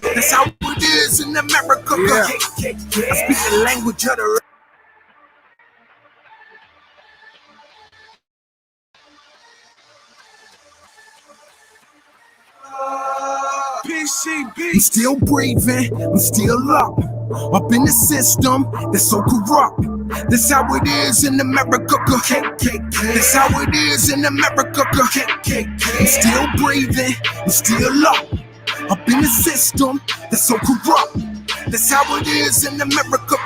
That's how it is in America. I speak the language of the PCB. I'm still breathing, I'm still up in the system that's so corrupt. That's how it is in America. That's how it is in America. I'm still breathing, I'm still up in the system that's so corrupt. That's how it is in America.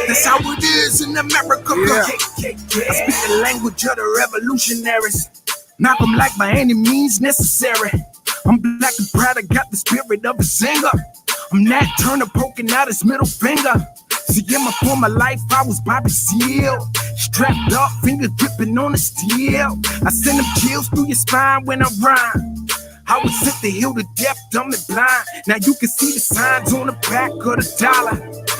That's how it is in America. I speak the language of the revolutionaries. Knock them like by any means necessary. I'm black and proud, I got the spirit of a singer. I'm Nat Turner poking out his middle finger. See, in my former life, I was Bobby Seale. Strapped up, finger dripping on the steel. I send them chills through your spine when I rhyme. I was sent to heal the deaf, dumb, and blind. Now you can see the signs on the back of the dollar.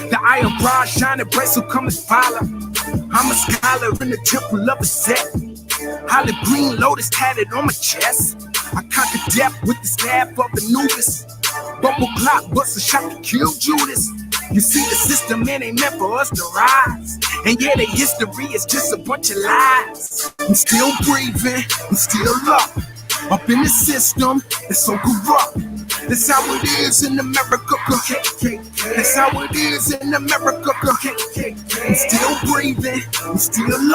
The iron rod shining bright, so come and follow. I'm a scholar in the temple of a set. Holly green lotus tatted on my chest. I conquer death with the staff of Anubis. Bumble clock busts a shot to kill Judas. You see the system, man, ain't meant for us to rise. And yeah, the history is just a bunch of lies. I'm still breathing, I'm still up in the system that's so corrupt. That's how it is in America. That's how it is in America. I'm still breathing, I'm still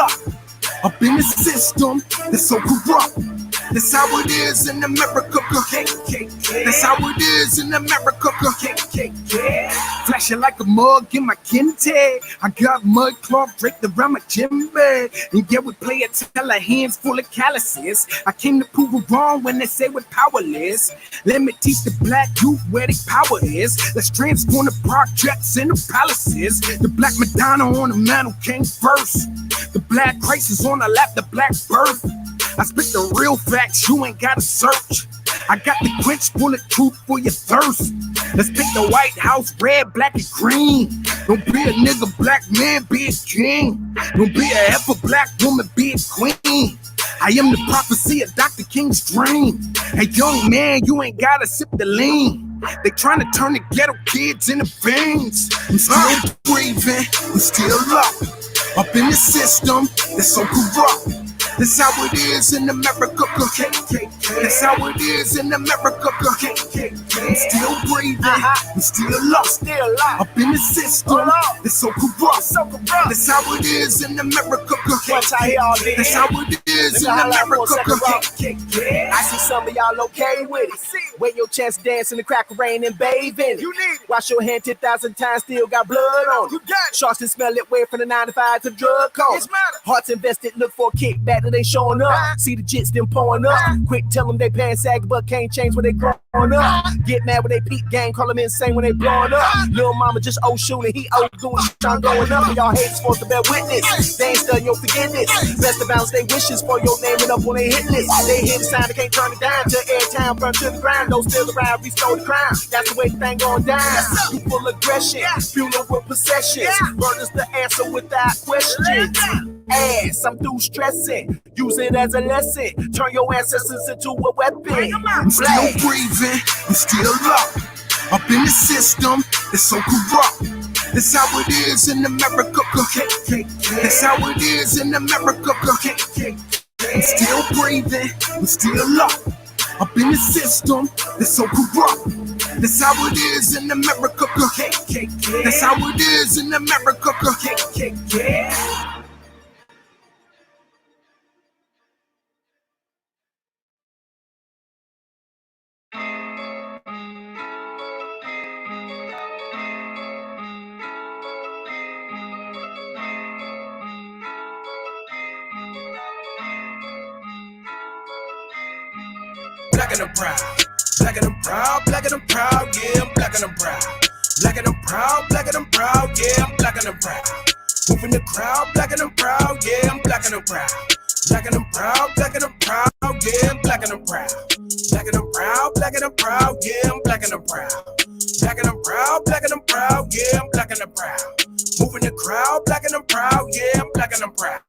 up in the system that's so corrupt. That's how it is in America. That's how it is in America. Flashing like a mug in my kente. I got mud cloth draped around my gym bag. And yeah, we play it till our hands full of calluses. I came to prove it wrong when they say we're powerless. Let me teach the black youth where their power is. Let's transform the projects into palaces. The black Madonna on the mantle came first. The black Christ is on the lap, the black birth. I spit the real facts, you ain't gotta search. I got the quench full of truth for your thirst. Let's pick the White House, red, black, and green. Don't be a nigga, black man, be a king. Don't be a ever black woman, be a queen. I am the prophecy of Dr. King's dream. Hey, young man, you ain't gotta sip the lean. They trying to turn the ghetto kids into fiends. I'm still breathing, I'm still up in the system that's so corrupt. That's how it is in America. That's how it is in America. I'm still breathing, I'm still up in the system that's so corrupt. That's how it is in America. That's how it is in America. I see some of y'all okay with it. Wait your chance dancing the crack of rain and bathing. Wash your hand 10,000 times, still got blood on it. Sharks can smell it way from the 9 to 5 to drug call. Hearts invested, look for a kickback that they showing up. See the jits them pouring up. Quick tell them they paying sag but can't change when they growing up. Get mad when they peak gang, call them insane when they blowing up. Lil' mama just old shooting, he old doing shit going up. And y'all haters supposed to bear witness. They ain't studying your forgiveness. Best to balance they wishes for your name and up on they hit list. They hit the sign, they can't turn it down till every town burn to the ground. Don't steal around, restore the crown. That's the way the thing going down. You full aggression, fueling with possessions. Murder's the answer without question. Ass, I'm through stressing. Use it as a lesson. Turn your ancestors into a weapon. I'm still breathing, I'm still up in the system that's so corrupt. That's how it is in America. That's how it is in America. I'm still breathing, I'm still up in the system that's so corrupt. That's how it is in America. That's how it is in America. Black and I'm proud, black and I'm proud, black and I'm proud, yeah, I'm black and I'm proud. Black and I'm proud, black and I'm proud, yeah, I'm black and I'm proud. Moving the crowd, black and I'm proud, yeah, I'm black and I'm proud. Black and I'm proud, black and I'm proud, yeah, I'm black and I'm proud. Black and I'm proud, black and I'm proud, yeah, I'm black and I'm proud. Black and I'm proud, black and I'm proud, yeah, I'm black and I'm proud. Moving the crowd, black and I'm proud, yeah, I'm black and I'm proud.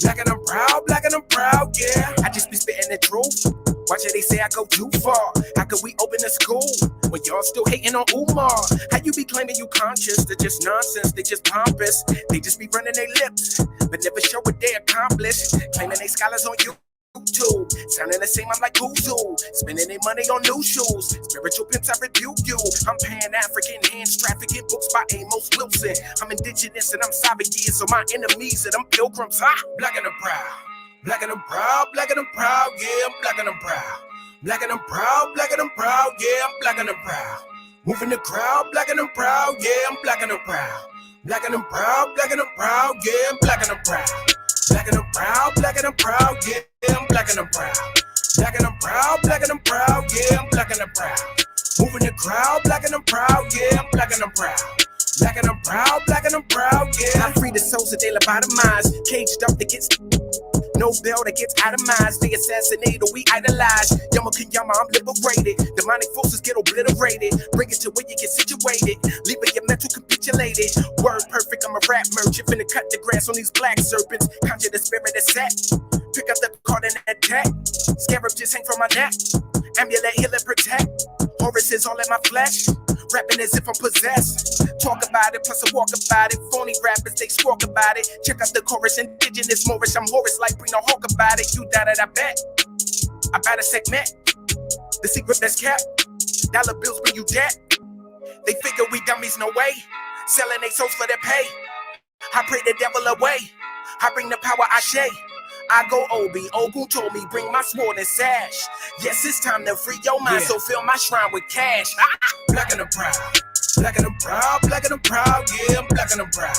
Black and I'm proud, black and I'm proud, yeah. I just be spitting the truth. Watch it, they say I go too far. How could we open a school when y'all still hating on Umar? How you be claiming you conscious? They're just nonsense, they just pompous. They just be running their lips, but never show what they accomplished. Claiming they scholars on YouTube, sounding the same, I'm like Kuzu. Spending their money on new shoes. Spiritual pimps, I rebuke you. I'm Pan-African, hands trafficking, books by Amos Wilson. I'm indigenous and I'm Sabayees, so my enemies are them pilgrims. Black and I'm proud. Black and I'm proud, black and I'm proud, yeah, I'm black and I'm proud. Black and I'm proud, black and I'm proud, yeah, I'm black and I'm proud. Moving the crowd, black and I'm proud, yeah, I'm black and I'm proud. Black and I'm proud, black and I'm proud, yeah, I'm black and I'm proud. Black and I'm proud, black and I'm proud, yeah, I'm black and I'm proud. Black and I'm proud, black and I'm proud, yeah, I'm black and I'm proud. Moving the crowd, black and I'm proud, yeah, I'm black and I'm proud. Black and I'm proud, black and I'm proud, yeah. I free the souls that they lobotomize, caged up that gets no bell that gets itemized. They assassinate or we idolize. Yama Kanyama, I'm liberated. Demonic forces get obliterated. Bring it to where you get situated. Leaving your mental capitulated. Word perfect, I'm a rap merchant. Finna cut the grass on these black serpents. Conjure the spirit that's set. Pick up the card and attack. Scarab just hang from my neck. Amulet, heal and protect. Horus is all in my flesh. Rapping as if I'm possessed. Talk about it, plus I walk about it. Phony rappers, they squawk about it. Check out the chorus, indigenous Moorish. I'm Horus, like bring no hawk about it. You doubt it, I bet. I bet a segment. The secret that's kept. Dollar bills bring you debt. They figure we dummies, no way. Selling they souls for their pay. I pray the devil away. I bring the power, Ashe. I go Obi, Ogun told me, bring my sword and sash. Yes, it's time to free your mind, so fill my shrine with cash. Black and I'm proud. Black and I'm proud, black and I'm proud, yeah, I'm black and I'm proud.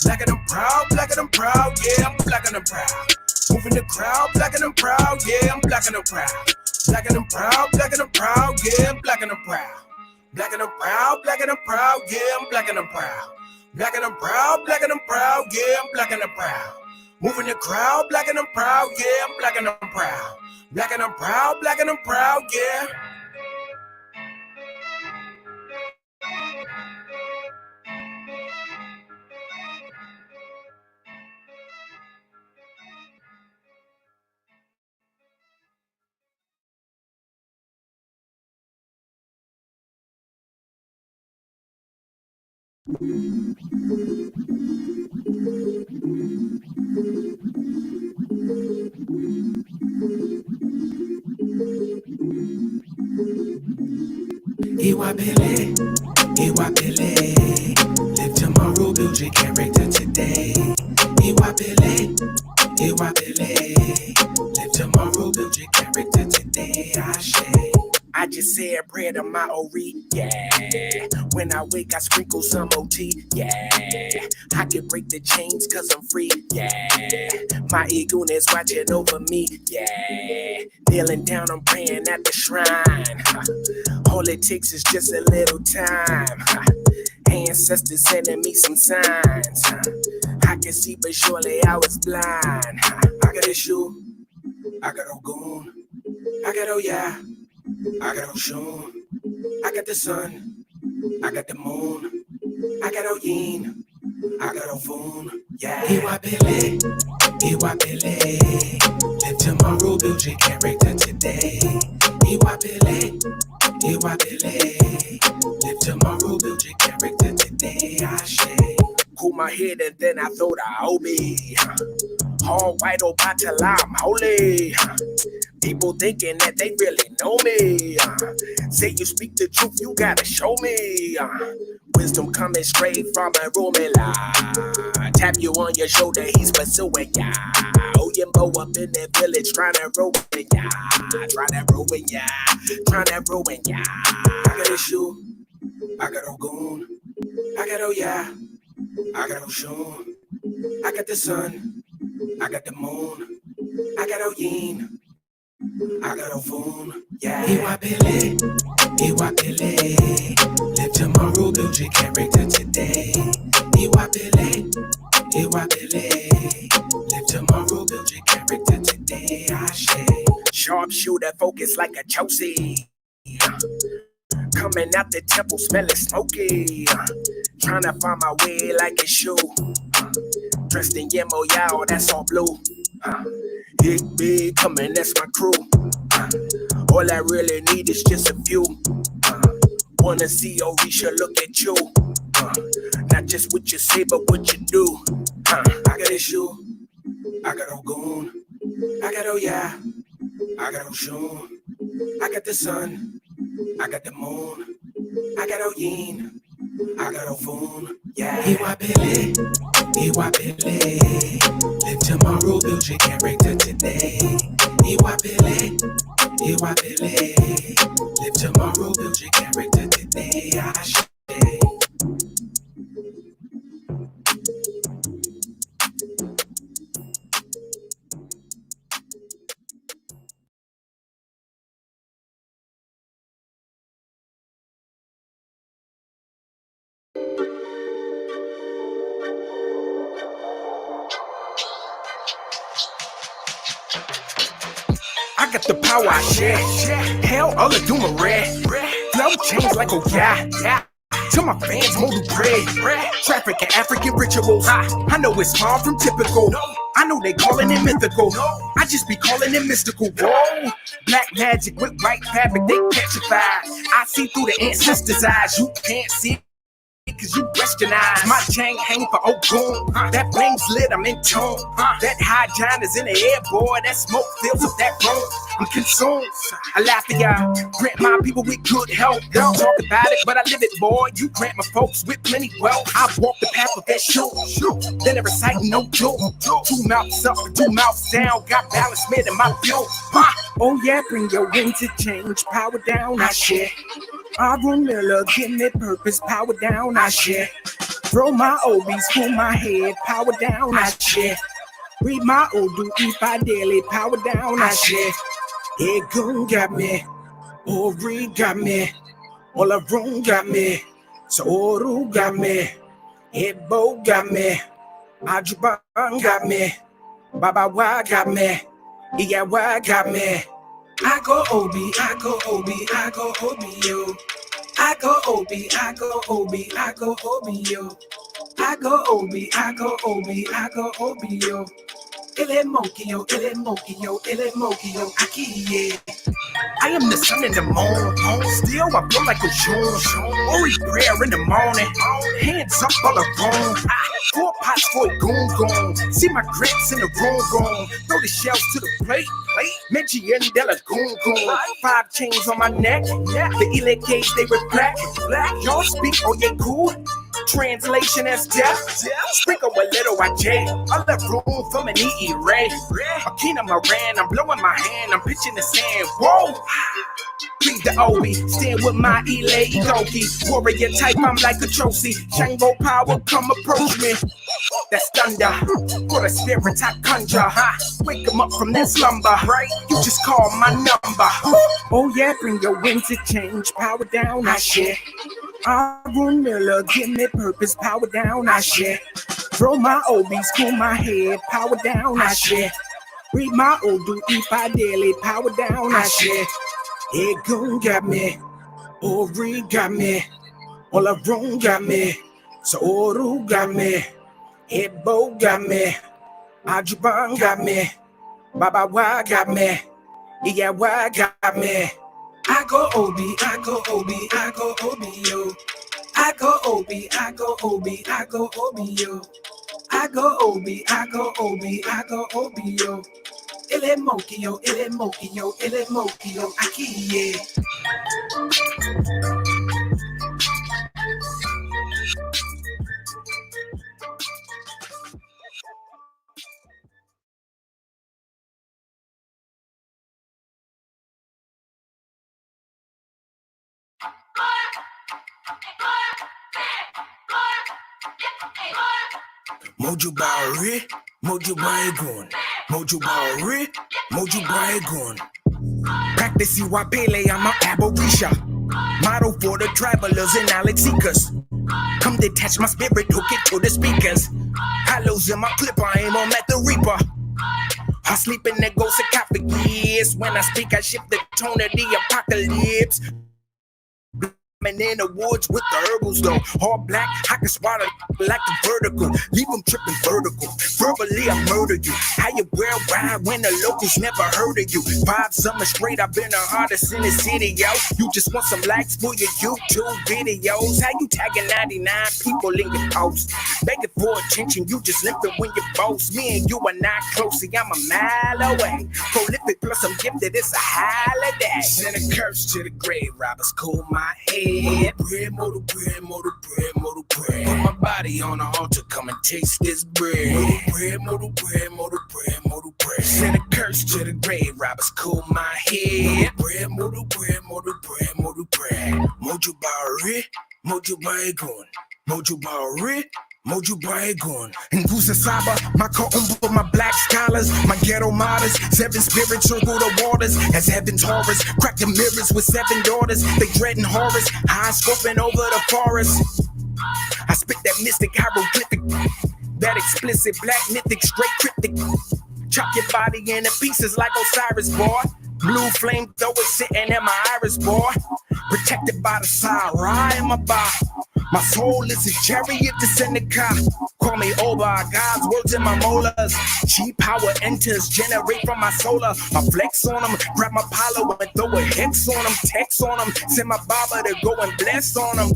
Black and I'm proud, black and I'm proud, yeah, I'm black and I'm proud. Moving the crowd, black and I'm proud, yeah, I'm black and I'm proud. Black and I'm proud, black and I'm proud, yeah, I'm black and I'm proud. Black and I'm proud, black and I'm proud, yeah, I'm black and I'm proud. Black and I'm proud, black and I'm proud, yeah, I'm black and I'm proud. Moving the crowd, black and I'm proud, yeah, I'm black and I'm proud. Black and I'm proud, black and I'm proud, yeah. Iwapele, Iwapele. Live tomorrow, build your character today. Iwapele, Iwapele. Live tomorrow, build your character today. Ashe. I just say a prayer to my Ori, yeah. When I wake, I sprinkle some OT, yeah. I can break the chains cause I'm free, yeah. My ego is watching over me, yeah. Kneeling down, I'm praying at the shrine. All it takes is just a little time. Ancestors sending me some signs. I can see, but surely I was blind. I got a shoe, I got a goon, I got oh yeah. I got Oshun, I got the sun, I got the moon, I got Oyin, I got Ofun, yeah. Iwapele, Iwapele. Live tomorrow, build your character today. Iwapele, Iwapele. Live tomorrow, build your character today. Ashe. Cool my head and then I throw the Obi. All white or till I'm holy. People thinking that they really know me. Say you speak the truth, you gotta show me. Wisdom coming straight from a Rumela. Tap you on your shoulder, he's pursuing ya. Oh, you mow up in the village, trying to ruin ya. Trying to ruin ya. Trying to ruin ya. I got a shoe, I got a goon, I got oh yeah, I got Oshun, I got the sun, I got the moon, I got Oyin, I got Ofun, yeah. Iwapele, Iwapele. Live tomorrow, build your character today. Iwapele, Iwapele. Live tomorrow, build your character today. Ashe. Sharpshooter, focus like a Chelsea. Coming out the temple, smelling smoky. Trying to find my way like a shoe. Dressed in yellow, y'all, that's all blue. Big, big coming, that's my crew. All I really need is just a few. Wanna see Orisha look at you. Not just what you say, but what you do. I got a shoe, I got a goon, I got a yeah, I got a shoe, I got the sun, I got the moon, I got a yin, I got a phone. Yeah, Iwapele, Iwapele. Live tomorrow, build your character today. Iwapele, Iwapele. Live tomorrow, build your character today. Ashe. I got the power I share. Hell, all I do my red. Flow change like a yeah. To my fans, Modu pray. Traffic and African rituals. I know it's far from typical. I know they calling it mythical. I just be calling it mystical. Whoa. Black magic with white fabric, they catch a vibe. I see through the ancestors' eyes. You can't see cause you Westernized. My chain hang for Ogun. That bling's lit, I'm in tune. That high giant is in the air, boy. That smoke fills up that room. I'm consumed. I laugh at y'all. Grant my people with good health. Don't talk about it, but I live it, boy. You grant my folks with plenty wealth. I walk the path of that shoe. Then they reciting no joke. 2 mouths up, 2 mouths down. Got balance made in my view. Oh yeah, bring your winds to change. Power down, I share. Aaron Miller, give me purpose, power down, I share. Throw my obies, pull my head, power down, I share. Read my Odu, eat by daily, power down, I share. Egun got me, Ori got me, Olavron got me, Soru got me, Ebo got me, Ajuban got me, Baba Wa got me, Iyawa got me. I go Obi, I go Obi, I go Obi, yo. I go Obi, I go Obi, I go Obi, yo. I go Obi, I go Obi, I go Obi, yo. Ele monkey, yo, ele monkey, yo, ele monkey, yo, Aki, yeah. I am the sun in the moon. Still, I feel like a June. Ori prayer in the morning. Hands up all around. 4 pots for a goon. See my grits in the room. Throw the shells to the plate. Menchie and Della goon. 5 chains on my neck. The elite gauge they reflect. Y'all speak, oh yeah, cool. Translation as death. Sprinkle a little IJ. All the room from an EE ray. Akina Moran, I'm blowing my hand. I'm pitching the sand. Whoa! Read the Obi, stand with my Ile Ikoki. Warrior type, I'm like a trophy. Shango power, come approach me. That's thunder. For the spirits I conjure. Wake them up from that slumber. Right? You just call my number. Oh yeah, bring your winds to change. Power down, I share. Aaron Miller, give me purpose. Power down, I share. Throw my obies, cool my head. Power down, I share. Read my Odu, eat by daily. Power down, I share. Egun got me, Ori got me, Olavron got me, Soru got me, Ebo got me, Ajuban got me, Baba Wa got me, Iyawa got me. I go Obi, I go Obi, I go Obi, yo. I go Obi, I go Obi, I go Obi, yo. I go Obi, I go Obi, I go Obi, yo. Ele monkey, yo, ele monkey, yo, ele monkey, yo, Aki, yeah. Moju Bauri, Moju Baigun, Moju Bauri, Moju Baigun. Practice Iwapele, I'm a Aborisha. Model for the travelers and Alex Seekers. Come detach my spirit, hook it to the speakers. Hollows in my clip, I aim on at the Reaper. I sleep in the ghost sarcophagus. When I speak, I shift the tone of the apocalypse. And in the woods with the herbals though. All black, I can swallow like the vertical. Leave them tripping vertical. Verbally, I murder you. How you wear ride when the locals never heard of you? 5 summers straight, I've been the hardest in the city, yo. You just want some likes for your YouTube videos. How you tagging 99 people in your post? Begging for attention, you just limping when you boast. Me and you are not close, see, I'm a mile away. Prolific plus I'm gifted, it's a holiday. Send a curse to the grave robbers, cool my head. Bread, more bread, more bread, more bread. Put my body on the altar, come and taste this bread. More bread, more bread, more bread. Send a curse to the grave robbers, cool my head. Bread, more bread, more bread, more bread. Mojo Barry, Mojo Bygone, Mojo Barry. Mojo Bygone. And Gusa Saba, my Koumba, my black scholars, my ghetto martyrs, 7 spirits circle the waters as heaven's horrors. Crack the mirrors with 7 daughters, they dreading horrors, high scoping over the forest. I spit that mystic hieroglyphic, that explicit black mythic, straight cryptic. Chop your body into pieces like Osiris, boy. Blue flame thrower sitting in my iris, boy. Protected by the Sahara in my bar. My soul is a chariot that's in the car. Call me over, God's words in my molars. Cheap power enters, generate from my solar. I flex on them, grab my polo and throw a hex on them. Text on them, send my barber to go and bless on them.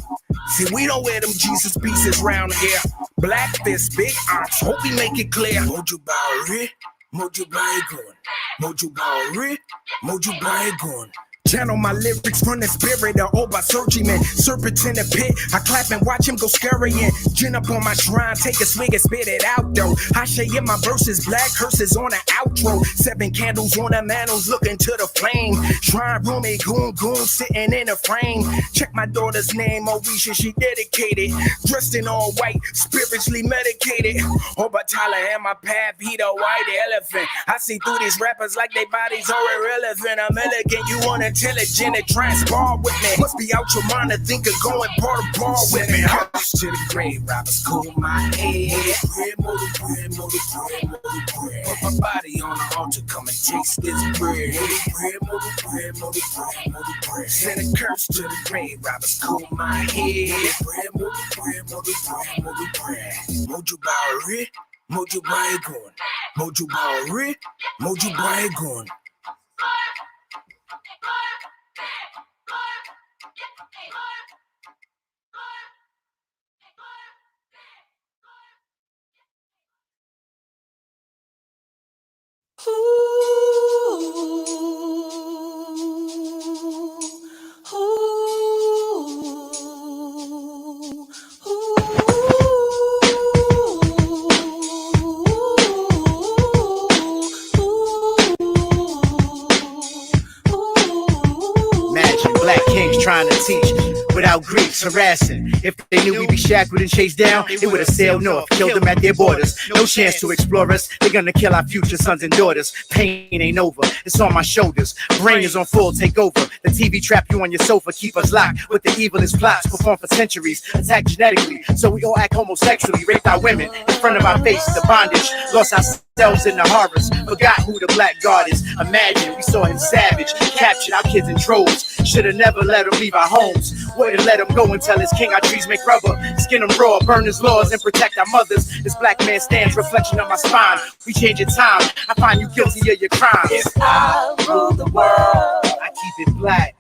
See, we don't wear them Jesus pieces round here. Black fist, big ox, hope we make it clear. Mojo Barry, Mojo Bygone, Mojo Barry, Mojo Bygone. Channel my lyrics from the spirit of Oba Surgeman. Serpents in the pit, I clap and watch him go scurrying. Gin up on my shrine, take a swig and spit it out though. I say in my verses, black curses on the outro. 7 candles on the mantles, looking to the flame. Shrine room, a goon sitting in a frame. Check my daughter's name, Orisha, she dedicated. Dressed in all white, spiritually medicated. Obatala in my path, he the white elephant. I see through these rappers like they bodies are irrelevant. I'm elegant, you wanna intelligent and transpar with me. Must be out your mind to think of going bar to bar with me. Curse to the grave robbers, cool my head. Bread, more bread, more bread, more bread. Put my body on the altar, come and taste this bread. Bread, more bread, more bread, more bread. Send a curse to the grave robbers, cool my head. Bread, more bread, more bread, more bread. Mojo Barry, Mojo Bygone, Mojo Barry, Mojo Bygone. Imagine black kings trying to teach without Greeks harassing. If they knew we'd be shackled and chased down, they would have sailed north, killed them at their borders. No chance to explore us, they're gonna kill our future sons and daughters. Pain ain't over, it's on my shoulders. Brain is on full takeover. The TV trap you on your sofa, keep us locked with the evilest plots. Perform for centuries, attack genetically, so we all act homosexually. Raped our women in front of our faces, the bondage. Lost ourselves in the horrors, forgot who the black god is. Imagine we saw him savage, captured our kids in droves. Should've never let him leave our homes. Would've let him go and tell his king our trees make rubber. Skin him raw, burn his laws and protect our mothers. This black man stands reflection on my spine. We change in time, I find you guilty of your crimes. If I rule the world, I keep it black.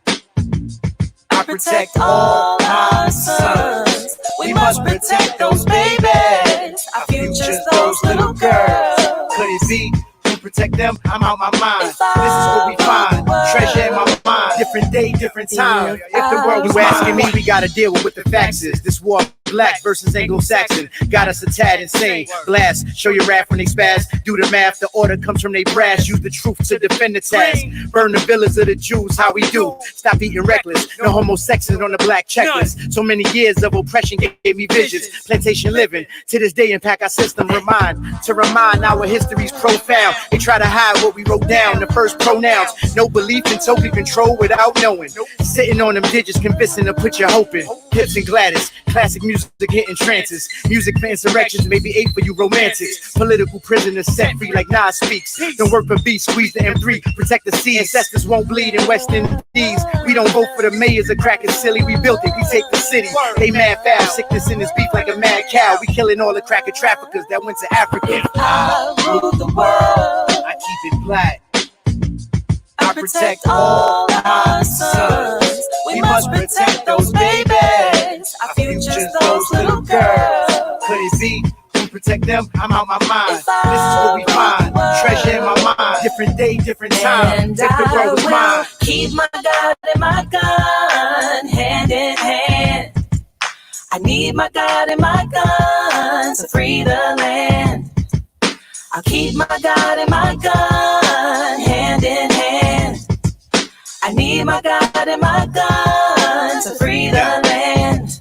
I protect all our sons. we must protect those babies. Our future's those little girls. Could it be? We protect them, I'm out my mind. This is what we find, treasure in my mind. Different day, different time. If the world was asking me, we gotta deal with what the facts is. This war, black versus Anglo-Saxon, got us a tad insane. Blast, show your wrath when they spaz. Do the math, the order comes from they brass. Use the truth to defend the task. Burn the villas of the Jews, how we do. Stop eating reckless, no homosexuals on the black checklist. So many years of oppression gave me visions. Plantation living, to this day impact our system. Remind our history's profound. They try to hide what we wrote down, the first pronouns. No belief in total control without knowing. Sitting on them digits, convincing to put your hope in. Hips and Gladys, classic music music hitting trances. Music for insurrections, maybe 8 for you romantics. Political prisoners set free like Nas speaks. Don't work for B, squeeze the M3, protect the sea. Ancestors won't bleed in West Indies. We don't vote for the mayors of crack is silly. We built it, we take the city. They mad foul, sickness in this beef like a mad cow. We killing all the cracker traffickers that went to Africa. If I rule the world, I keep it black. I protect all our sons. We must protect those babies, our futures, those little girls. Could it be? We protect them, I'm out my mind. If I This is what we find. were Treasure in my mind. Different day, different time. And If the I world was mine. will keep my God and my gun hand in hand. I need my God and my gun to free the land. I'll keep my God and my gun hand in hand. I need my God and my gun to free the land.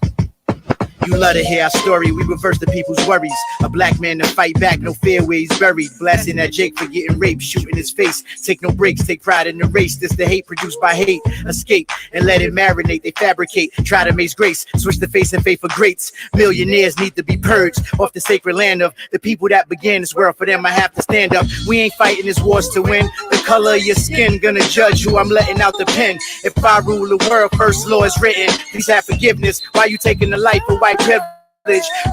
You love to hear our story, we reverse the people's worries. A black man to fight back, no fear where he's buried. Blasting at Jake for getting raped, shooting his face. Take no breaks, take pride in the race. This the hate produced by hate. Escape and let it marinate, they fabricate. Try to make grace, switch the face and faith for greats. Millionaires need to be purged off the sacred land of the people that began this world. For them I have to stand up. We ain't fighting this wars to win. The color of your skin gonna judge who I'm letting out the pen. If I rule the world, first law is written. Please have forgiveness. Why you taking the life of white privilege?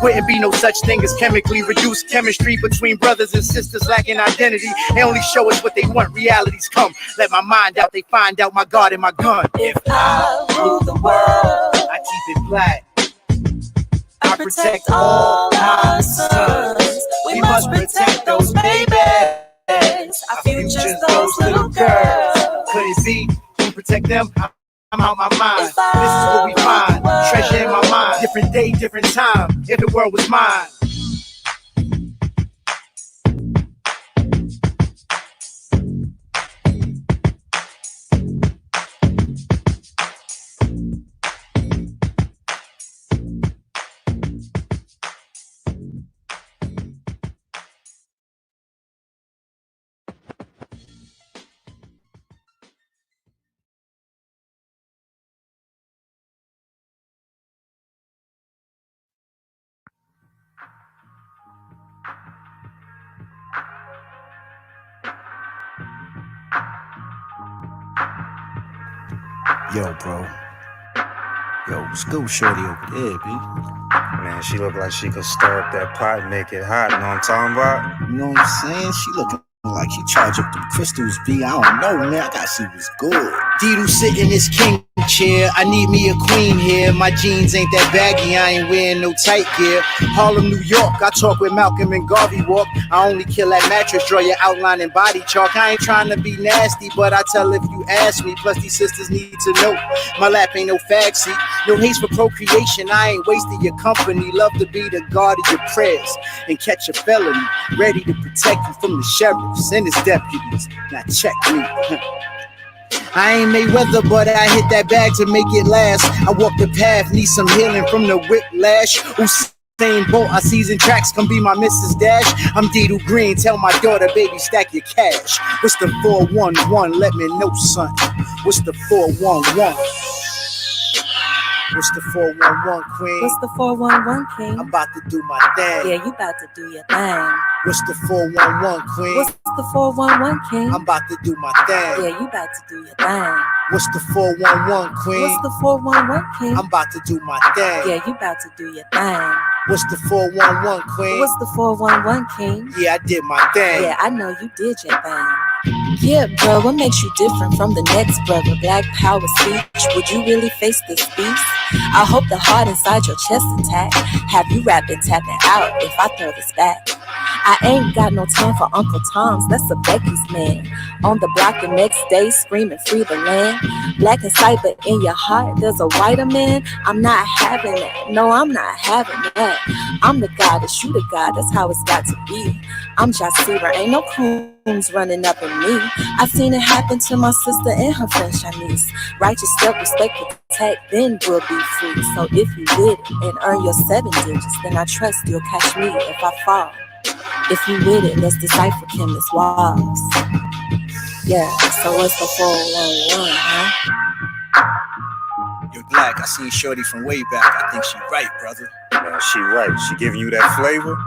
Wouldn't be no such thing as chemically reduced chemistry between brothers and sisters lacking identity. They only show us what they want, realities come. Let my mind out, they find out my God and my gun. If I rule the world, I keep it black. I protect all our sons. We must protect those babies, our futures, those little girls. Could it be? We protect them. I'm out my mind. If I This is what we find. were Treasure in my mind. Different day, different time. If the world was mine. Yo, bro. Yo, what's good with Shorty over there, B? Man, she look like she could stir up that pot and make it hot. Know what I'm talking about? You know what I'm saying? She looking like she charged up them crystals, B. I don't know, man. I gotta see what's good. Dido sit in his king chair. I need me a queen here. My jeans ain't that baggy. I ain't wearing no tight gear. Harlem, New York. I talk with Malcolm and Garvey walk. I only kill that mattress, draw your outline and body chalk. I ain't trying to be nasty, but I tell if you ask me. Plus these sisters need to know my lap ain't no fag seat. No haste for procreation. I ain't wasting your company. Love to be the guard of your prayers and catch a felony. Ready to protect you from the sheriffs and his deputies. Now check me. I ain't Mayweather, but I hit that bag to make it last. I walk the path, need some healing from the whiplash. Usain Bolt, I season tracks, come be my Mrs. Dash. I'm Dido Green, tell my daughter, baby, stack your cash. What's the 411? Let me know, son. What's the 411? What's the 411, queen? What's the 411, king? I'm about to do my thing. Yeah, you about to do your thing. What's the 411, queen? What's the 411, king? I'm about to do my thing. Yeah, you about to do your thing. What's the 411, queen? What's the 411, king? I'm about to do my thing. Yeah, you about to do your thing. What's the 411, queen? What's the 411, king? Yeah, I did my thing. Yeah, I know you did your thing. Yeah, bro, what makes you different from the next brother? Black power speech, would you really face this beast? I hope the heart inside your chest intact. Have you rapping, tapping out if I throw this back? I ain't got no time for Uncle Tom's, that's a Becky's man. On the block the next day, screaming free the land. Black inside, but in your heart, there's a whiter man. I'm not having that, no, I'm not having that. I'm the goddess, you the god, that's how it's got to be. I'm Jasira, ain't no coons running up in me. I seen it happen to my sister and her friend Shanice. Righteous step, respect, protect, then we'll be free. So if you with it and earn your 7 digits, then I trust you'll catch me if I fall. If you with it, let's decipher chemist walls. Yeah, so what's the 411, huh? Yo, Black, I seen Shorty from way back. I think she right, brother. Man, she right. She giving you that flavor.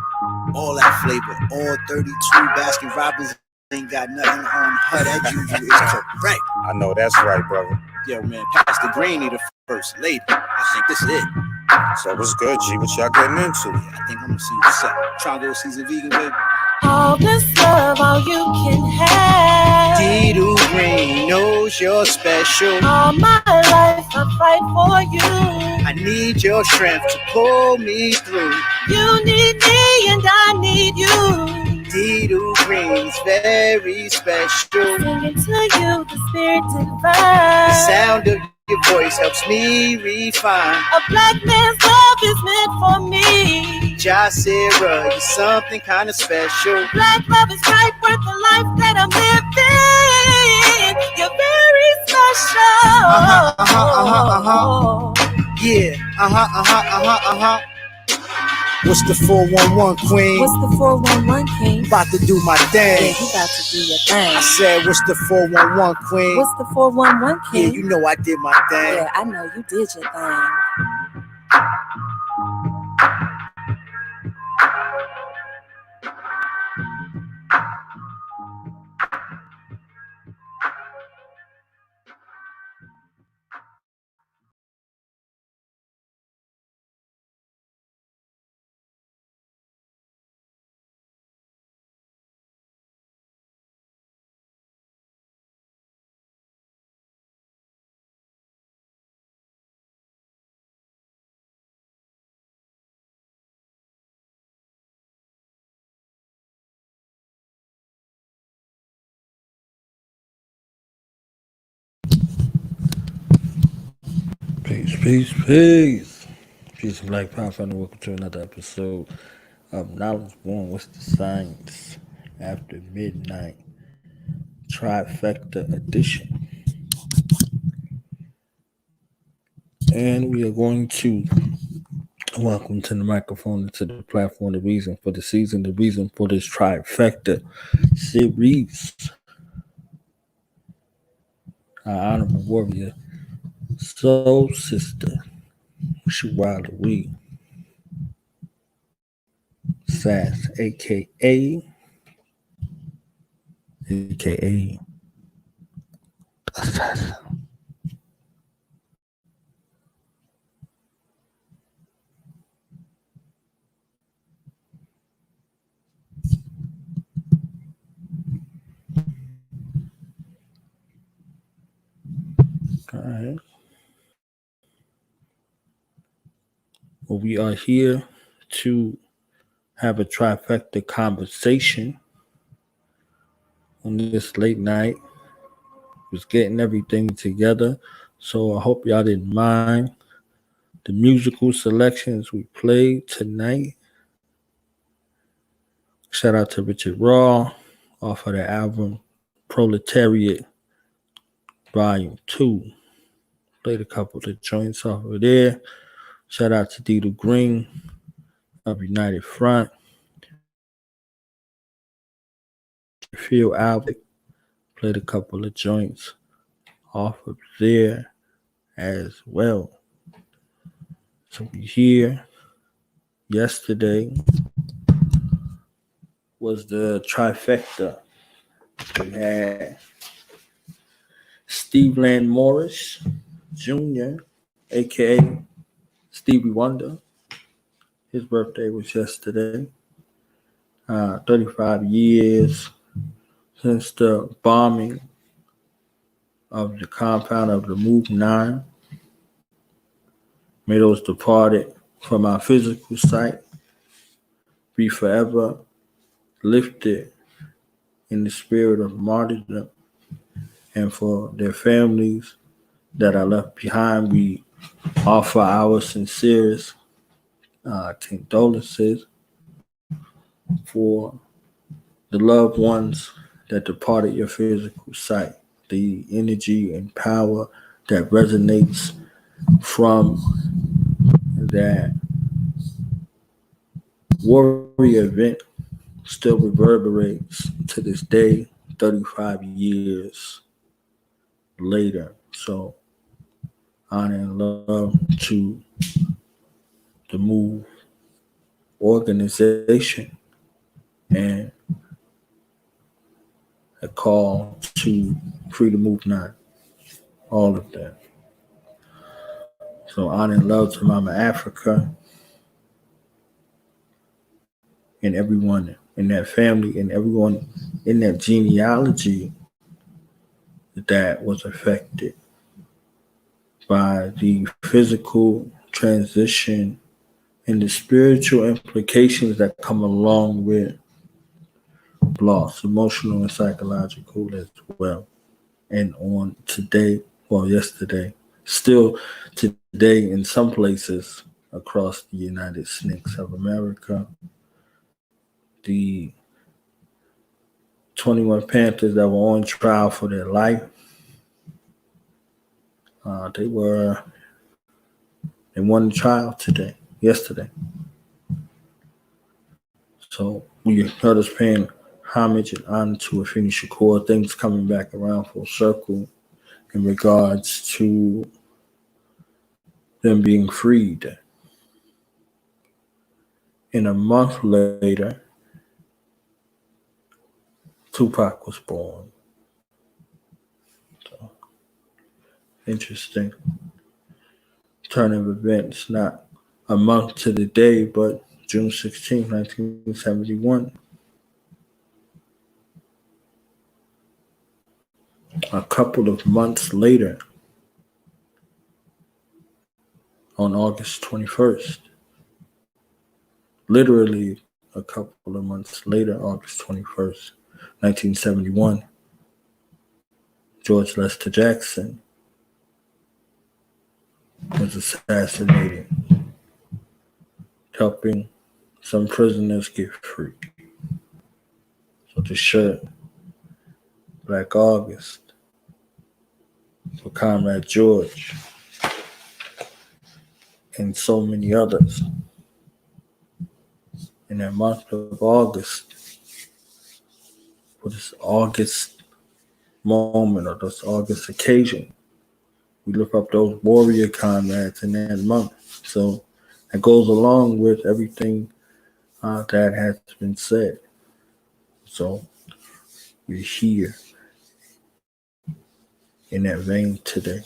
All that flavor, all 32 Baskin Robbins ain't got nothing on her. That juju is correct. I know that's right, brother. Yo, man, pass the greenie the first lady. I think this is it. So what's good, G? What y'all getting into? Yeah, I think I'm gonna see what's up. Trying to go season vegan, baby. All this love, all you can have. Dido Green knows you're special. All my life I fight for you. I need your strength to pull me through. You need me and I need you. Dido Green's very special. Singing to you, the spirit The divine. sound of your voice helps me refine. A black man's love is meant for me. Jacira, you're something kind of special. Black love is right worth the life that I'm living. You're very special. Yeah, What's the 411 queen? What's the 411 king? About to do my Yeah, thing. you got to do your thing. I said, what's the 411 queen? What's the 411 Yeah, king? you know I did my thing. Yeah, I know you did your thing. Peace. Peace and Black Power family. Welcome to another episode of Knowledge Born. What's the Science After Midnight Trifecta Edition. And we are going to welcome to the microphone and to the platform the reason for the season, the reason for this Trifecta series. Our honorable warrior, soul sister, Shwa Lewi, Sass, aka Sass. All right. Well, we are here to have a trifecta conversation on this late night. Was getting everything together, so I hope y'all didn't mind the musical selections we played tonight. Shout out to Richard Raw off of the album Proletariat Volume 2. Played a couple of joints off of there. Shout out to Dido Green of United Front. Feel album. Played a couple of joints off of there as well. So we here. Yesterday was the trifecta. We had Steve Land Morris Jr., aka Stevie Wonder. His birthday was yesterday. 35 years since the bombing of the compound of the Move 9. May those departed from our physical sight be forever lifted in the spirit of martyrdom, and for their families that are left behind, we offer our sincerest condolences for the loved ones that departed your physical sight, the energy and power that resonates from that warrior event still reverberates to this day, 35 years later. So honor and love to the Move organization and a call to free the movement, all of that. So honor and love to Mama Africa and everyone in that family and everyone in that genealogy that was affected by the physical transition and the spiritual implications that come along with loss, emotional and psychological as well. And on today, well, yesterday, still today in some places across the United States of America, the 21 Panthers that were on trial for their life, they won the trial yesterday. So we heard us paying homage and honor to Afeni Shakur, things coming back around full circle in regards to them being freed. And a month later, Tupac was born. So, interesting turn of events, not a month to the day, but June 16, 1971. A couple of months later, on August 21st, literally a couple of months later, August 21st, 1971, George Lester Jackson was assassinated, helping some prisoners get free. So the shirt, Black August, for Comrade George, and so many others. In that month of August, for this August moment or this August occasion, we look up those warrior comrades in that month. So that goes along with everything that has been said. So we're here in that vein today.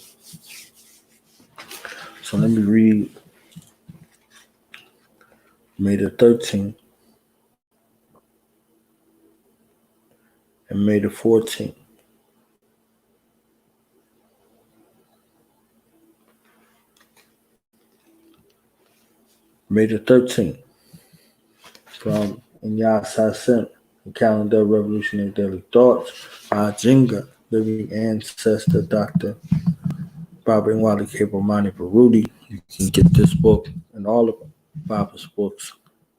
So let me read May the 13th and May the 14th. May the 13th, from Sass, the Calendar Revolutionary Daily Thoughts by Jinga, living ancestor, Dr. Baba Wali Kebomani Baruti. You can get this book and all of Baba's books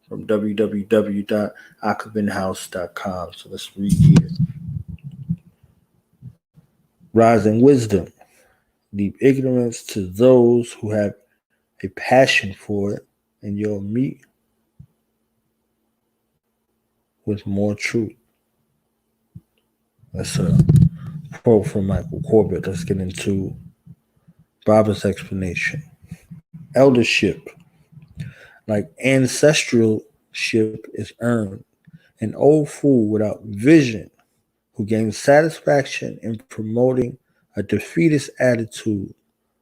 from www.akabinhouse.com. So let's read here. Rising wisdom. Leave ignorance to those who have a passion for it, and you'll meet with more truth. That's a quote from Michael Corbett. Let's get into Baba's explanation. Eldership, like ancestralship, is earned. An old fool without vision who gains satisfaction in promoting a defeatist attitude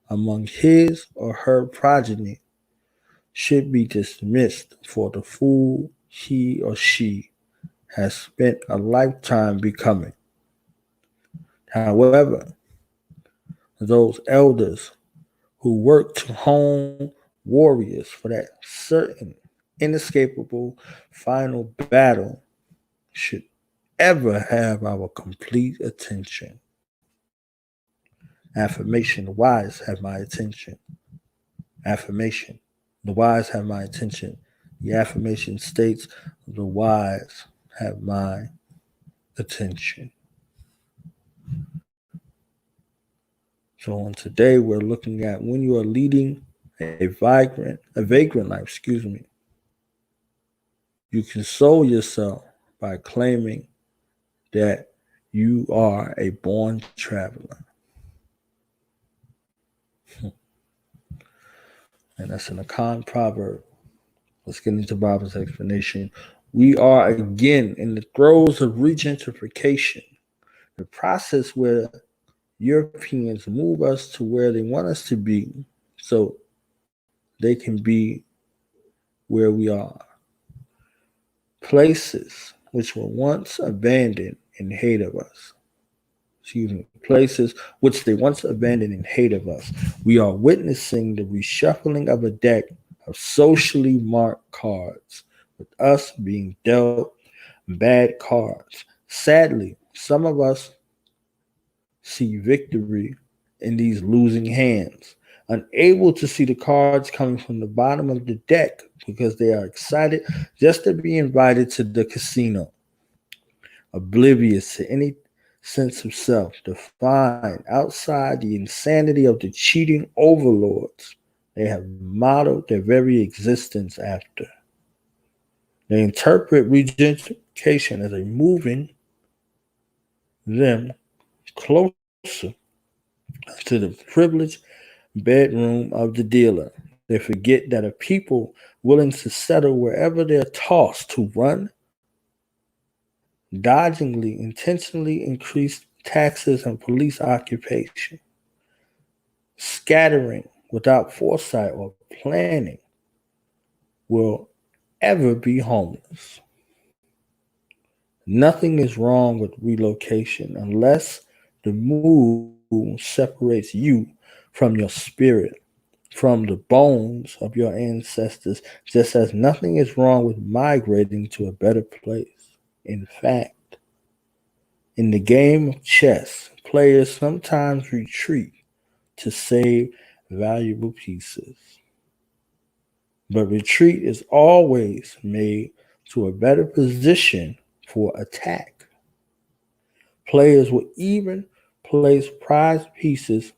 among his or her progeny should be dismissed, for the fool he or she has spent a lifetime becoming. However, those elders who work to hone warriors for that certain, inescapable final battle should ever have our complete attention. Affirmation, the wise have my attention. Affirmation, the wise have my attention. The affirmation states, the wise have my attention. So on today, we're looking at when you are leading a vagrant life, you console yourself by claiming that you are a born traveler. And that's an Akan proverb. Let's get into Bob's explanation. We are again in the throes of regentrification, the process where Europeans move us to where they want us to be so they can be where we are. Places which were once abandoned in hate of us. Excuse me. Places which they once abandoned in hate of us. We are witnessing the reshuffling of a deck of socially marked cards, with us being dealt bad cards. Sadly, some of us see victory in these losing hands, unable to see the cards coming from the bottom of the deck because they are excited just to be invited to the casino, oblivious to any sense of self, defined outside the insanity of the cheating overlords they have modeled their very existence after. They interpret regentrification as a moving them closer to the privileged bedroom of the dealer. They forget that a people willing to settle wherever they're tossed to run, dodgingly, intentionally increase taxes and police occupation, scattering without foresight or planning, will ever be homeless. Nothing is wrong with relocation unless the move separates you from your spirit, from the bones of your ancestors, just as nothing is wrong with migrating to a better place. In fact, in the game of chess, players sometimes retreat to save valuable pieces. But retreat is always made to a better position for attack. Players will even place prize pieces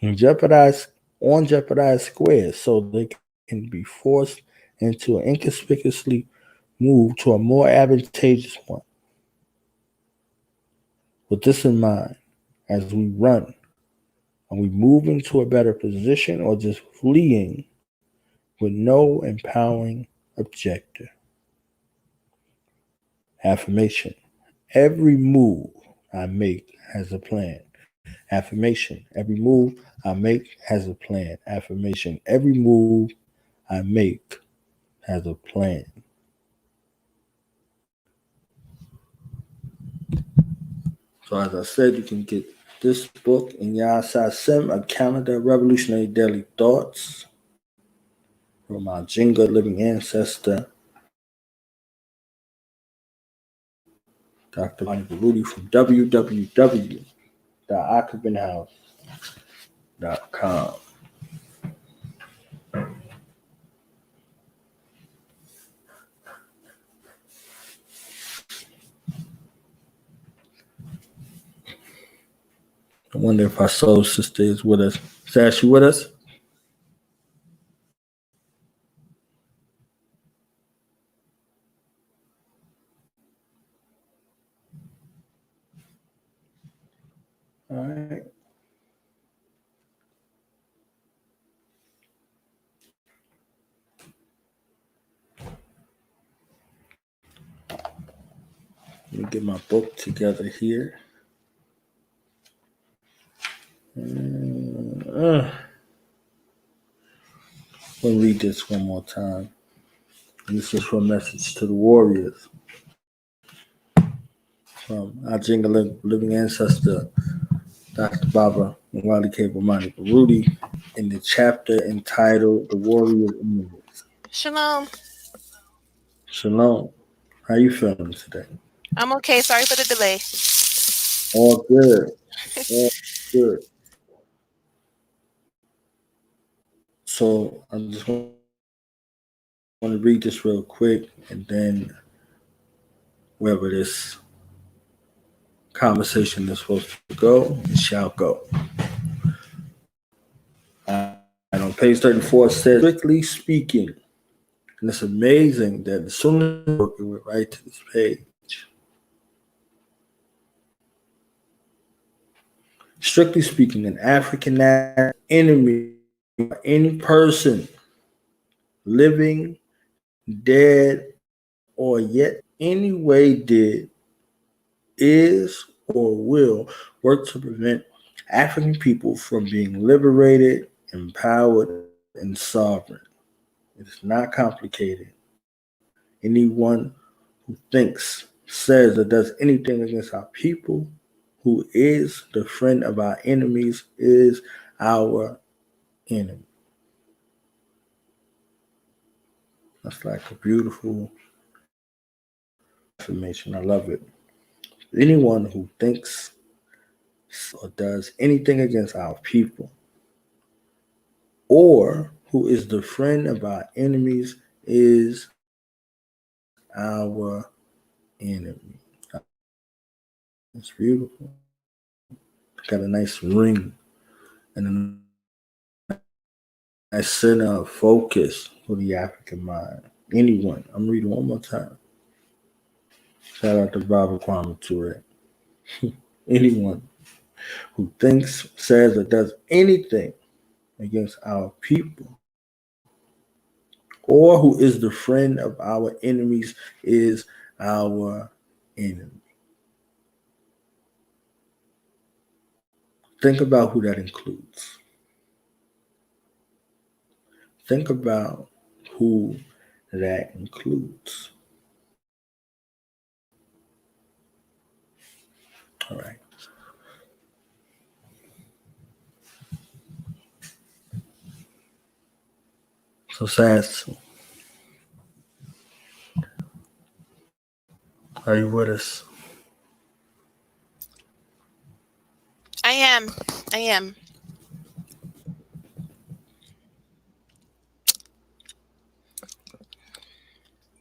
on jeopardized squares so they can be forced into an inconspicuously move to a more advantageous one. With this in mind, as we run, are we moving to a better position or just fleeing with no empowering objective? Affirmation. Every move I make has a plan. Affirmation. Every move I make has a plan. Affirmation. Every move I make has a plan. So as I said, you can get this book in Yasa Sim, A Calendar of Revolutionary Daily Thoughts from our Jinga living ancestor, Dr. Baruti from www.akabenhouse.com. I wonder if our soul sister is with us. Sass, you with us? All right. Let me get my book together here. We'll read this one more time. This is from Message to the Warriors from our Jingle living ancestor, Dr. Baba Wali Kabamani Baruti, in the chapter entitled The Warrior Images. Shalom. Shalom. How you feeling today? I'm okay. Sorry for the delay. All good. All good. So I just want to read this real quick, and then wherever this conversation is supposed to go, it shall go. And on page 34, it says, strictly speaking, and it's amazing that as soon as we went right to this page. Strictly speaking, an African enemy, any person living, dead, or yet any way did, is, or will work to prevent African people from being liberated, empowered, and sovereign. It is not complicated. Anyone who thinks, says, or does anything against our people, who is the friend of our enemies, is our enemy. That's like a beautiful affirmation. I love it. Anyone who thinks or does anything against our people, or who is the friend of our enemies, is our enemy. It's beautiful. Got a nice ring and a center of focus for the African mind. Anyone. I'm reading one more time. Shout out to Baba Kwame Ture. Anyone who thinks, says, or does anything against our people, or who is the friend of our enemies, is our enemy. Think about who that includes. Think about who that includes. All right. So, Sass, are you with us? I am. I am.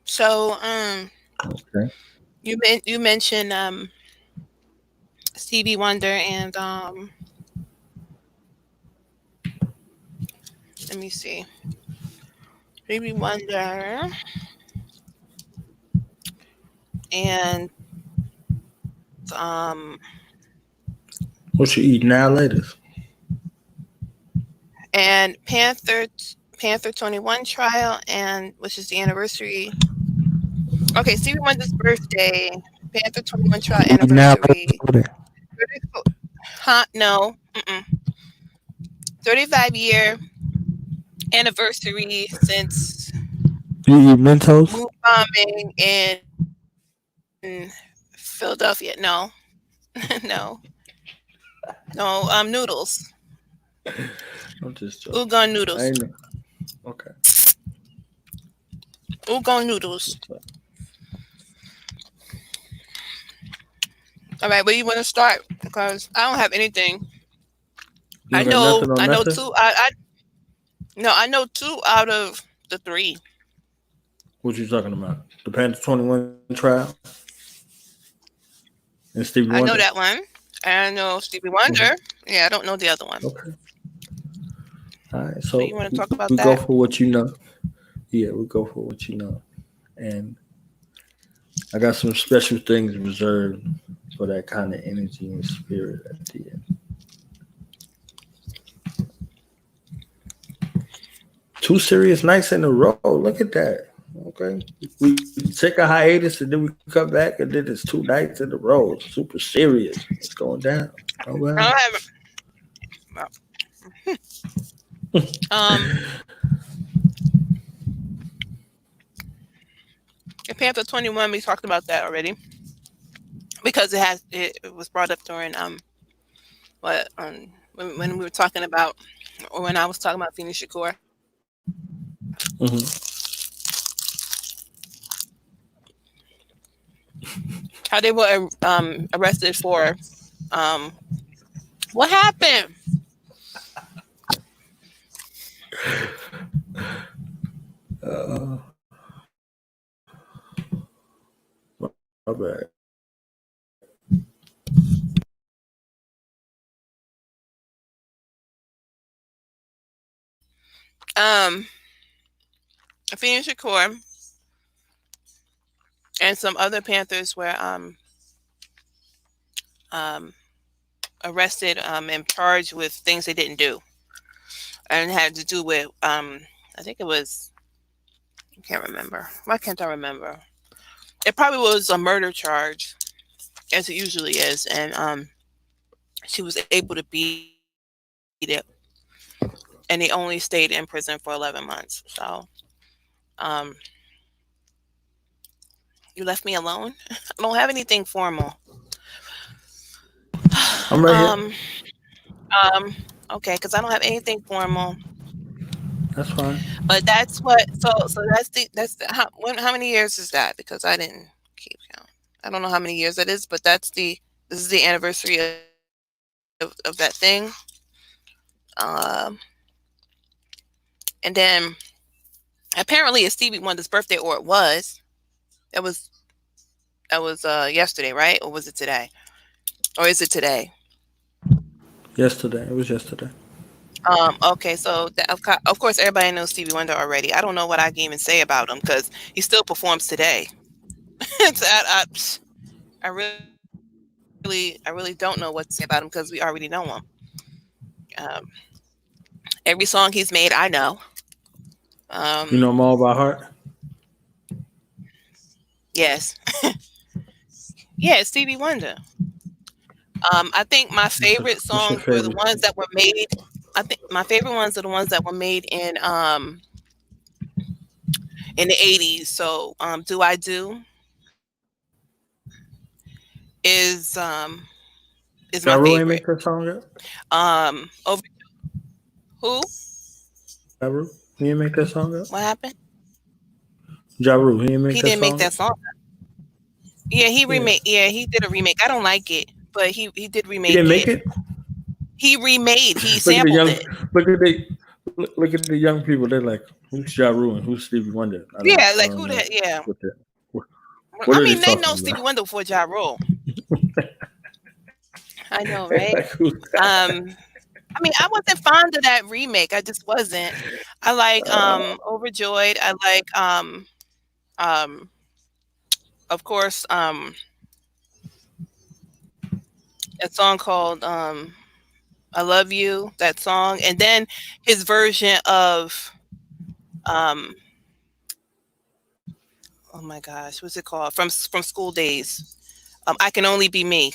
So, Okay. you mentioned Stevie Wonder and let me see, Stevie Wonder and um What you eating now, ladies? and Panther 21 trial, and which is the anniversary. Okay, Stevie Wonder's birthday, Panther 21 trial Eating now, anniversary. over there. 34 Huh? No. 35-year anniversary since You eat Mentos? moon bombing in Philadelphia. No, no, no. Noodles, I'm just joking. Ugon I noodles, ain't know. Okay. Ugon noodles. What's up? All right, where you want to start? Because I don't have anything. You don't got nothing on I know nothing? two. I no, I know two out of the three. What you talking about? The Panther 21 trial and Stevie I know Wonder? that one. And I know Stevie Mm-hmm. Wonder. Yeah, I don't know the other one. Okay. All right. So you So want to talk about we go that? for what you know. Yeah, we go for what you know. And I got some special things reserved for that kind of energy and spirit at the end. Two serious nights in a row. Look at that. Okay. We take a hiatus and then we come back and then it's 2 nights in a row. It's super serious. It's going down. All I right. don't have. In Panther 21, we talked about that already because it was brought up during what when we were talking about, or when I was talking about Phoenix Shakur. Mm-hmm. How they were arrested for um what happened? Uh, my bad. Um, Phoenix Shakur and some other Panthers were um arrested and charged with things they didn't do, and it had to do with I think it was I can't remember. Why can't I remember? It probably was a murder charge, as it usually is, and she was able to beat it, and he only stayed in prison for 11 months. So, um, you left me alone. I don't have anything formal. I'm right here. Um, okay, because I don't have anything formal. That's fine. But that's what. So that's the how many years is that? Because I didn't keep count. I don't know how many years that is, but this is the anniversary of that thing. Um, and then apparently it's Stevie Wonder's birthday, or it was. That was yesterday, right? Or was it today? Or is it today? Yesterday. It was yesterday. Okay, so of course everybody knows Stevie Wonder already. I don't know what I can even say about him because he still performs today. It's, I really don't know what to say about him because we already know him. Um, every song he's made, I know. You know Um, them all by heart? yes, yeah, Stevie Wonder. I think my favorite What's your songs were the favorite? ones that were made. I think my favorite ones are the ones that were made in the 80s. So, "Do I Do" is is my Ja Rule favorite. ain't make that song yet? Over who? Ja Rule? He ain't make that song yet? What happened? Ja Rule, he ain't make He that didn't make song that yet? song. Yeah, he Yeah. remade. Yeah, he did a remake. I don't like it, but he did He didn't remake make it. it? He remade. He Look at the sampled young it. look at the young people. They're like, who's Ja Rule and who's Stevie Wonder? Yeah, I like don't who know the yeah. what that what, Well, what I are they mean, they know talking Stevie about? Wonder before Ja Rule. I know, They're right? like, who's I mean, I wasn't fond of that remake. I just wasn't. I like Overjoyed. I like um of course a song called I Love You, that song, and then his version of um oh my gosh, what's it called? From School Days. I Can Only Be Me.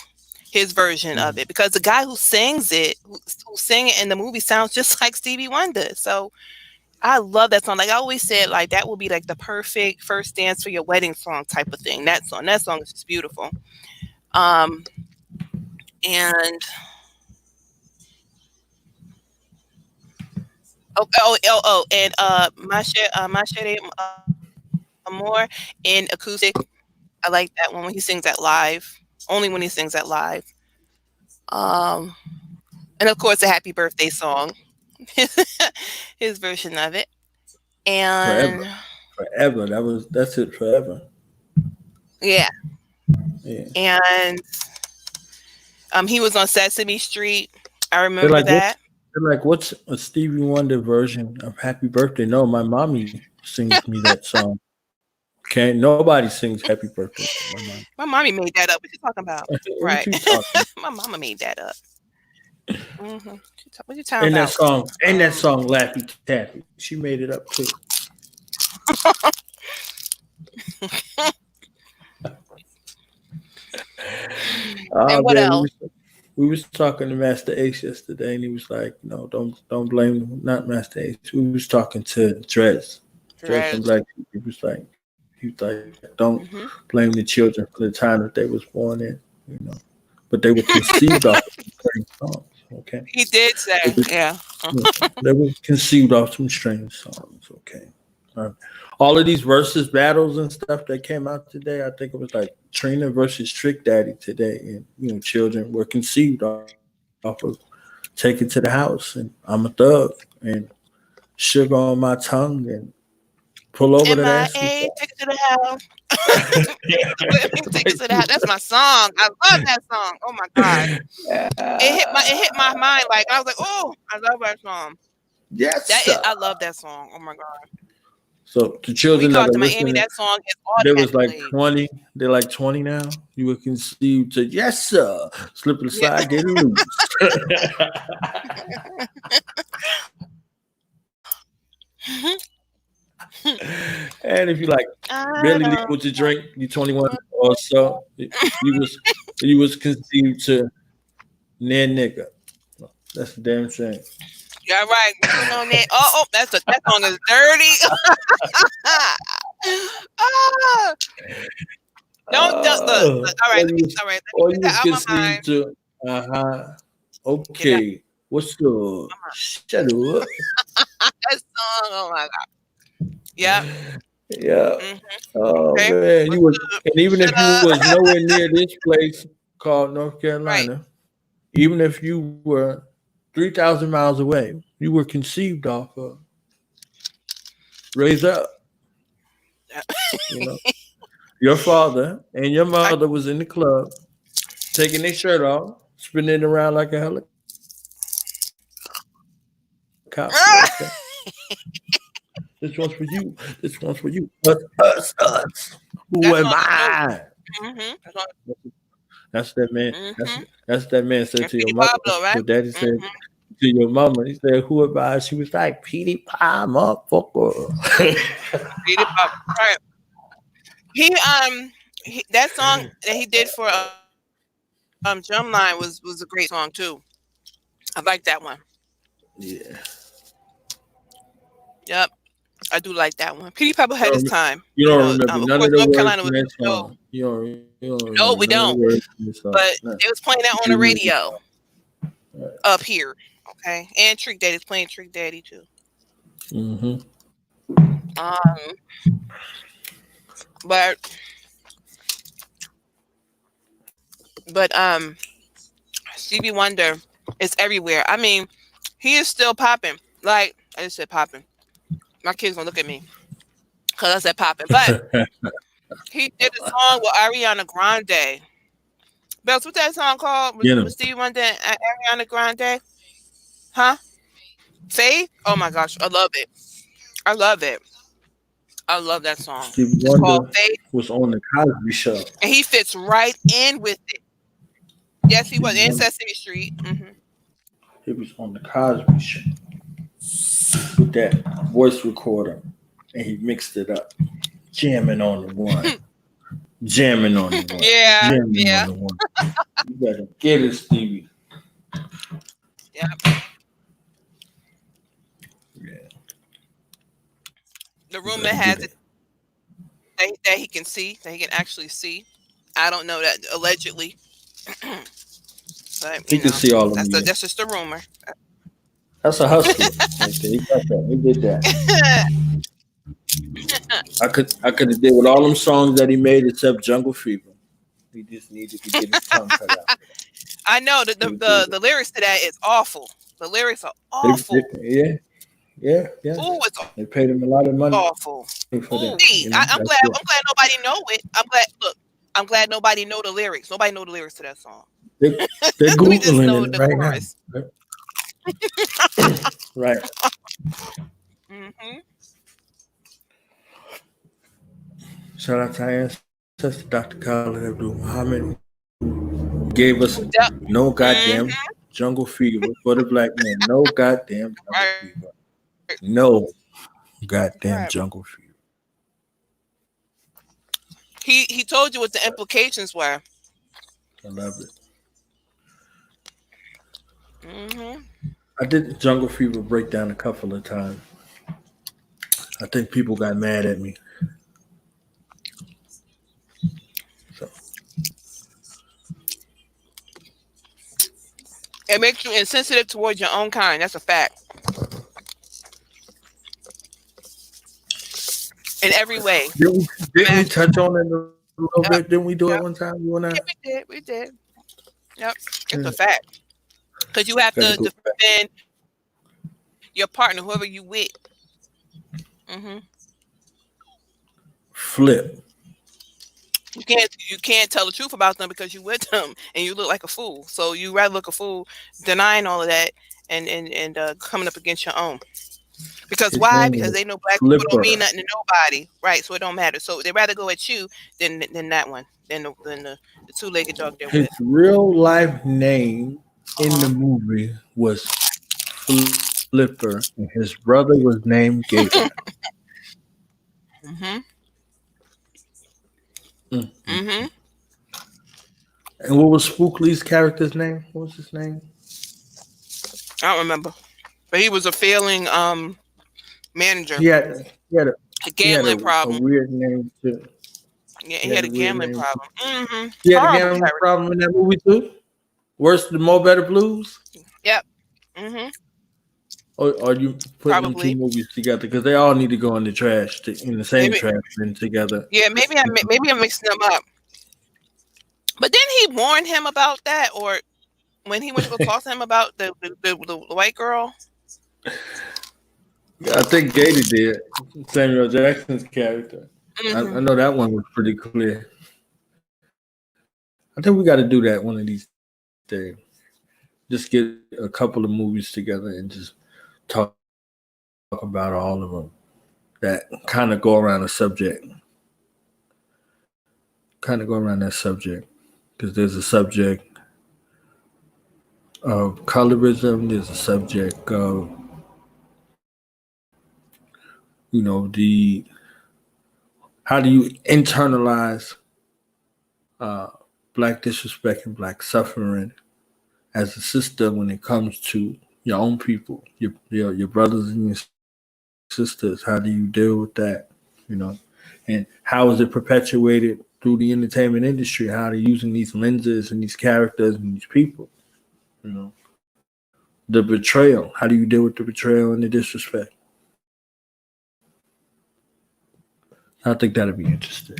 His version of it, because the guy who sings it, who sang it in the movie, sounds just like Stevie Wonder. So I love that song. Like I always said, like that would be like the perfect first dance for your wedding song type of thing. That song is just beautiful. Um, and and my share more in acoustic. I like that one when he sings that live. Only when he sings that live. Um, and of course, the Happy Birthday song, his version of it. forever? And Forever. That's it forever. yeah, Yeah. and he was on Sesame Street. I They're remember like, that. what's a Stevie Wonder version of Happy Birthday? No, my mommy sings me that song. Okay, nobody sings Happy Birthday. My mom. My mommy made that up. What you talking about? What Right. you talking? My mama made that up. What you talking about? And that song, Laffy Taffy. She made it up too. And what Man, else? we was talking to Master Ace yesterday, and he was like, "No, don't blame not Master Ace." We was talking to Drez from Dreads. Black. He was like, "Don't Hmm. blame the children for the time that they was born in, you know, but they were conceived off of strange songs. Okay, He did they say, were, yeah. they were conceived off some strange songs. Okay." All of these versus battles and stuff that came out today, I think it was like Trina versus Trick Daddy today, and children were conceived off of "Take It to the House" and "I'm a Thug" and "Sugar on My Tongue" and "Pull Over That Ass." MIA, take it to the house. Take it to the house. That's my song. I love that song. Oh my god, it hit my mind. Like I was like, oh, I love that song. Yes, sir. I love that song. Oh my god. So the When you children go that out are to Miami, listening, that song is there was automatic like played. 20. They're like 20 now. You were conceived to "Yes, sir." Slip and Yeah. slide, get it loose. And if you like I barely don't legal to drink, you 21 or so, you was conceived to near nigga. That's the damn shame. Yeah, right. You know that. That song is dirty. Ah, don't look. All right, all right. Let me Or get you that was out my mind. conceived to, uh-huh. Get that Okay. What's up? Shut up. that song. Oh my god. Yep. Yeah. Hmm. Oh Okay. man, you What's was, up? and even Shut if you up. was nowhere near this place called North Right. Carolina, even if you were 3,000 miles away, you were conceived off of, raised up. You know, your father and your I, mother was in the club, taking their shirt off, spinning it around like a helicopter. Okay, this one's for you. This one's for you. Us. Who that am song is dope. I? Hmm. That's that man. Hmm. That's that man said And to your Petey mother. Pablo, right? What daddy said Hmm. to your mama. He said, "Who am I?" She was like, "Petey Pie, motherfucker." Petey Pablo. Right. He that song that he did for Drumline was a great song too. I like that one. Yeah. Yep. I do like that one. Petey Pablo You had his don't, time. you don't remember Of none course, of the North words Carolina from was that still. song. You don't No, remember we none of the don't. words from that song. But No. they was playing that on the You remember. radio up here. Okay, and Trick Daddy's playing Trick Daddy too. Mm-hmm. Um, but but Stevie Wonder is everywhere. I mean, he is still popping. Like I just said, popping. My kids gonna look at me because I said popping. But he did a song with Ariana Grande. Bells, what's that song called? You know, With Stevie Wonder and Ariana Grande? Huh? Faith? Oh my gosh, I love it. I love it. I love that song. Stevie It's called Wonder Faith, was on the Cosby Show. and he fits right in with it. Yes, he was Stevie in Wonder, Sesame Street. Hmm. he was on the Cosby Show with that voice recorder, and he mixed it up, jamming on the one, jamming on the one, Yeah, jamming on yeah, the one. You better get it, Stevie. yeah. Yeah, The you rumor better get has it it. that he can see, that he can actually see. I don't know that allegedly, but He can see all of me. that's just a rumor. That's a hustler. Right there. He got that. He did that. I could have did with all them songs that he made except Jungle Fever. He just needed to get his tongue cut out. I know that He would do the lyrics to that is awful. The lyrics are it. awful. Yeah. Ooh, it's They paid him a lot of money awful. for that. Ooh, You know, I'm that's glad. what I'm glad nobody know it. I'm glad. Look, I'm glad nobody know the lyrics. Nobody know the lyrics to that song. they're We just googling know it the right now. chorus. Right. Hmm. Shout out to our ancestor, Dr. Khalid Abdul Muhammad, who gave us Yep. no goddamn Hmm. jungle fever for the black man. No goddamn jungle Right. fever. No goddamn Right. jungle fever. He told you what the implications were. I love it. Hmm. I did jungle fever breakdown a couple of times. I think people got mad at me. So It makes you insensitive towards your own kind. That's a fact. In every way. didn't we Imagine. touch on it a little Yep. bit? Didn't we do it Yep. one time? You and I? Yeah, we did. We did. Yep. It's Yeah. a fact. Because you have Gotta to go back. defend your partner, whoever you with. Hmm. Flip. You can't tell the truth about them because you with them and you look like a fool. So you rather look a fool denying all of that and coming up against your own. Because His why? name Because was they know black people don't mean Flipper. nothing to nobody, right? So it don't matter. So they rather go at you than that one, than the two-legged dog they're His with. real life name in the Uh-huh. movie was Flipper, and his brother was named Gator. Mm-hmm. Mm. Mm-hmm. And what was Spook Lee's character's name? What was his name? I don't remember, but he was a failing manager, He had a a he had gambling a problem. weird name too. Yeah, He he had had a a weird gambling name too. problem. Mm-hmm. He had a Horrible gambling character. problem in that movie too. Worse than More Better Blues. Yep. Mm-hmm. Or you putting them two Probably. movies together because they all need to go in the trash in the same Maybe. trash bin together. Yeah. Maybe I'm mixing them up. But didn't he warn him about that, or when he went to go talk to him about the white girl? I think Gator did. Samuel Jackson's character. I Mm-hmm. know that one was pretty clear. I think we got to do that one of these days. Just get a couple of movies together and just talk about all of them that kind of go around the subject. Because there's a subject of colorism, there's a subject of, the how do you internalize uh, black disrespect and black suffering as a system when it comes to your own people, your brothers and your sisters. How do you deal with that? You know, and how is it perpetuated through the entertainment industry? How they're using these lenses and these characters and these people. You know, the betrayal. How do you deal with the betrayal and the disrespect? I think that'd be interesting.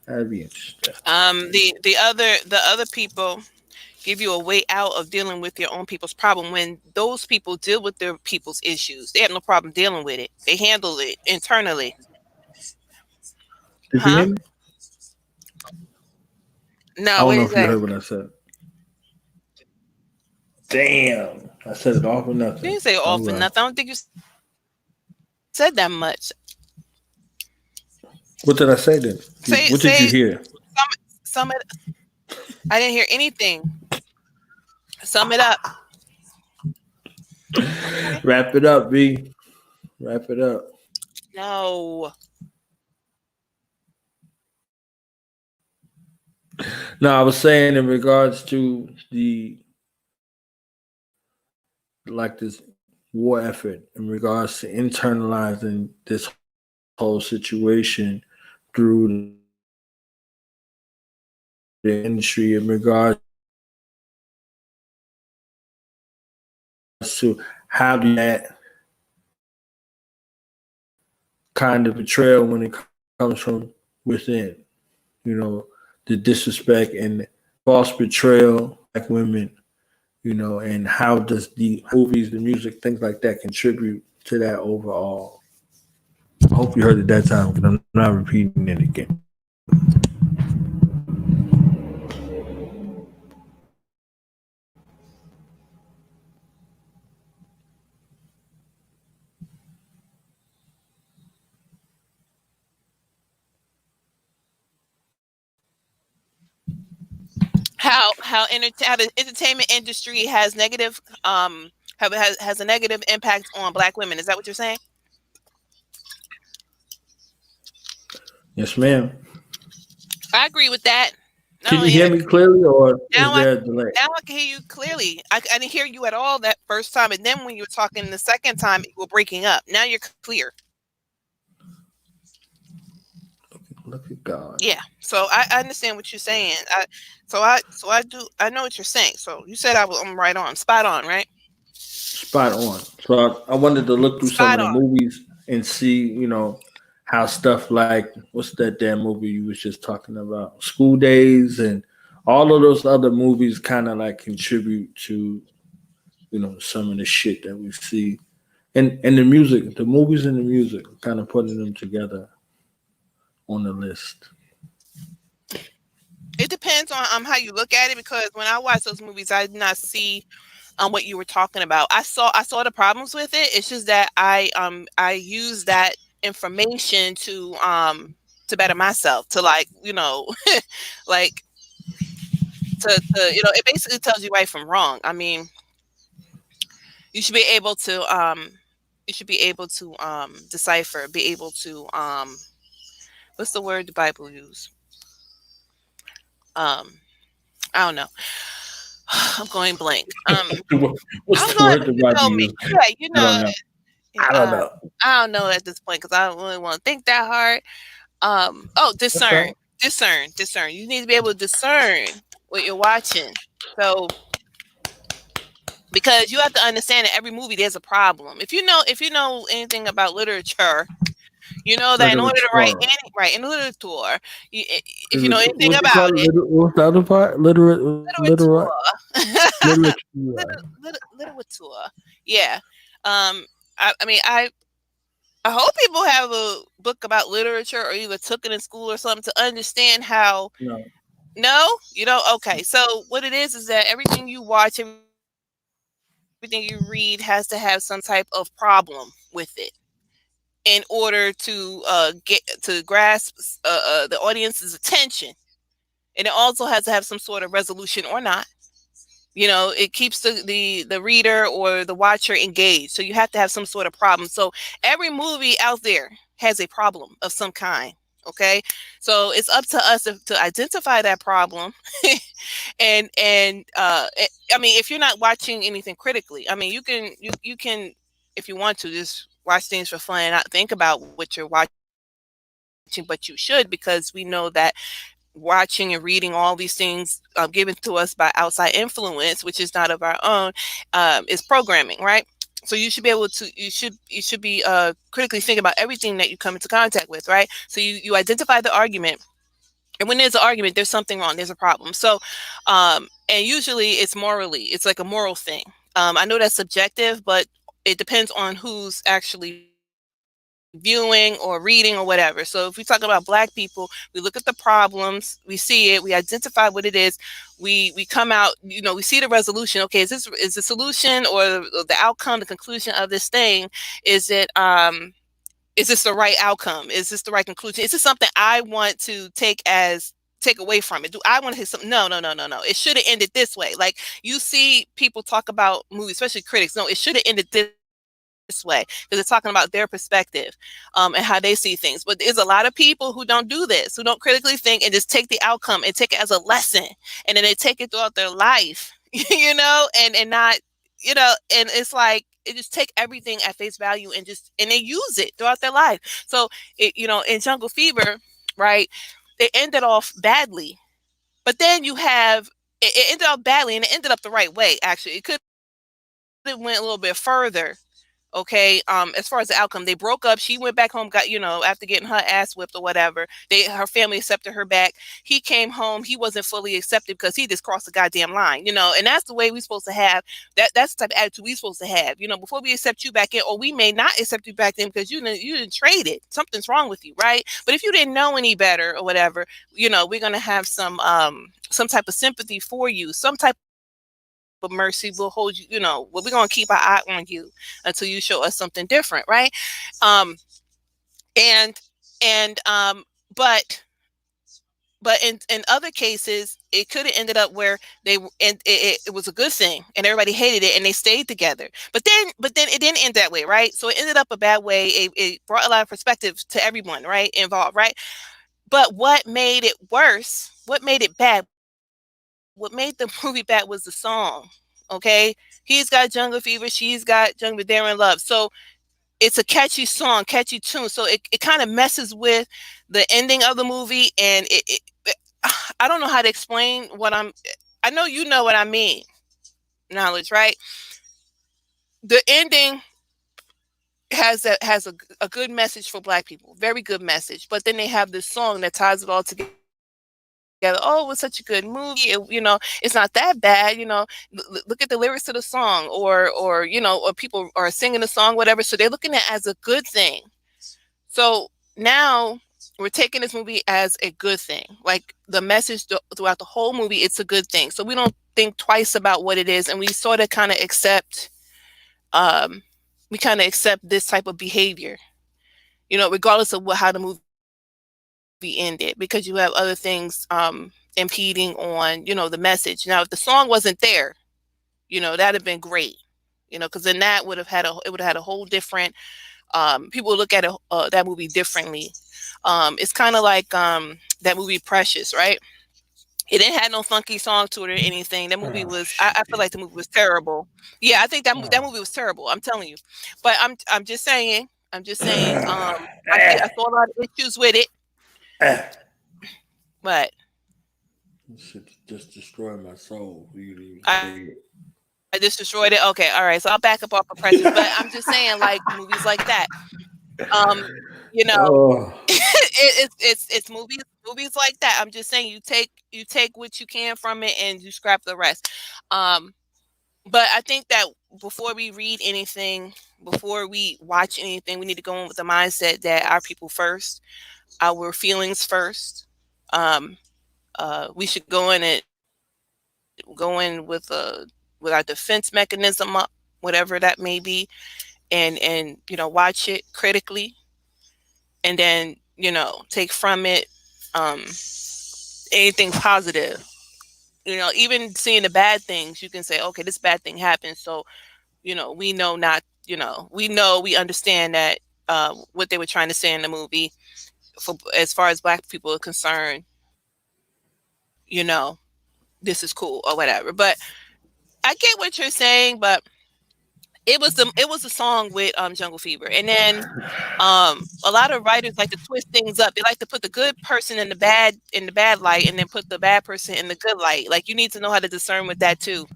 That'd be interesting. The other people give you a way out of dealing with your own people's problem. When those people deal with their people's issues, they have no problem dealing with it. They handle it internally. Did you Huh? hear me? I No, what don't know did if you you say? heard what I said. Damn, I said it all for You nothing. didn't say All all for right. nothing. I don't think you said that much. What did I say then? Say What did you say hear? some it. I didn't hear anything. Sum it up. Okay. Wrap it up, B. Wrap it up. No. No, I was saying in regards to the like this war effort in regards to internalizing this whole situation through the industry in regards to how do that kind of betrayal when it comes from within, the disrespect and false betrayal black women, and how does the movies, the music, things like that contribute to that overall. I hope you heard it that time because I'm not repeating it again. How the entertainment industry has negative has a negative impact on black women. Is that what you're saying? Yes, ma'am. I agree with that. Not Can you only hear me clearly or is now I there a delay? now I can hear you clearly. I didn't hear you at all that first time, and then when you were talking the second time, you were breaking up. Now you're clear. Look at God. Yeah. So I understand what you're saying. I know what you're saying. So you said I'm right on, spot on, right? Spot on. So I wanted to look through some Spot of the on. movies and see, how stuff like what's that damn movie you was just talking about, School Days, and all of those other movies kind of like contribute to some of the shit that we see, and the music, the movies and the music, kind of putting them together on the list. It depends on how you look at it, because when I watch those movies, I did not see what you were talking about. I saw the problems with it. It's just that I use that information to better myself, to like, like it basically tells you right from wrong. I mean, you should be able to you should be able to decipher, be able to what's the word the Bible use? Um, I don't know. I'm going blank. What's I'm the going. word the You know Bible me. use? Yeah, you I don't know. know. Yeah, I don't know. I don't know at this point because I don't really want to think that hard. Oh, That's discern, right. discern. You need to be able to discern what you're watching. So because you have to understand that every movie there's a problem. If you know anything about literature, you know that in order to write Literature. any right in literature, if you know anything What they about call it? it, What's the other part? literature, Literature. literature, yeah. I mean, I hope people have a book about literature or either took it in school or something to understand how. No. No, you don't. Okay, so what it is that everything you watch, everything you read, has to have some type of problem with it in order to get to grasp the audience's attention, and it also has to have some sort of resolution or not. It keeps the reader or the watcher engaged. So you have to have some sort of problem. So every movie out there has a problem of some kind. Okay, so it's up to us to identify that problem. I mean, if you're not watching anything critically, I mean, you can, if you want to, just watch things for fun and not think about what you're watching, but you should, because we know that watching and reading all these things given to us by outside influence, which is not of our own, is programming, right? So you should be able to you should be critically think about everything that you come into contact with, right? So you identify the argument, and when there's an argument, there's something wrong, there's a problem. So and usually it's like a moral thing. I know that's subjective, but it depends on who's actually viewing or reading or whatever. So if we talk about black people, we look at the problems, we see it, we identify what it is, we come out, we see the resolution. Okay, is the solution or the outcome, the conclusion of this thing, is it is this the right outcome? Is this the right conclusion? Is this something I want to take away from it? Do I want to say something? No. It should have ended this way. Like, you see people talk about movies, especially critics. No, it should have ended this way, because they're talking about their perspective and how they see things. But there's a lot of people who don't do this, who don't critically think and just take the outcome and take it as a lesson, and then they take it throughout their life, and not, and it's like it just take everything at face value and they use it throughout their life. So in Jungle Fever, right, it ended off badly, but then you have it ended up badly, and it ended up the right way. Actually, it could have went a little bit further. Okay, as far as the outcome, they broke up. She went back home, got, after getting her ass whipped or whatever. Her family accepted her back. He came home, he wasn't fully accepted because he just crossed the goddamn line, and that's the way we're supposed to have. That's the type of attitude we're supposed to have. Before we accept you back in, or we may not accept you back in because you didn't trade it. Something's wrong with you, right? But if you didn't know any better or whatever, we're gonna have some type of sympathy for you, some type of mercy. We'll hold you, we're gonna keep our eye on you until you show us something different, right? Um, and but in other cases, it could have ended up where it was a good thing and everybody hated it and they stayed together. But then it didn't end that way, right? So it ended up a bad way. It brought a lot of perspective to everyone, right, involved, right? But what made it worse, what made it bad, what made the movie bad was the song. Okay, he's got jungle fever, she's got jungle fever, they're in love. So it's a catchy song, catchy tune. So it kind of messes with the ending of the movie, and I don't know how to explain what I know you know what I mean. Knowledge, right? The ending has a good message for black people, very good message. But then they have this song that ties it all together. Oh, it was such a good movie. It's not that bad. Look at the lyrics to the song, or people are singing the song, whatever. So they're looking at it as a good thing. So now we're taking this movie as a good thing. Like the message throughout the whole movie, it's a good thing. So we don't think twice about what it is, and we sort of kind of accept, um, this type of behavior, regardless of how the movie ended, because you have other things impeding on, the message. Now, if the song wasn't there, that'd have been great. because then that would have had a whole different. People would look at that movie differently. It's kind of like that movie Precious, right? It didn't have no funky song to it or anything. That movie Oh was, I feel shit. like the movie was terrible. Yeah, I think that Oh. movie was terrible. I'm telling you, but I'm just saying. I'm just saying. I saw a lot of issues with it, but This shit just destroyed my soul. You didn't even I say it. I just destroyed it. Okay, all right. So I'll back up off of Precious, but I'm just saying, like movies like that. Um, you know, Oh, it's movies like that. I'm just saying, you take what you can from it and you scrap the rest. Um, but I think that before we read anything, before we watch anything, we need to go in with the mindset that our people first, our feelings first. Um, we should go in with our defense mechanism up, whatever that may be, and watch it critically, and then take from it um, anything positive. Even seeing the bad things, you can say, okay, this bad thing happened, so we know not, we understand that what they were trying to say in the movie, for as far as Black people are concerned, this is cool or whatever. But I get what you're saying, but it was a song with Jungle Fever, and then a lot of writers like to twist things up. They like to put the good person in the bad light, and then put the bad person in the good light. Like, you need to know how to discern with that too.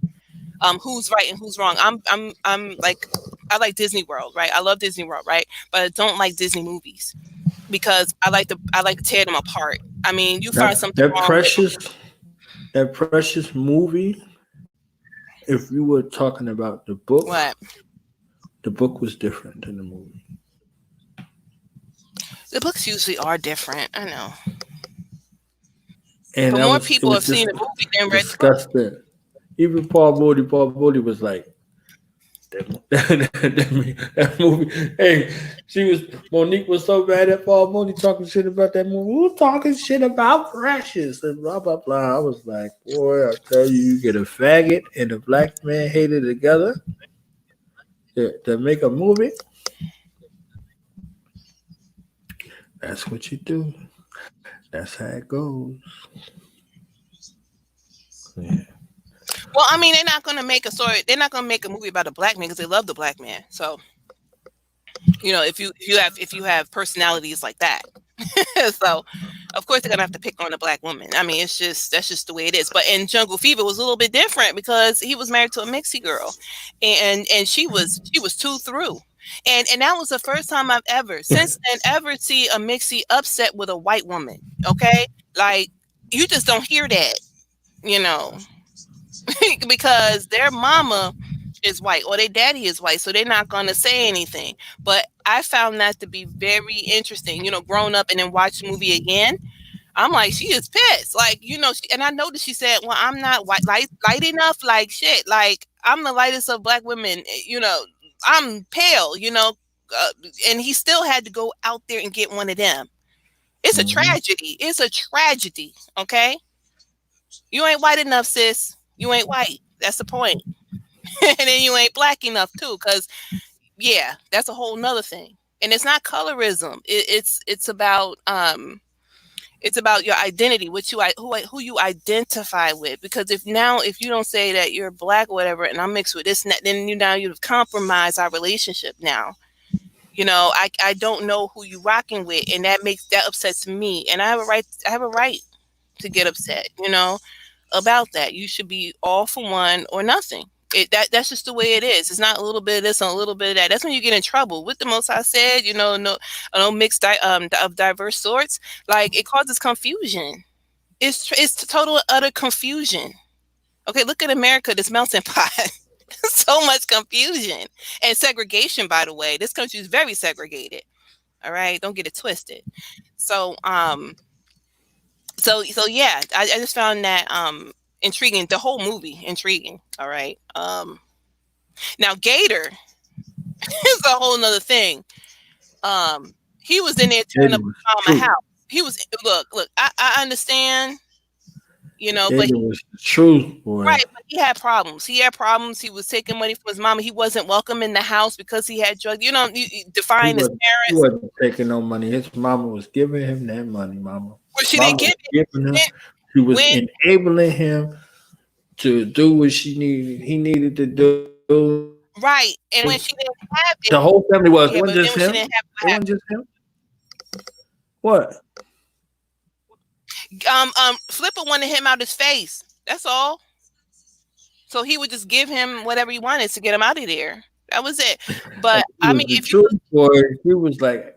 Who's right and who's wrong. I'm like, I like Disney World, right? I love Disney World, right? But I don't like Disney movies because I like to tear them apart. I mean, you find that something that wrong with precious that precious movie. If you were talking about what the book was different than the movie, the books usually are different. I know, and but that more was it people was have just seen the movie than read the book. disgusting. Even Paul Moody was like, that movie. Hey, Monique was so mad at Paul Mooney talking shit about that movie. Who's talking shit about Precious and blah blah blah. I was like, boy, I tell you, you get a faggot and a black man hated together to make a movie. That's what you do. That's how it goes. Yeah. Well, I mean, they're not going to make a story. They're not going to make a movie about a black man because they love the black man. So, if you have personalities like that, so of course they're gonna have to pick on a black woman. I mean, that's just the way it is. But in Jungle Fever was a little bit different because he was married to a Mixie girl, and she was two through, and that was the first time I've ever since then ever see a Mixie upset with a white woman. Okay, like, you just don't hear that, you know, because their mama is white or their daddy is white, so they're not going to say anything. But I found that to be very interesting. Growing up and then watch the movie again, I'm like, she is pissed. Like, and I noticed she said, "Well, I'm not light enough. Like, shit. Like, I'm the lightest of black women. I'm pale. And he still had to go out there and get one of them. It's a Mm-hmm. tragedy. It's a tragedy. Okay, you ain't white enough, sis. You ain't white. That's the point. And then you ain't black enough too, because yeah, that's a whole nother thing. And it's not colorism. It's about your identity, who you identify with. Because if you don't say that you're black or whatever, and I'm mixed with this, and that, then you've compromised our relationship. Now, I don't know who you rocking with, and that upsets me, and I have a right to get upset. About that. You should be all for one or nothing. That's just the way it is. It's not a little bit of this and a little bit of that. That's when you get in trouble. With the Most I said, no mixed of diverse sorts. Like, it causes confusion. It's total utter confusion. Okay, look at America, this melting pot. So much confusion and segregation. By the way, this country is very segregated. All right, don't get it twisted. So yeah, I just found that intriguing. The whole movie intriguing. All right. Now Gator is a whole nother thing. He was in there tearing It up was a true. house. He was look. I understand. you know. But It was the truth, boy. right, but he had problems. He had problems. He was taking money from his mama. He wasn't welcome in the house because he had drugs. You know, He defying his wasn't, he parents. wasn't taking no money. His mama was giving him that money, mama. Well, she Mama didn't give was it giving him. She was when enabling him to do what she needed. He needed to do. right, and when she didn't have The it, whole family was. It yeah. wasn't But then just when she him. didn't have It wasn't just him. What? Flipper wanted him out his face. That's all. So he would just give him whatever he wanted to get him out of there. That was it. But It I was mean, the if you truth, boy. He was like,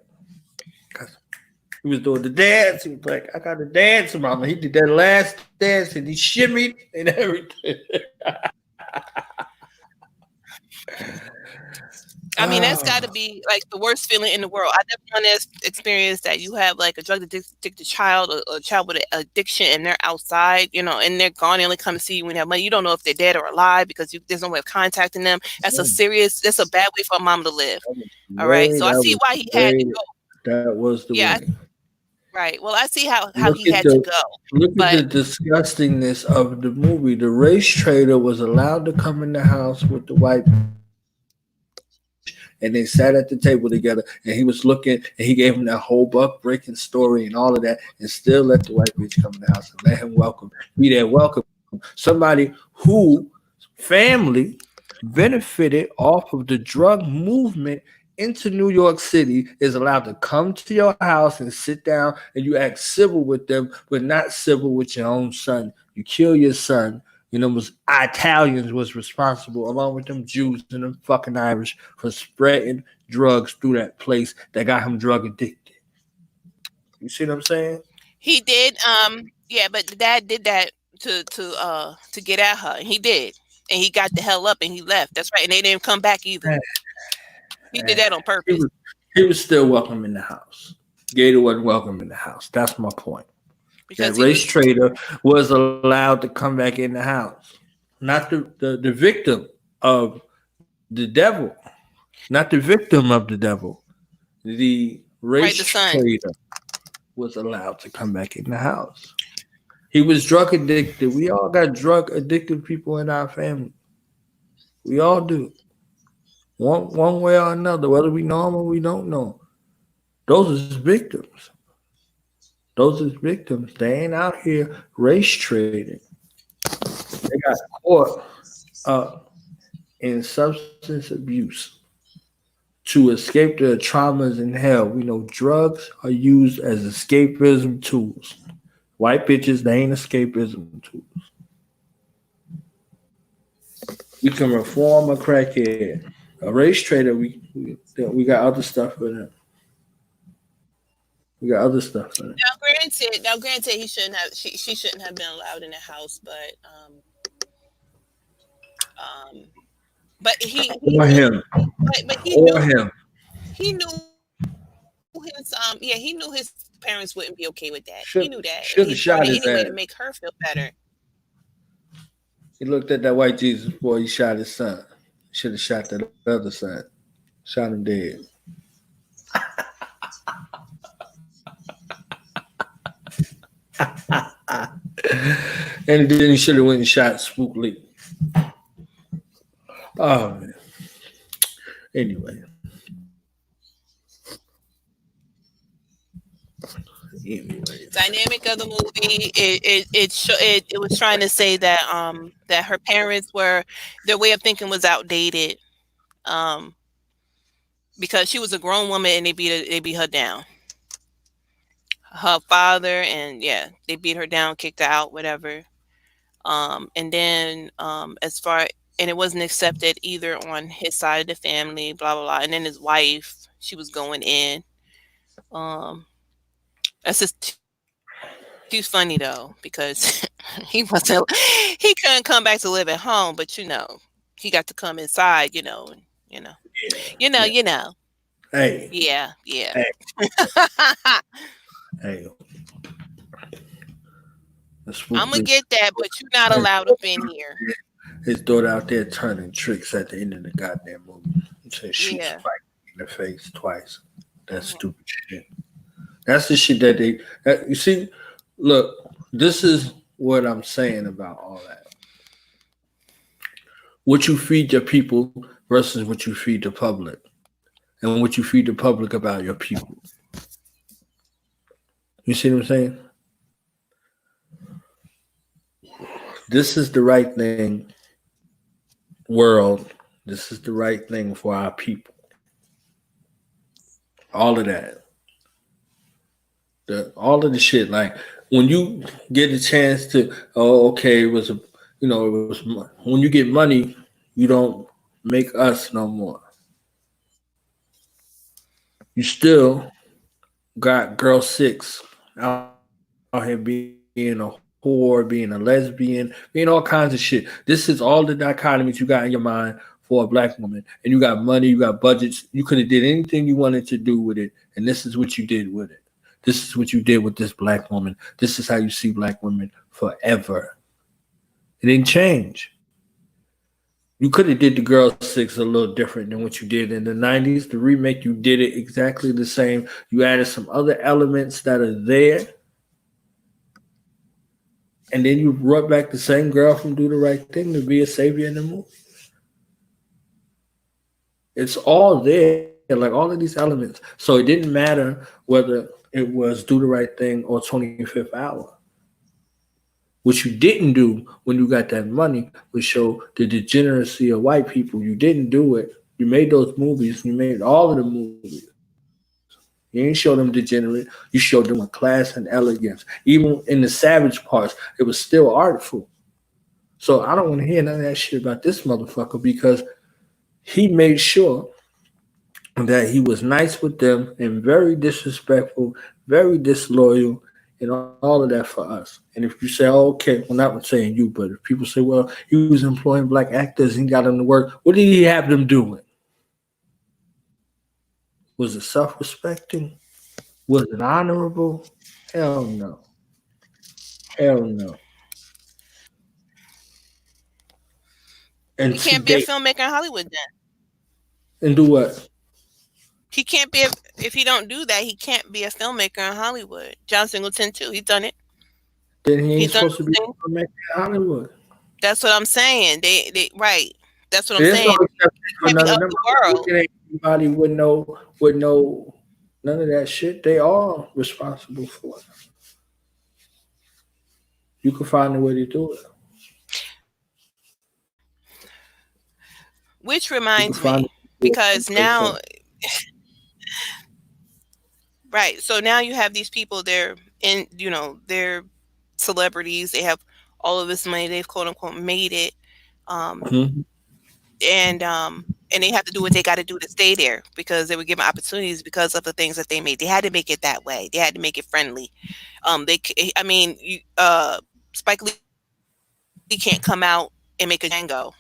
he was doing the dance. He was like, I got to dance, mama. He did that last dance and he shimmied and everything. I mean, that's got to be like the worst feeling in the world. I never want to experience that. You have like a drug addicted child or a child with an addiction, and they're outside, you know, and they're gone. They only come to see you when you have money. You don't know if they're dead or alive because there's no way of contacting them. That's a bad way for a mom to live. All right. So I see why he had to go. That was the Yeah. way. Right. Well, I see how Look he at had to go. Look But at the disgustingness of the movie. The race trader was allowed to come in the house with the white, and they sat at the table together, and he was looking, and he gave him that whole buck breaking story and all of that, and still let the white bitch come in the house and let him be there welcome. Somebody who family benefited off of the drug movement into New York City is allowed to come to your house and sit down, and you act civil with them, but not civil with your own son. You kill your son. You know, Italians was responsible, along with them Jews and them fucking Irish, for spreading drugs through that place that got him drug addicted. You see what I'm saying? he did. Yeah, but the dad did that to get at her. He did, and he got the hell up and he left. That's right, and they didn't come back either. He did that on purpose. He was still welcome in the house. Gator wasn't welcome in the house. That's my point. Because that race trader was allowed to come back in the house. Not the victim of the devil. Not the victim of the devil. The race trader was allowed to come back in the house. He was drug addicted. We all got drug addicted people in our family. We all do. One way or another, whether we know them or we don't know. Those is victims. Those is victims. They ain't out here race trading. They got caught up in substance abuse to escape the traumas in hell. We know drugs are used as escapism tools. White bitches, they ain't escapism tools. We can reform a crackhead. A race trader, we got other stuff for them. We got other stuff for them. Now granted, he shouldn't have. She shouldn't have been allowed in the house, but he or him. But he or knew him. He knew his he knew his parents wouldn't be okay with that. He knew that. Should have shot his anyway ass. to make her feel better. He looked at that white Jesus before he shot his son. Should have shot that other son. Shot him dead. And then he should have went and shot Spook Lee. Oh man. Anyway. Dynamic of the movie, it was trying to say that that her parents their way of thinking was outdated, because she was a grown woman and they beat her down. Her father and they beat her down, kicked her out, whatever. And then and it wasn't accepted either on his side of the family, blah blah blah. And then his wife, she was going in. That's just. She's funny though, because he couldn't come back to live at home, but he got to come inside, you know. Hey. Yeah. Hey. Hey. I'm gonna get that, but you're not allowed up in here. His daughter out there turning tricks at the end of the goddamn movie. She's fighting in the face twice. That's stupid shit. That's the shit that you see. Look, this is what I'm saying about all that. What you feed your people versus what you feed the public, and what you feed the public about your people. You see what I'm saying? This is the right thing, world. This is the right thing for our people. All of that. All of the shit. Like when you get a chance to, oh, okay, it was a, it was when you get money, you don't make us no more. You still got girl six out here being a whore, being a lesbian, being all kinds of shit. This is all the dichotomies you got in your mind for a black woman. And you got money, you got budgets. You could have did anything you wanted to do with it, and this is what you did with it. This is what you did with this black woman. This is how you see black women forever. It didn't change. You could have did the Girl Six a little different than what you did in the '90s. The remake, you did it exactly the same. You added some other elements that are there, and then you brought back the same girl from Do the Right Thing to be a savior in the movie. It's all there, like all of these elements. So it didn't matter whether it was Do the Right Thing or 25th Hour. What you didn't do when you got that money was show the degeneracy of white people. You didn't do it. You made those movies. You made all of the movies. You ain't show them degenerate. You showed them with class and elegance. Even in the savage parts, it was still artful. So I don't want to hear none of that shit about this motherfucker because he made sure that he was nice with them and very disrespectful, very disloyal, and all of that for us. And if you say, oh, okay, well, not saying you, but if people say, well, he was employing black actors and he got them to work, what did he have them doing? Was it self-respecting? Was it honorable? Hell no. Hell no. And He to can't be a date, filmmaker in Hollywood then. and do what? He can't be if he don't do that. He can't be a filmmaker in Hollywood. John Singleton too. He's done it. Then he ain't He's done supposed to be things. a filmmaker in Hollywood. That's what I'm saying. They right. That's what I'm There's no saying. exception He for can't be none of of them. the I'm world. looking at anybody with no none of that shit. They are responsible for it. You can find a way to do it. Which You can reminds find a way me, to do it because someplace else. now, right? So now you have these people. They're in. They're celebrities. They have all of this money. They've quote unquote made it. Um, Mhm. and they have to do what they got to do to stay there because they were given opportunities because of the things that they made. They had to make it that way. They had to make it friendly. I mean, Spike Lee can't come out and make a Django.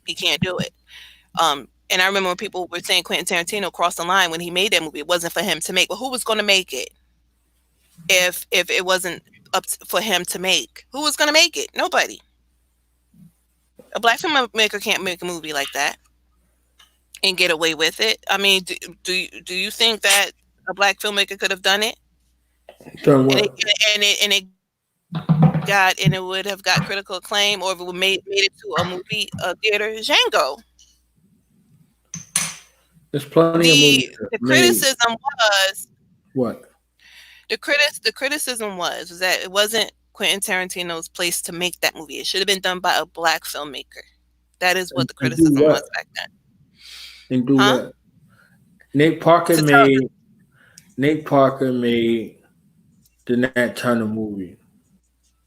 He can't do it. And I remember when people were saying Quentin Tarantino crossed the line when he made that movie. It wasn't for him to make. Well, who was going to make it if it wasn't for him to make? Who was going to make it? Nobody. A black filmmaker can't make a movie like that and get away with it. I mean, do you think that a black filmmaker could have done it? Done And what? it would have got critical acclaim, or if it would made it to a movie theater, Django. There's plenty of movies The that made criticism was what? the criticism was that it wasn't Quentin Tarantino's place to make that movie. It should have been done by a black filmmaker. That is what the And do criticism what? was back then. And do Huh? what? Nate Parker To tell made Nate Parker made the Nat Turner movie,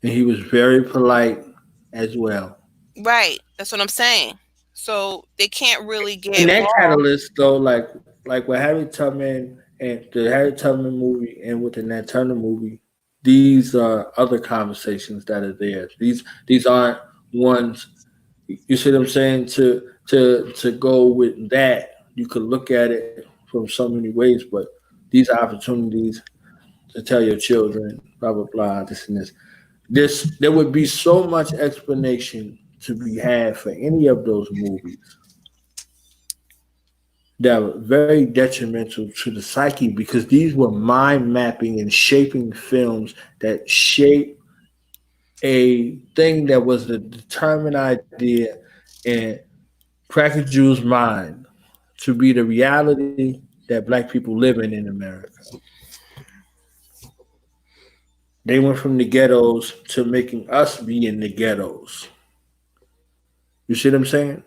and he was very polite as well. right. That's what I'm saying. So they can't really And get that wrong. catalyst though, like with Harry Tubman and the Harry Tubman movie and with the Nat Turner movie, these are other conversations that are there. These aren't ones. You see what I'm saying? To go with that, you could look at it from so many ways, but these are opportunities to tell your children, blah blah blah, this and this. There would be so much explanation to be had for any of those movies that were very detrimental to the psyche because these were mind mapping and shaping films that shape a thing that was a determined idea in Cracker Jew's mind to be the reality that black people live in America. They went from the ghettos to making us be in the ghettos. You see what I'm saying?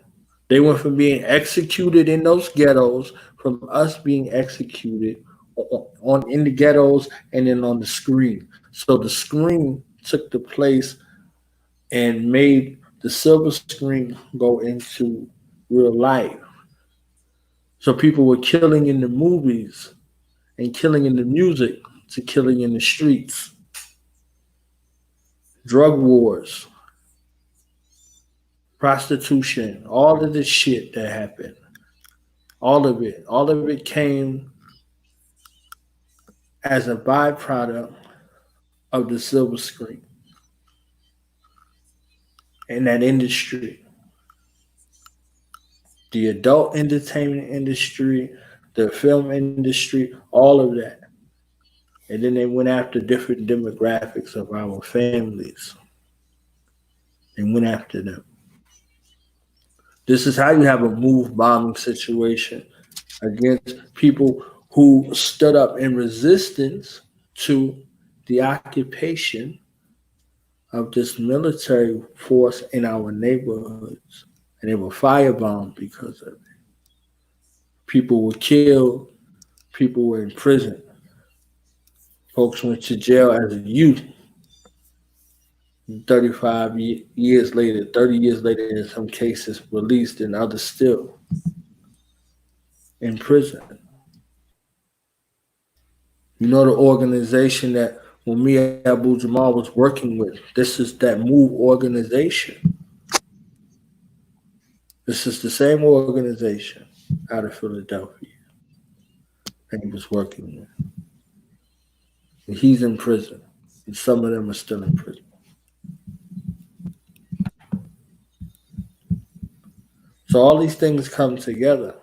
They went from being executed in those ghettos, from us being executed on in the ghettos and then on the screen. So the screen took the place and made the silver screen go into real life. So people were killing in the movies and killing in the music to killing in the streets. Drug wars, prostitution, all of this shit that happened. All of it came as a byproduct of the silver screen in that industry. The adult entertainment industry, the film industry, all of that. And then they went after different demographics of our families. They went after them. This is how you have a move bombing situation against people who stood up in resistance to the occupation of this military force in our neighborhoods. And they were firebombed because of it. People were killed, people were in prison. Folks went to jail as a youth. years later, 30 years later, in some cases, released, and others still in prison. You know the organization that Mumia Abu Jamal was working with. This is that MOVE organization. This is the same organization out of Philadelphia that he was working with. And he's in prison. And some of them are still in prison. So all these things come together.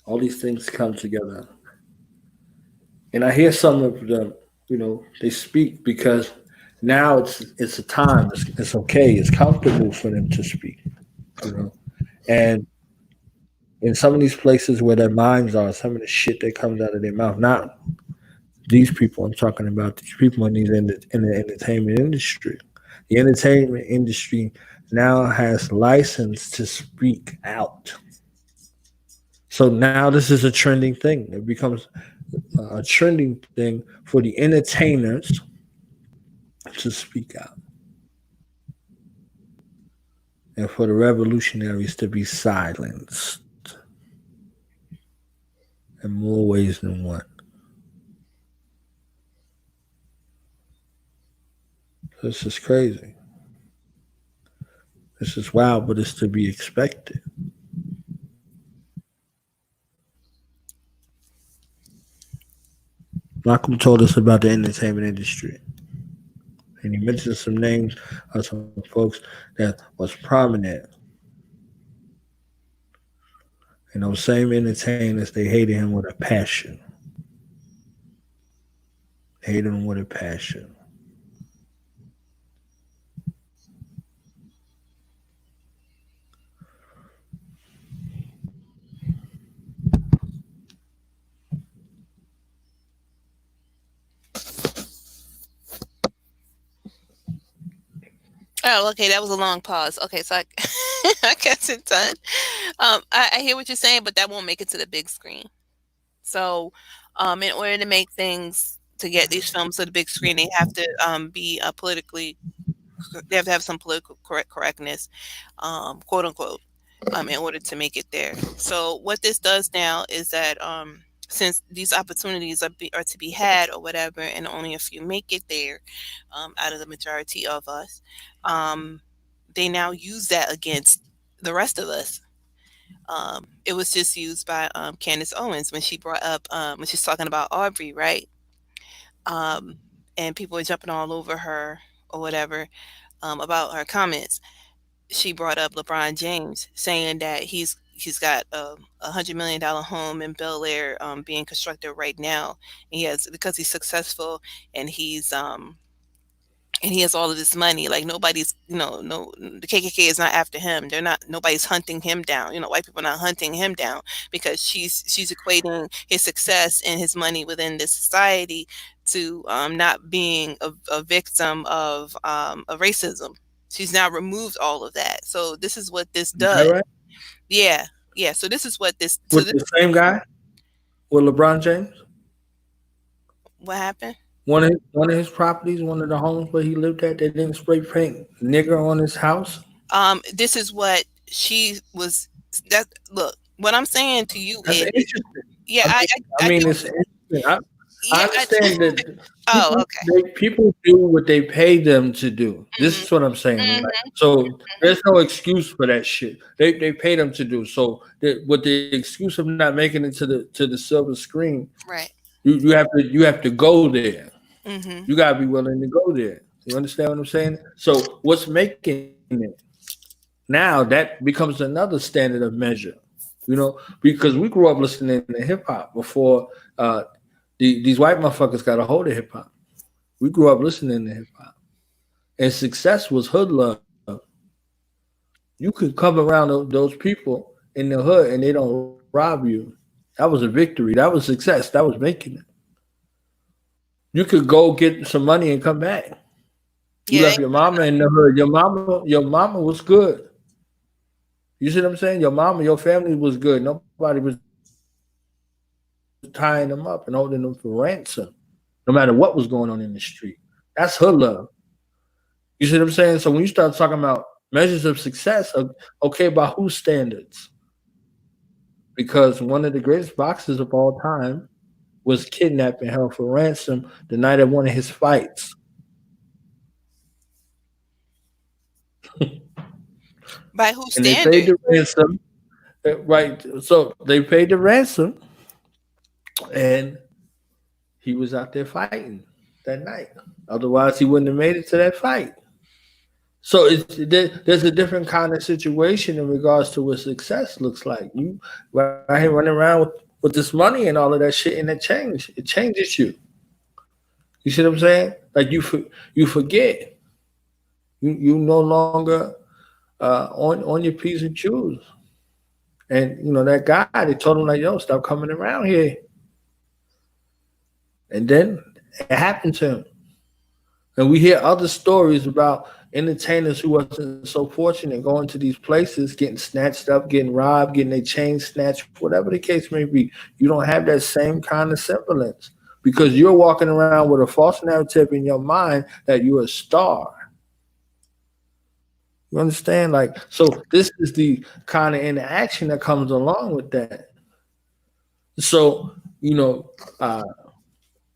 All these things come together. And I hear some of them, they speak because now it's a time. It's okay. It's comfortable for them to speak. And in some of these places where their minds are, some of the shit that comes out of their mouth, not these people I'm talking about, these people in the entertainment industry. The entertainment industry now has license to speak out. So now this is a trending thing. It becomes a trending thing for the entertainers to speak out. And for the revolutionaries to be silenced in more ways than one. This is crazy. This is wild, but it's to be expected. Malcolm told us about the entertainment industry. And he mentioned some names of some folks that was prominent. And those same entertainers, they hated him with a passion. Hated him with a passion. Oh, okay, that was a long pause. Okay, so I, I guess it done. I hear what you're saying, but that won't make it to the big screen. So, in order to make things to get these films to the big screen, they have to be politically. They have to have some political correctness, quote unquote, in order to make it there. So, what this does now is that since these opportunities are to be had or whatever, and only a few make it there, out of the majority of us, um, they now use that against the rest of us. It was just used by Candace Owens when she brought up when she's talking about Aubrey, right? Um, and people were jumping all over her or whatever about her comments. She brought up LeBron James saying that he's got $100 million home in Bel Air being constructed right now. And he has, because he's successful, and he has all of this money. Like, nobody's, no, the KKK is not after him. They're not. Nobody's hunting him down. White people are not hunting him down, because she's equating his success and his money within this society to not being a victim of racism. She's now removed all of that. So this is what this Is that does. right? Yeah, yeah. So this is what this. So With this, the same guy, with LeBron James. what happened? One of his properties, one of the homes where he lived at, they didn't spray paint nigger on his house. This is what she was. That look. What I'm saying to you That's is, interesting. yeah, I mean, I I mean, do. it's interesting. I Yeah. understand that Oh, okay. people do what they pay them to do. This Hmm. is what I'm saying. Hmm. Right? So there's no excuse for that shit. They pay them to do. So with the excuse of not making it to the silver screen, Right. you have to go there. Hmm. You gotta be willing to go there. You understand what I'm saying? So what's making it? Now that becomes another standard of measure. Because we grew up listening to hip hop before these white motherfuckers got a hold of hip hop. We grew up listening to hip hop, and success was hood love. You could come around those people in the hood and they don't rob you. That was a victory. That was success. That was making it. You could go get some money and come back. You Yeah. left your mama in the hood. Your mama was good. You see what I'm saying? Your mama, your family was good. Nobody was tying them up and holding them for ransom, no matter what was going on in the street. That's hood love. You see what I'm saying? So when you start talking about measures of success, okay, by whose standards? Because one of the greatest boxers of all time was kidnapped and held for ransom the night of one of his fights. By whose And they paid standard? the ransom, right? So they paid the ransom, and he was out there fighting that night. Otherwise, he wouldn't have made it to that fight. So there's a different kind of situation in regards to what success looks like. You right here running around with this money and all of that shit, and it changes you. You see what I'm saying? Like you forget. You no longer on your P's and Q's. And that guy, they told him like, yo, stop coming around here. And then it happened to him. And we hear other stories about entertainers who wasn't so fortunate going to these places, getting snatched up, getting robbed, getting their chains snatched, whatever the case may be. You don't have that same kind of semblance because you're walking around with a false narrative in your mind that you're a star. You understand? Like, so this is the kind of interaction that comes along with that. So,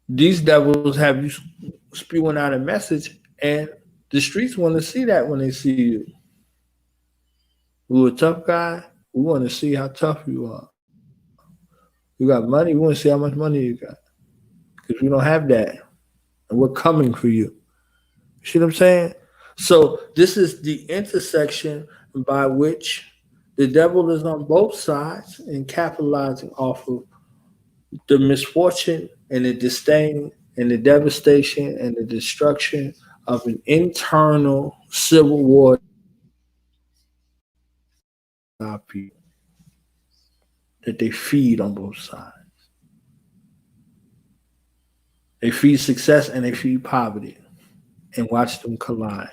these devils have you spewing out a message, and the streets want to see that when they see you. You a tough guy. We want to see how tough you are. You got money. We want to see how much money you got because we don't have that, and we're coming for you. You see what I'm saying? So this is the intersection by which the devil is on both sides and capitalizing off of the misfortune and the disdain and the devastation and the destruction of an internal civil war that they feed on both sides. They feed success and they feed poverty and watch them collide.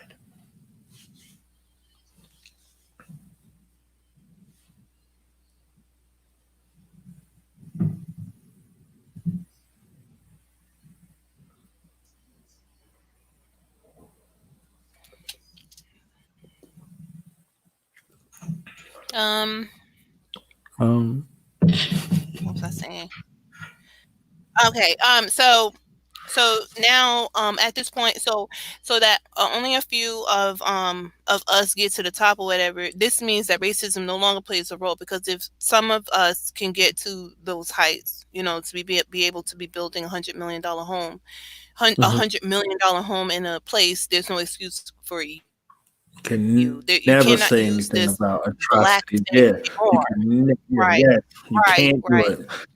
Um, Um, what was I saying? Okay. So now, at this point, so that only a few of us get to the top or whatever, this means that racism no longer plays a role, because if some of us can get to those heights, to be able to be building $100 million home, mhm. $100 million home in a place, there's no excuse for you can You never cannot say use anything this about black atrocity. thing Yeah, you anymore. can. Yeah, Right, yes, you right, can't do right.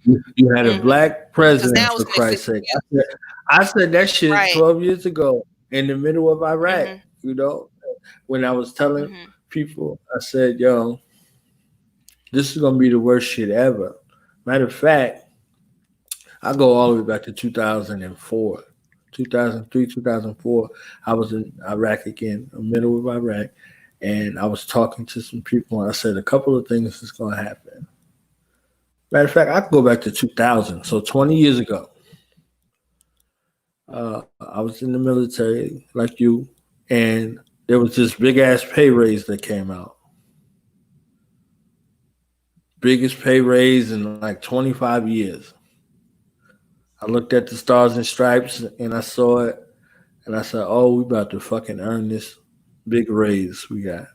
it. You had a black Because president, now for it's mixed Christ's sake. excuse. I said that shit Right. 12 years ago in the middle of Iraq. Mhm. You know, when I was telling Mhm. people, I said, "Yo, this is gonna be the worst shit ever." Matter of fact, I go all the way back to 2004. 2003, 2004, I was in Iraq again, the middle of Iraq, and I was talking to some people, and I said a couple of things is going to happen. Matter of fact, I can go back to 2000, so 20 years ago. I was in the military, like you, and there was this big ass pay raise that came out. Biggest pay raise in like 25 years. I looked at the stars and stripes, and I saw it, and I said, "Oh, we about to fucking earn this big raise we got."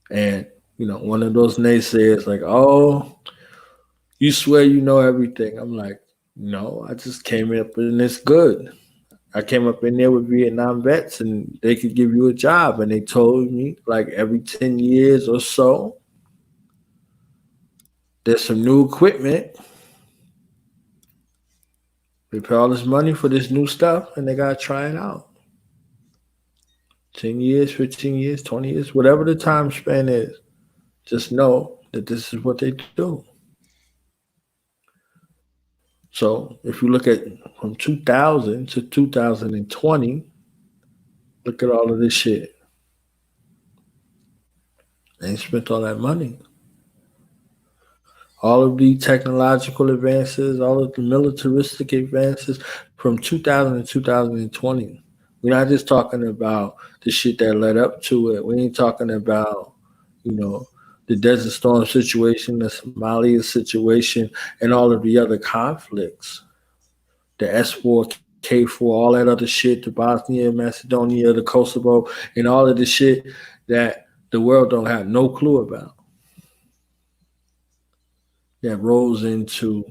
And one of those naysayers like, "Oh, you swear you know everything." I'm like, "No, I just came up and it's good." I came up in there with Vietnam vets, and they could give you a job, and they told me like every 10 years or so, there's some new equipment. They pay all this money for this new stuff, and they gotta try it out. 10 years, 15 years, 20 years, whatever the time span is. Just know that this is what they do. So if you look at from 2000 to 2020, look at all of this shit. They spent all that money. All of the technological advances, all of the militaristic advances from 2000 to 2020. We're not just talking about the shit that led up to it. We ain't talking about, you know, the Desert Storm situation, the Somalia situation, and all of the other conflicts. The S4, K4, all that other shit, the Bosnia, Macedonia, the Kosovo, and all of the shit that the world don't have no clue about. That rolls into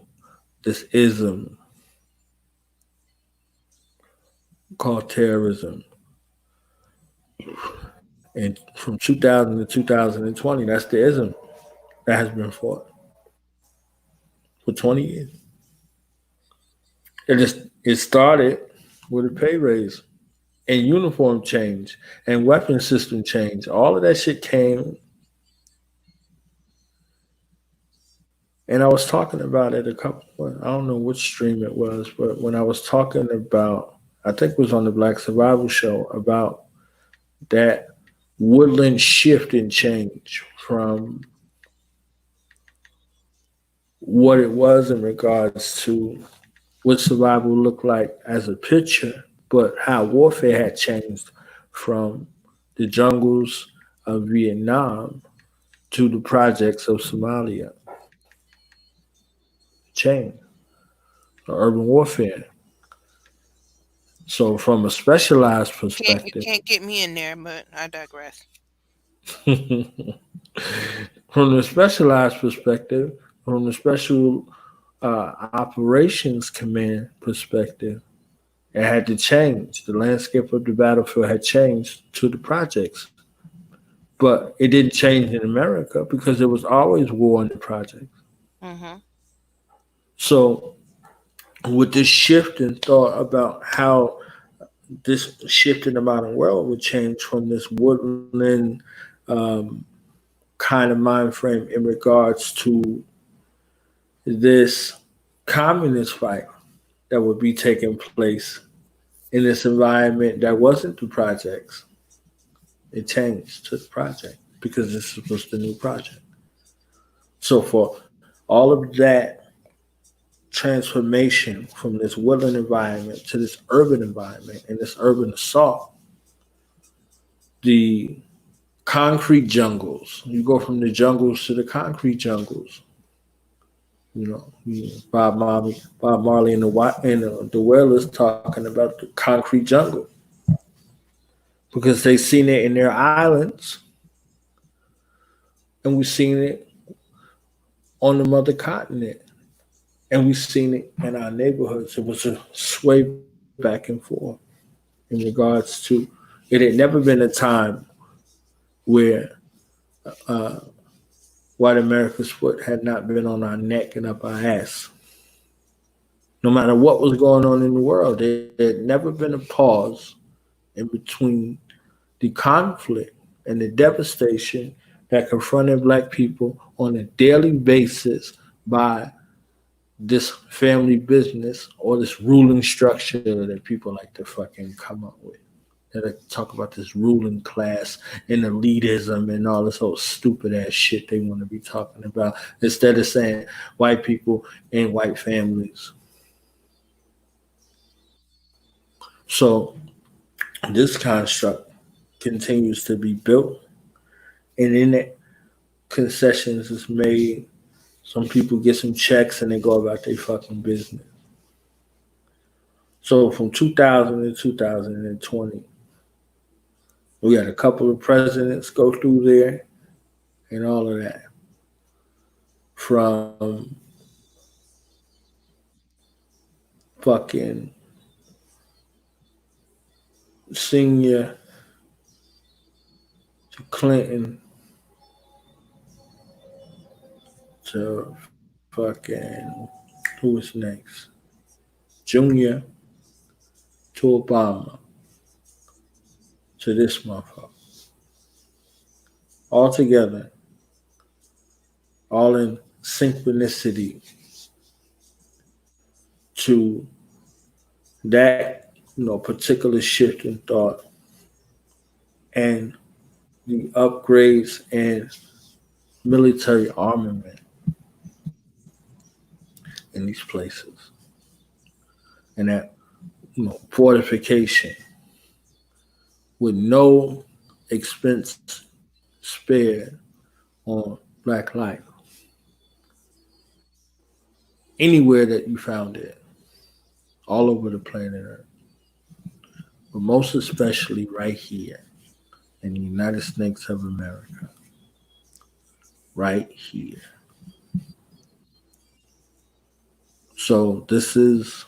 this ism called terrorism. And from 2000 to 2020, that's the ism that has been fought for 20 years. It started with a pay raise and uniform change and weapon system change. All of that shit came. And I was talking about it a couple. I don't know which stream it was, but when I was talking about, I think it was on the Black Survival Show about that woodland shift and change from what it was in regards to what survival looked like as a picture, but how warfare had changed from the jungles of Vietnam to the projects of Somalia. Change, urban warfare. So, from a specialized You perspective, can't get me in there, but I digress. from the specialized perspective, from the special operations command perspective, it had to change. The landscape of the battlefield had changed to the projects. But it didn't change in America because there was always war in the projects. Mm-hmm. So, with this shift in thought about how this shift in the modern world would change from this woodland um, kind of mind frame in regards to this communist fight that would be taking place in this environment that wasn't the projects. It changed to the project because this was the new project. So for all of that transformation from this woodland environment to this urban environment and this urban assault, the concrete jungles, you go from the jungles to the concrete jungles. Bob Marley and the Wailers talking about the concrete jungle because they seen it in their islands, and we seen it on the mother continent, and we seen it in our neighborhoods. It was a sway back and forth in regards to It had never been a time where white America's foot had not been on our neck and up our ass. No matter what was going on in the world, there had never been a pause in between the conflict and the devastation that confronted black people on a daily basis by this family business or this ruling structure that people like to fucking come up with. They like to talk about this ruling class and elitism and all this whole stupid ass shit they want to be talking about instead of saying white people and white families. So this construct continues to be built, and in it, concessions is made. Some people get some checks and they go about their fucking business. So from 2000 to 2020, we had a couple of presidents go through there and all of that. From fucking Senior to Clinton to fucking, who was next? Junior to Obama to this motherfucker. All together, all in synchronicity to that, particular shift in thought and the upgrades and military armament in these places. And that, fortification with no expense spared on black life. Anywhere that you found it, all over the planet Earth. But most especially right here in the United States of America. Right here. So this is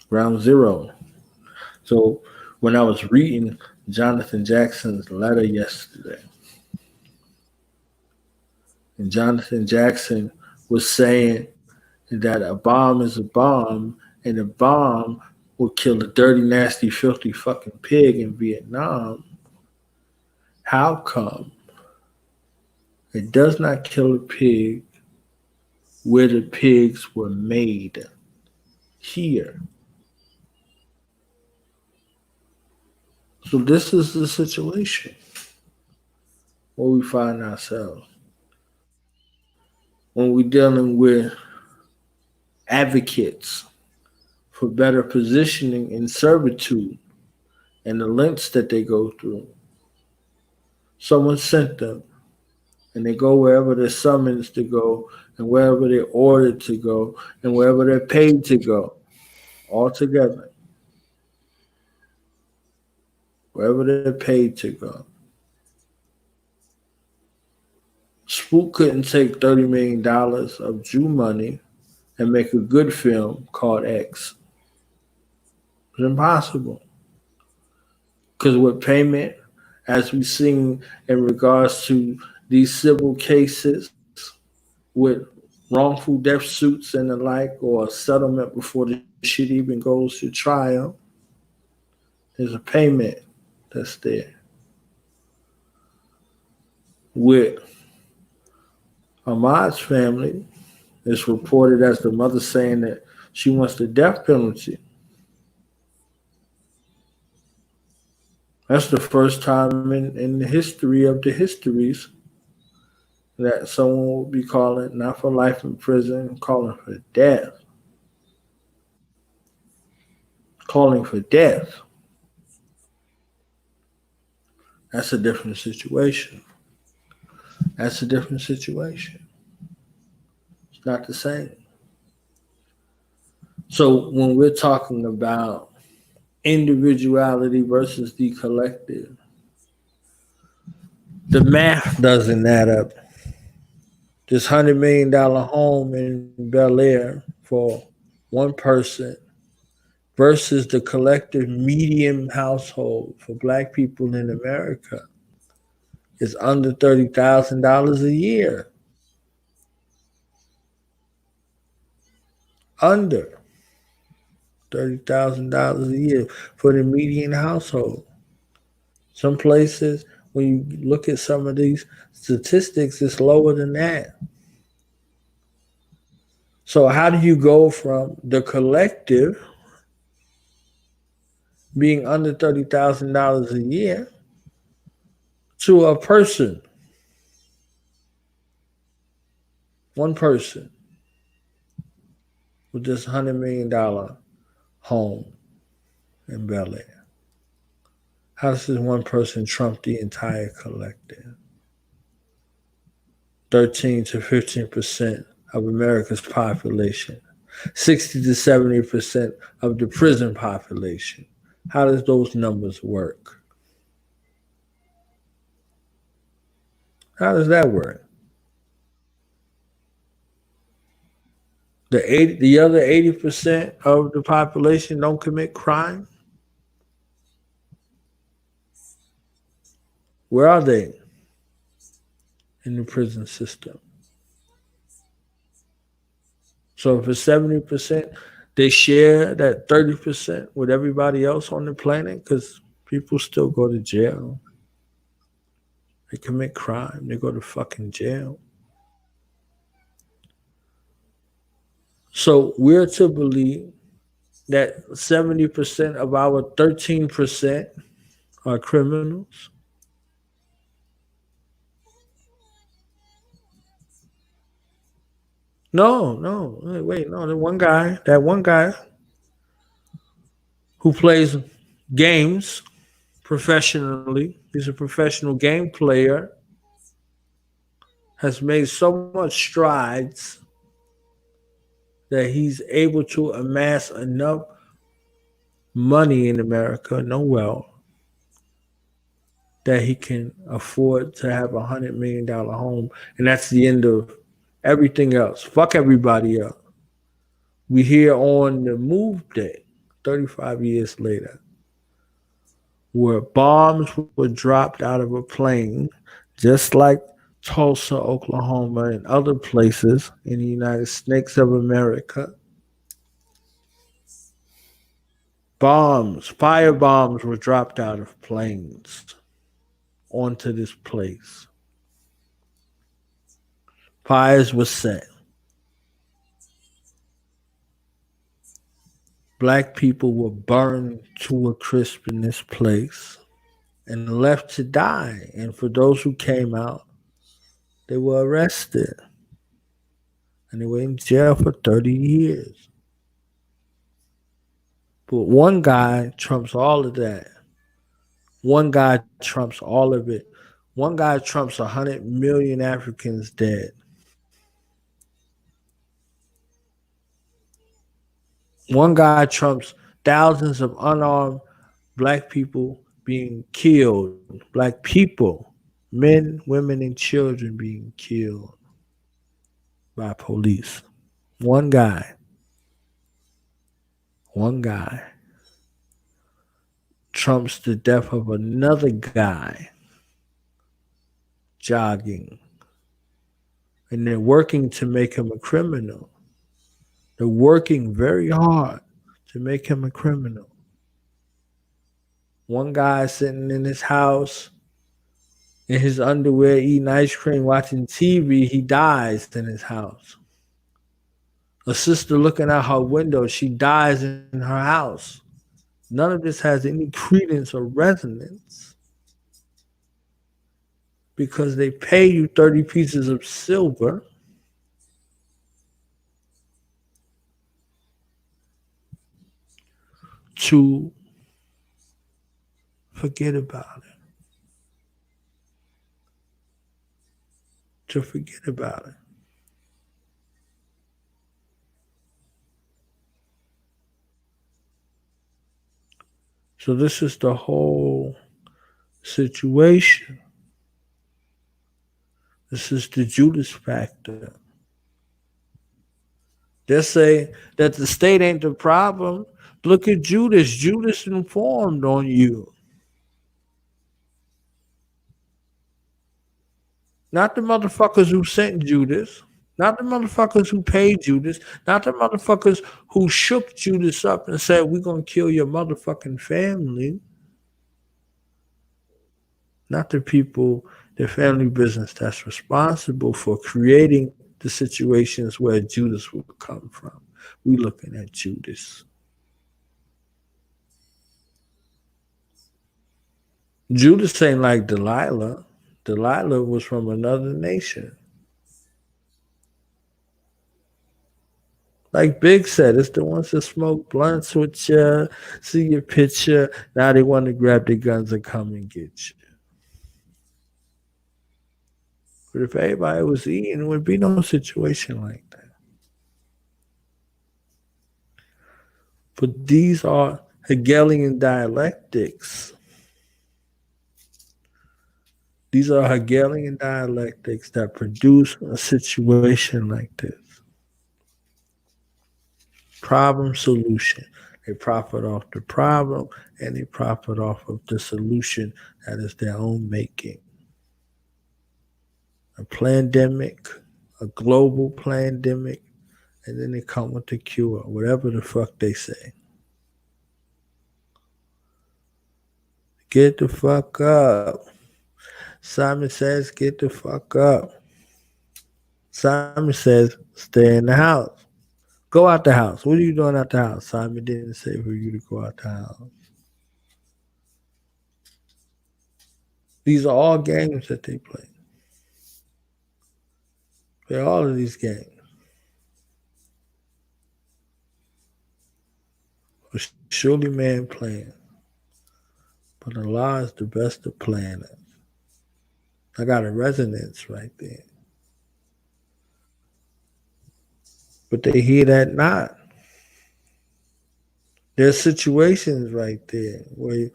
ground zero. So when I was reading Jonathan Jackson's letter yesterday, and Jonathan Jackson was saying that a bomb is a bomb, and a bomb will kill a dirty, nasty, filthy fucking pig in Vietnam. How come it does not kill a pig where the pigs were made? Here. So this is the situation where we find ourselves. When we're dealing with advocates for better positioning in servitude and the lengths that they go through. Someone sent them, and they go wherever they're summoned to go, and wherever they're ordered to go, and wherever they're paid to go, all together. Wherever they're paid to go. Spook couldn't take $30 million of Jew money and make a good film called X. It's impossible. Because with payment, as we've seen in regards to these civil cases with wrongful death suits and the like, or a settlement before the shit even goes to trial, there's a payment that's there. With Ahmad's family, it's reported as the mother saying that she wants the death penalty. That's the first time in the history of the histories that someone will be calling, not for life in prison, calling for death. Calling for death. That's a different situation. That's a different situation. It's not the same. So when we're talking about individuality versus the collective, the math doesn't add up. This $100 million home in Bel Air for one person versus the collective median household for black people in America is under $30,000 a year. Under $30,000 a year for the median household. Some places, when you look at some of these statistics, it's lower than that. So, how do you go from the collective being under $30,000 a year to a person, one person with this $100 million home in Bel Air? How does this one person trump the entire collective? 13 to 15% of America's population, 60 to 70% of the prison population. How does those numbers work? How does that work? The other 80% of the population don't commit crime. Where are they in the prison system? So if it's 70%, they share that 30% with everybody else on the planet because people still go to jail. They commit crime. They go to fucking jail. So we're to believe that 70% of our 13% are criminals. No, wait, no. That one guy who plays games professionally, he's a professional game player, has made so much strides that he's able to amass enough money in America, no wealth, that he can afford to have $100 million home, and that's the end of everything else. Fuck everybody else. We here on the move day, 35 years later, where bombs were dropped out of a plane, just like Tulsa, Oklahoma, and other places in the United States of America. Fire bombs were dropped out of planes onto this place. Fires were set. Black people were burned to a crisp in this place and left to die. And for those who came out, they were arrested. And they were in jail for 30 years. But one guy trumps all of that. One guy trumps all of it. One guy trumps 100 million Africans dead. One guy trumps thousands of unarmed black people being killed. Black people, men, women, and children being killed by police. One guy trumps the death of another guy jogging. And they're working to make him a criminal. They're working very hard to make him a criminal. One guy sitting in his house in his underwear eating ice cream, watching TV, he dies in his house. A sister looking out her window, she dies in her house. None of this has any credence or resonance because they pay you 30 pieces of silver to forget about it. To forget about it. So this is the whole situation. This is the Judas factor. They say that the state ain't the problem. Look at Judas. Judas informed on you. Not the motherfuckers who sent Judas. Not the motherfuckers who paid Judas. Not the motherfuckers who shook Judas up and said, we're going to kill your motherfucking family. Not the people, the family business that's responsible for creating the situations where Judas would come from. We looking at Judas. Judas ain't like Delilah. Delilah was from another nation. Like Big said, it's the ones that smoke blunts with you, see your picture. Now they want to grab their guns and come and get you. But if everybody was eating, there would be no situation like that. But these are Hegelian dialectics. These are Hegelian dialectics that produce a situation like this. Problem solution. They profit off the problem and they profit off of the solution that is their own making. A pandemic, a global pandemic, and then they come with the cure, whatever the fuck they say. Get the fuck up. Simon says, get the fuck up. Simon says, stay in the house. Go out the house. What are you doing out the house? Simon didn't say for you to go out the house. These are all games that they play. Play all of these games. Surely man playing. But Allah is the best of planners. I got a resonance right there. But they hear that not. There's situations right there where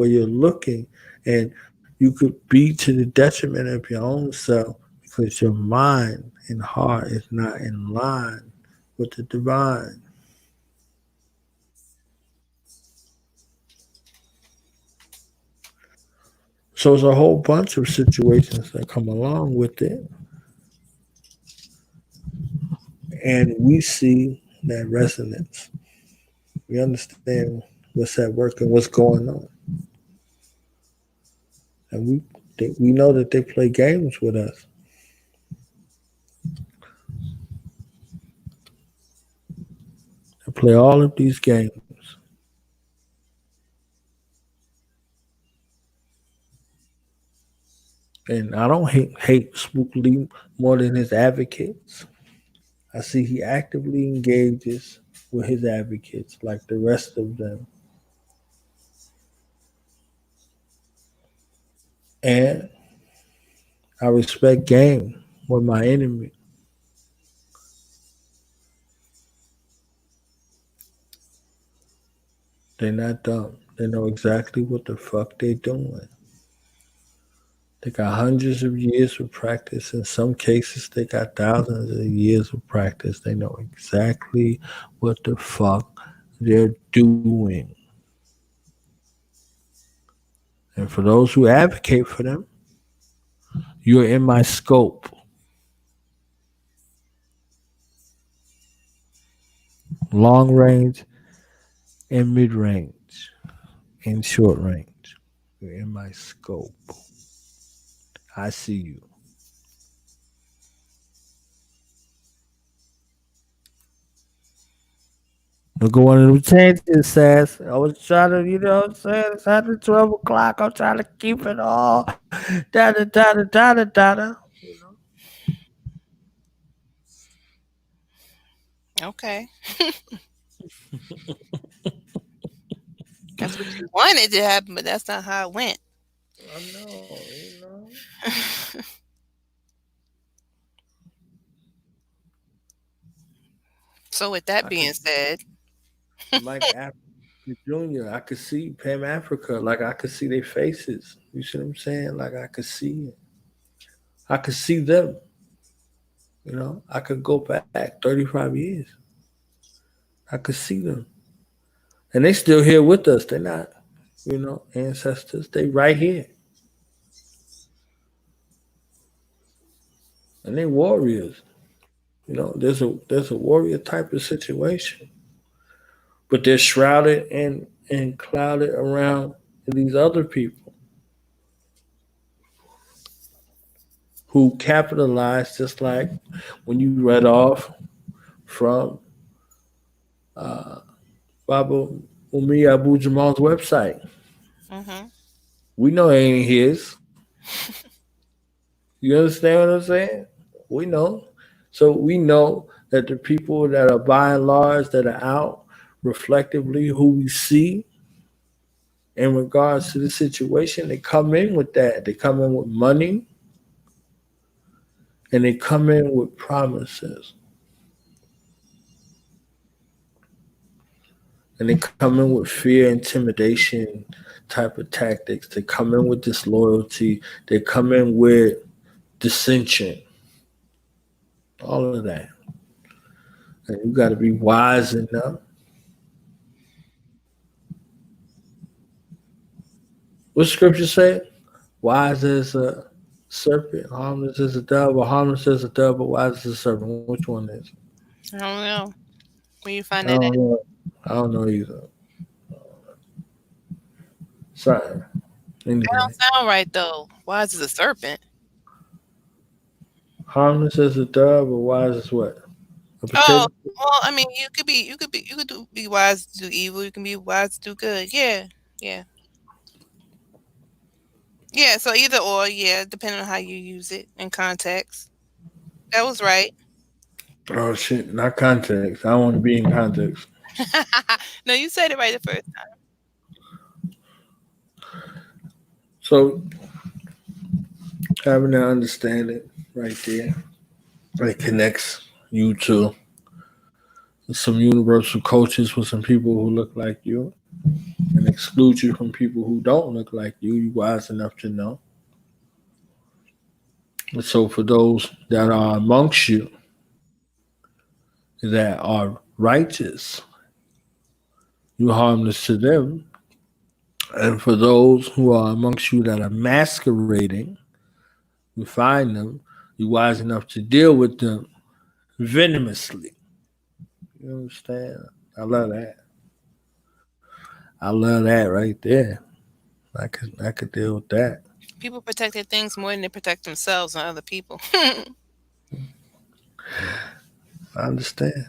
you're looking and you could be to the detriment of your own self because your mind and heart is not in line with the divine. So there's a whole bunch of situations that come along with it. And we see that resonance. We understand what's at work and what's going on. And we know that they play games with us. They play all of these games. And I don't hate Spook Lee more than his advocates. I see he actively engages with his advocates like the rest of them. And I respect game with my enemy. They're not dumb. They know exactly what the fuck they're doing. They got hundreds of years of practice. In some cases, they got thousands of years of practice. They know exactly what the fuck they're doing. And for those who advocate for them, you're in my scope. Long range and mid range and short range. You're in my scope. I see you. I'm going to change this, Sass. I was trying to, you know what I'm saying? It's after 12 o'clock. I'm trying to keep it all. Da da da da da da da. Okay. That's what you wanted to happen, but that's not how it went. I know, you know. So with that I being could said, Mike Africa Jr. I could see Pam Africa. Like I could see their faces. You see what I'm saying? Like I could see it. I could see them. I could go back 35 years. I could see them. And they still here with us. They're not, ancestors. They right here. And they warriors. There's a warrior type of situation. But they're shrouded and clouded around these other people who capitalize, just like when you read off from Baba Umi Abu Jamal's website. Mm-hmm. We know it ain't his. You understand what I'm saying? We know. So we know that the people that are by and large that are out reflectively who we see in regards to the situation, they come in with that. They come in with money and they come in with promises. And they come in with fear, intimidation type of tactics. They come in with disloyalty. They come in with dissension. All of that. And you got to be wise enough. What scripture say? Wise as a serpent, harmless as a dove, or harmless as a dove, but wise as a serpent. Which one is? I don't know where you I find that don't at. know. I don't know either. Sorry. That Anyway, don't sound right though. Wise as a serpent. harmless as a dove, or wise as what? A Oh, potato? well, I mean, be wise to do evil. You can be wise to do good. Yeah, yeah, yeah. So either or, yeah, depending on how you use it in context. That was right. Oh shit! Not context. I don't want to be in context. No, you said it right the first So having that understanding right there, it connects you to some universal coaches with some people who look like you, and exclude you from people who don't look like you. You wise enough to know. And so for those that are amongst you that are righteous, you harmless to them. And for those who are amongst you that are masquerading, you find them, you wise enough to deal with them venomously. You understand? I love that. I love that right there. I could deal with that. time. People protect their things more than they protect themselves and other people. I understand.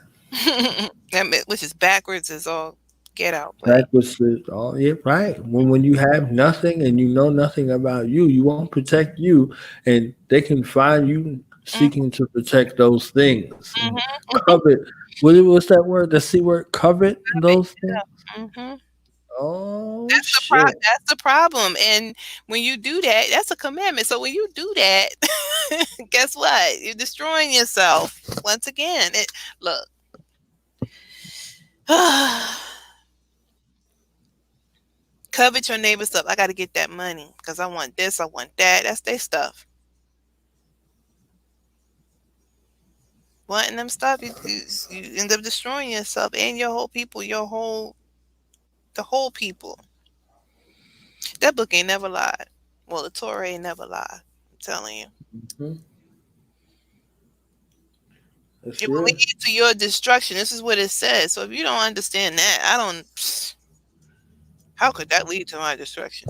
Which is backwards as all get out. But Backwards is all yeah, right. When you have nothing and you know nothing about you, you won't protect you, and they can find you mm, seeking to protect those things and mhm. covet. What's that word? The C word? Covet those things. Mhm. Oh shit! That's the problem. And when you do that, that's a commandment. So when you do that, guess what? You're destroying yourself. Once again, look. Covet your neighbor's stuff. I got to get that money because I want this, I want that. That's their stuff. Wanting them stuff, you end up destroying yourself and your whole people, the whole people. That book ain't never lied. Well, the Torah ain't never lied. I'm telling you. Mhm. That's It will real. lead to your destruction. This is what it says. So if you don't understand that, I don't. How could that lead to my destruction?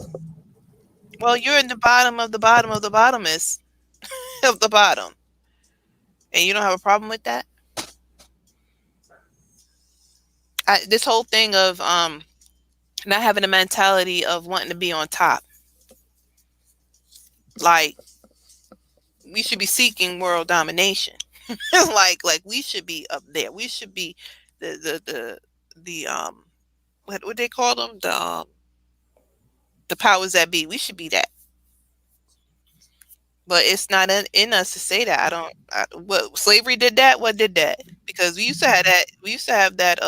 Well, you're in the bottom of the bottom of the bottomest of the bottom, and you don't have a problem with that. This whole thing of not having a mentality of wanting to be on top, like we should be seeking world domination, like we should be up there. We should be the what they call them the powers that be. We should be that. But it's not in us to say that. I don't. What slavery did that? What did that? Because we used to have that. We used to have that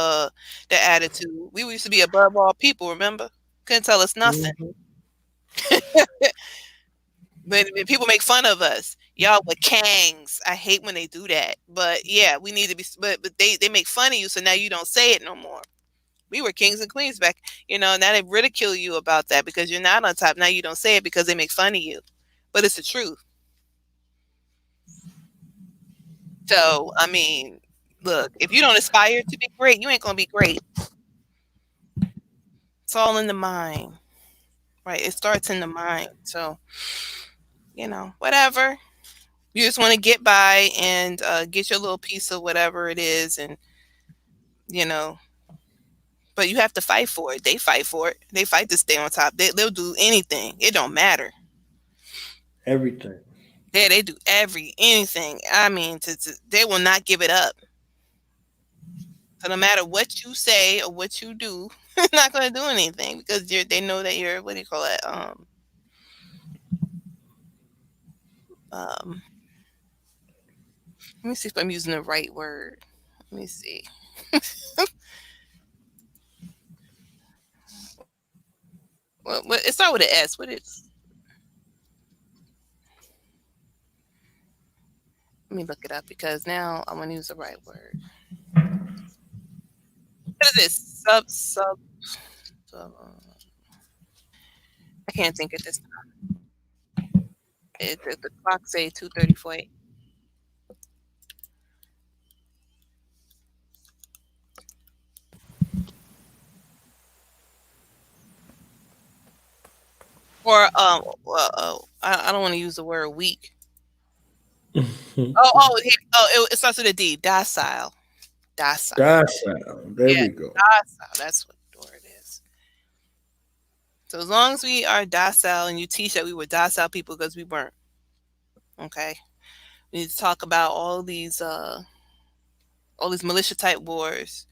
attitude. We used to be above all people. Remember? Couldn't tell us nothing. Mhm. But people make fun of us. Y'all with kangs. I hate when they do that. But yeah, we need to be. But they make fun of you, so now you don't say it no more. We were kings and queens back. Now they ridicule you about that because you're not on top. Now you don't say it because they make fun of you, but it's the truth. So I mean, look, if you don't aspire to be great, you ain't gonna be great. It's all in the mind, right? It starts in the mind. So whatever. You just want to get by and get your little piece of whatever it is, and you know, but you have to fight for it. They fight for it. They fight to stay on top. They'll do anything. It don't matter. Everything. Yeah, they do anything. I mean, they will not give it up. So no matter what you say or what you do, they're not going to do anything because they know that you're, what do you call it? Um, let me see if I'm using the right word. Let me see. Well, it start with an S. What is? Let me look it up because now I want to use the right word. What is this? Sub. I can't think of this. The clock say 2:34. Or well, I don't want to use the word weak. It starts with a D. Docile. Docile. Docile. There Yeah, we go. docile. That's what the word is. So as long as we are docile, and you teach that we were docile people because we weren't. Okay. We need to talk about all these militia type wars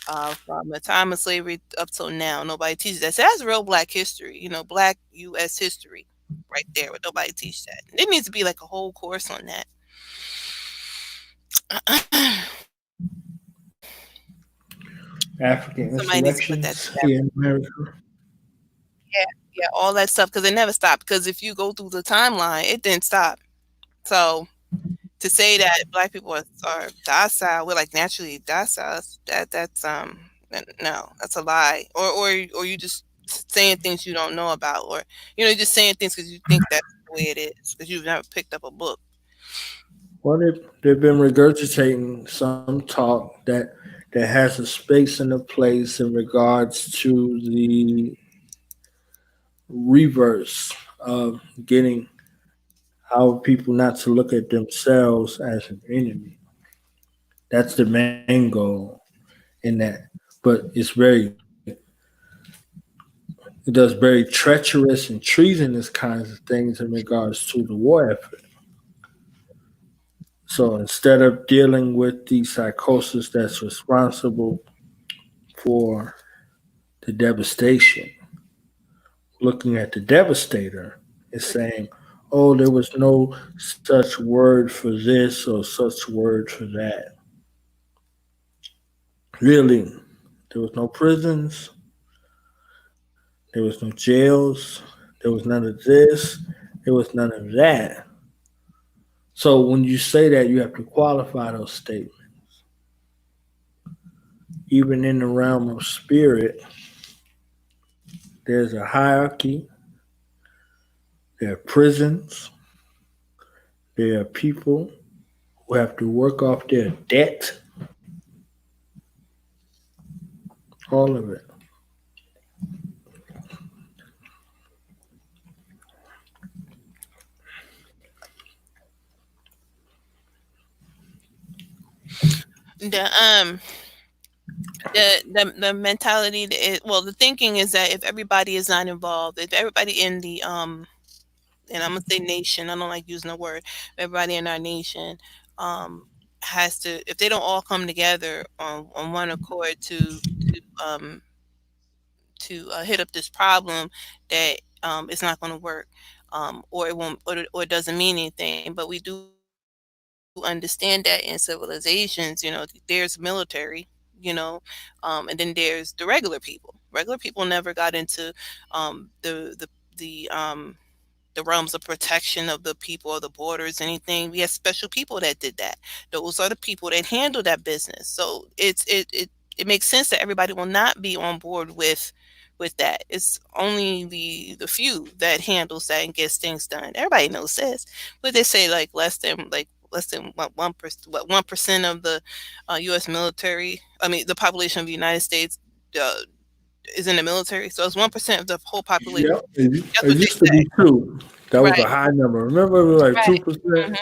from the time of slavery up till now. Nobody teaches that. So that's real Black history. Black U.S. history, right there. But nobody teach that. There needs to be like a whole course on that. African Somebody needs to put that insurrections together. here in America. Yeah, yeah, all that stuff because it never stopped. Because if you go through the timeline, it didn't stop. So to say that Black people are docile, we're like naturally docile. No, that's a lie. Or you just saying things you don't know about, or you're just saying things because you think that's the way it is because you've never picked up a book. Well, they've been regurgitating some talk that has a space and a place in regards to the reverse of getting our people not to look at themselves as an enemy. That's the main goal in that. But it does very treacherous and treasonous kinds of things in regards to the war effort. So instead of dealing with the psychosis that's responsible for the devastation, looking at the devastator and saying, oh, there was no such word for this or such word for that. Really, there was no prisons, there was no jails, there was none of this, there was none of that. So when you say that, you have to qualify those statements. Even in the realm of spirit, there's a hierarchy, there are prisons, there are people who have to work off their debt, all of it. The the mentality well, the thinking is that if everybody is not involved, if everybody in the and I'm gonna say nation, I don't like using the word, everybody in our nation um has to, if they don't all come together on one accord um to hit up this problem, that it's not going to work, or it won't, or it doesn't mean anything. But we do understand that in civilizations, there's military, and then there's the regular people. Regular people never got into the the realms of protection of the people or the borders, anything. We have special people that did that. Those are the people that handle that business. So it makes sense that everybody will not be on board with that. It's only the few that handles that and gets things done. Everybody knows this, but they say less than what 1%, 1% of the U.S. military. I mean, the population of the United States uh, is in the military, so it's 1% of the whole population. Yep. That's It what they used to say. be two. That was a Right, high number. Remember, it was like right, 2%.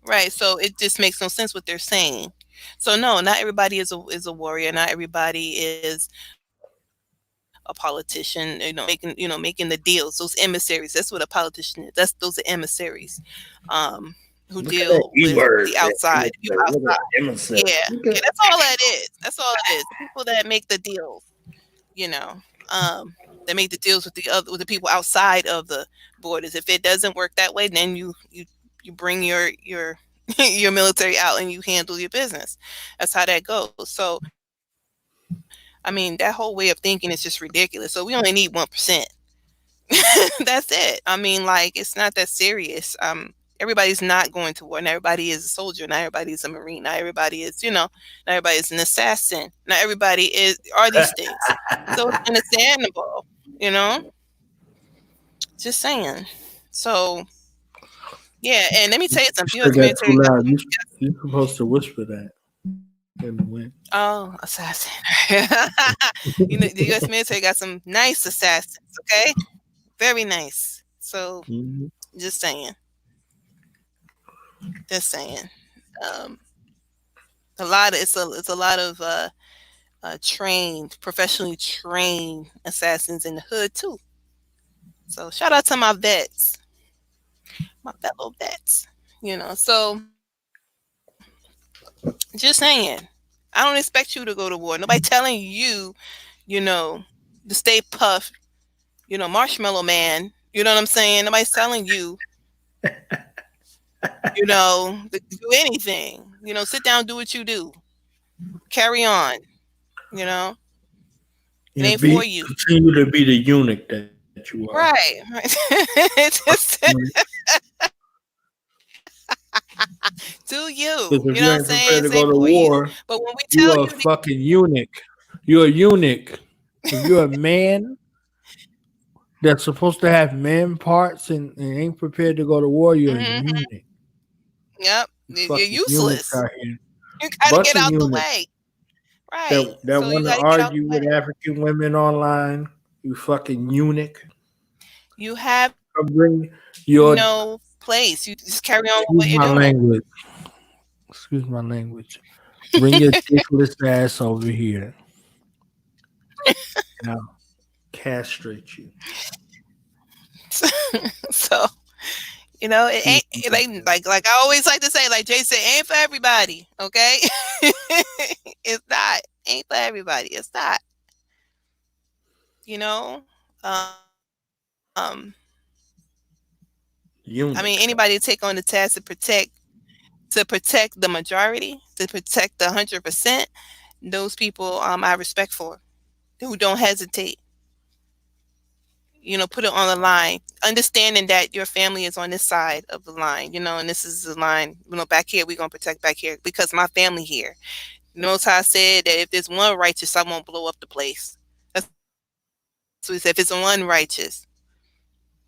right. So it just makes no sense what they're saying. So no, not everybody is a warrior. Not everybody is a politician. Making the deals. Those emissaries. That's what a politician is. Those are emissaries, um, who Look at deal that with E the word. That outside. The people emissary. Look at outside. that emissary. Yeah, Look yeah. at That's all that is. That's all it is. The people that make the deals. You know, that make the deals with the people outside of the borders. If it doesn't work that way, then you bring your your military out and you handle your business. That's how that goes. So, I mean, that whole way of thinking is just ridiculous. So we only need 1%. That's it. I mean, like it's not that serious. Everybody's not going to war. Not everybody is a soldier. Not everybody is a marine. Not everybody is, not everybody is an assassin. Not everybody are these things. So it's understandable, you know. Just saying. So yeah, and let me tell you you something. said U.S. that too military got loud. some. You're supposed to whisper that in the wind. Oh, assassin. The U.S. military got some nice assassins. Okay, very nice. So Mhm. just saying. Just saying. Um, it's a lot of professionally trained assassins in the hood too. So shout out to my vets, my fellow vets. So just saying, I don't expect you to go to war. Nobody telling you know, to stay puff, marshmallow man. You know what I'm saying? Nobody's telling you, to do anything. Sit down, do what you do, carry on. You know, it Yeah, ain't for you. continue to be the eunuch that you are. Right. Right. It's just do you. Because if You know you what I'm ain't prepared saying? to Say go to for you. war, But when we you tell are a you to, fucking eunuch. You're a eunuch. If you're a man that's supposed to have man parts and ain't prepared to go to war, you're a hmm eunuch. yep, You you're fucking eunuchs useless. out here. You got to Bunch get of out the eunuchs way. Right. that So want you to got to get out argue the with way. African women online. You fucking eunuch. You have Come bring your no place. You just carry on with excuse what you're my doing. language. Excuse my language. Bring your dickless ass over here. Now castrate you. So it Excuse ain't me. like I always like to say, like Jay said, ain't for everybody. Okay, it's not. Ain't for everybody. It's not. You know. Um. I mean, anybody Eunuch. to take on the task to protect the majority, to protect the 100%. Those people, I respect for who don't hesitate. Put it on the line, understanding that your family is on this side of the line. And this is the line. Back here we're gonna protect back here because my family here. Most High said that if there's one righteous, I won't blow up the place. That's what he said. If it's one righteous,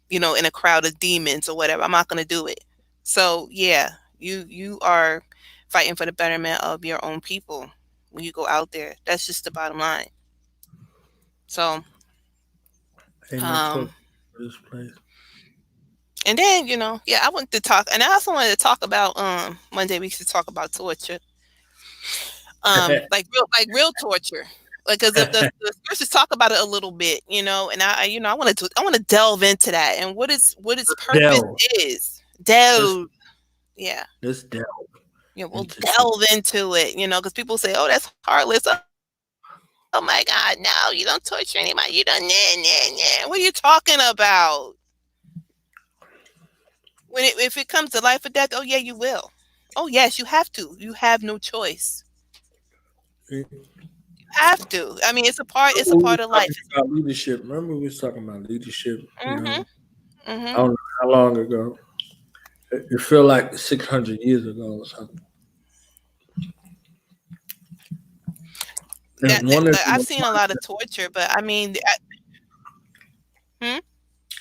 in a crowd of demons or whatever, I'm not gonna do it. So yeah, you are fighting for the betterment of your own people when you go out there. That's just the bottom line. So Ain't no um torture for this place. and then yeah, I wanted to talk, and I also wanted to talk about Monday we should talk about torture, like real torture, like because the scriptures talk about it a little bit, and I want to delve into that and what its purpose Delve. is. Let's Delve, yeah. let's delve We'll into torture. delve into it, because people say, "Oh, that's heartless." Oh my God, no, you don't torture anybody. You don't, nah, nah, nah. What are you talking about? If it comes to life or death, oh yeah, you will. Oh yes, you have to. You have no choice. You have to. I mean, it's a part. It's a We part was of talking life. about leadership. Remember we was talking about leadership. Mhm. I Mhm. don't know How long ago? It feel like 600 years ago or something. And I've seen a lot of torture, but I mean,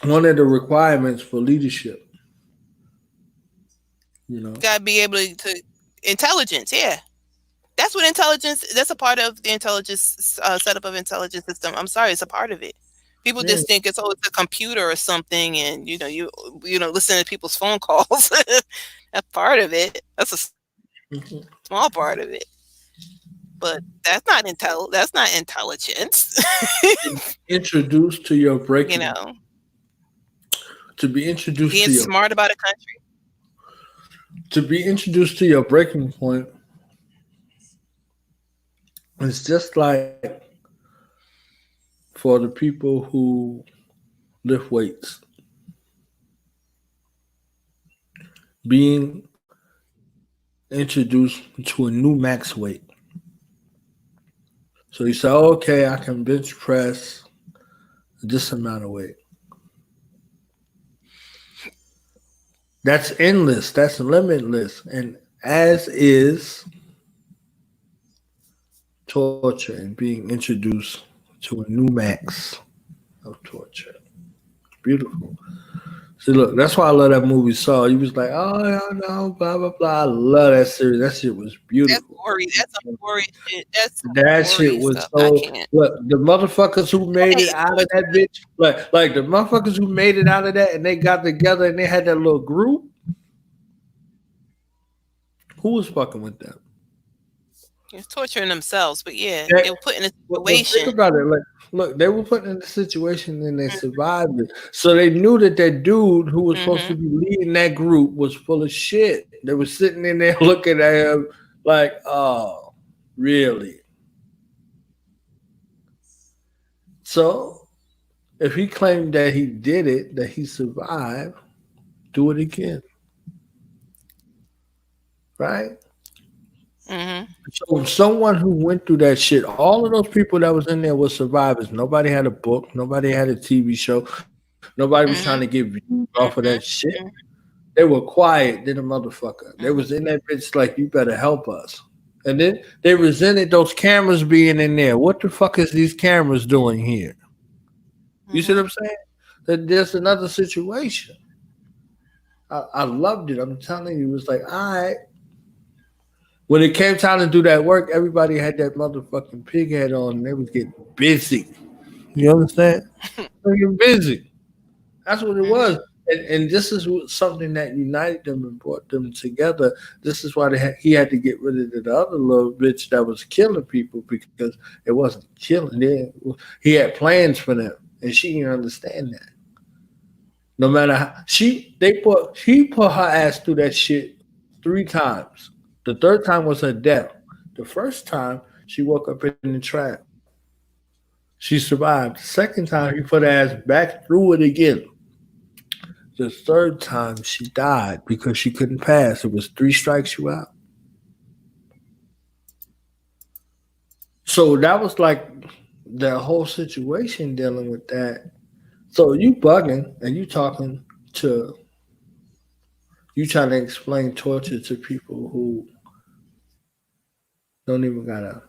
one of the requirements for leadership, you know. gotta be able to intelligence. Yeah, that's what intelligence. That's a part of the intelligence setup of intelligence system. I'm sorry, it's a part of it. People Yeah. just think it's always a computer or something, and you listen to people's phone calls. That's part of it. That's a Mhm. small part of it, but That's not intelligence. Introduced to your you breaking, know, to be introduced being to your smart about a country. to be introduced to your breaking point. It's just like for the people who lift weights, being introduced to a new max weight. So you say, okay, I can bench press this amount of weight. That's endless. That's limitless. And as is torture and being introduced to a new max of torture. Beautiful. See, look, that's why I love that movie Saw. You was like, oh, yeah, no, blah, blah, blah. I love that series. That shit was That's beautiful. gory. That's some gory shit. That's some That shit gory was stuff. I so. can't. Look, the motherfuckers who made it Hey, out of that bitch, like the motherfuckers who made it out of that, and they got together and they had that little group. Who was fucking with them? They're torturing themselves, but yeah, That, they were put in a well, think situation. about it. Like, look, they were put in a situation and they survived it. So they knew that that dude who was supposed to Mm-hmm. be leading that group was full of shit. They were sitting in there looking at him like, oh, really? So if he claimed that he did it, that he survived, do it again. Right? Mm-hmm. So someone who went through that shit, all of those people that was in there were survivors. Nobody had a book, nobody had a TV show, nobody was trying Mm-hmm. to get views off of that shit. Mm-hmm. They were quiet than a motherfucker. They Mm-hmm. was in that bitch like, you better help us. And then they resented those cameras being in there. What the fuck is these cameras doing here? You see what Mm-hmm. I'm saying? That there's another situation. I loved it. I'm telling you, it was like, all right. When it came time to do that work, everybody had that motherfucking pig head on and they was getting busy. You understand? They were getting busy. That's what it was. Mm-hmm. And this is something that united them and brought them together. This is why he had to get rid of the other little bitch that was killing people because it wasn't killing them. He had plans for them, and she didn't understand that. No matter how he put her ass through that shit 3 times. The third time was her death. The first time she woke up in the trap. She survived. The second time he put her ass back through it again. The third time she died because she couldn't pass. It was 3 strikes you out. So that was like the whole situation dealing with that. So you bugging and to you trying to explain torture to people who don't even got a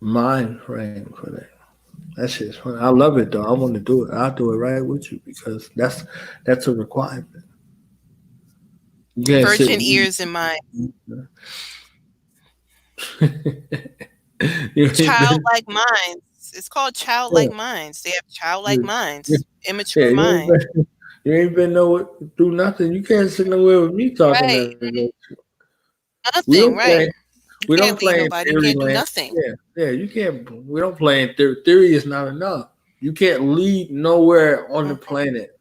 mind frame for that. That shit's fun. I love it though. I want to do it. I'll do it right with you because that's a requirement. You can't sit Virgin with me. ears in mind. You ain't been, Childlike minds. It's called yeah, childlike minds. They have childlike yeah, minds. yeah, Immature mind. you ain't been nowhere do nothing. You can't sit nowhere with me talking Right. that. We Nothing. don't Right. play. You We don't can't lead play in nobody. You theory can't do land. nothing. Yeah, yeah. You can't. We don't play in theory. Theory is not enough. You can't lead nowhere on the Mm-hmm. planet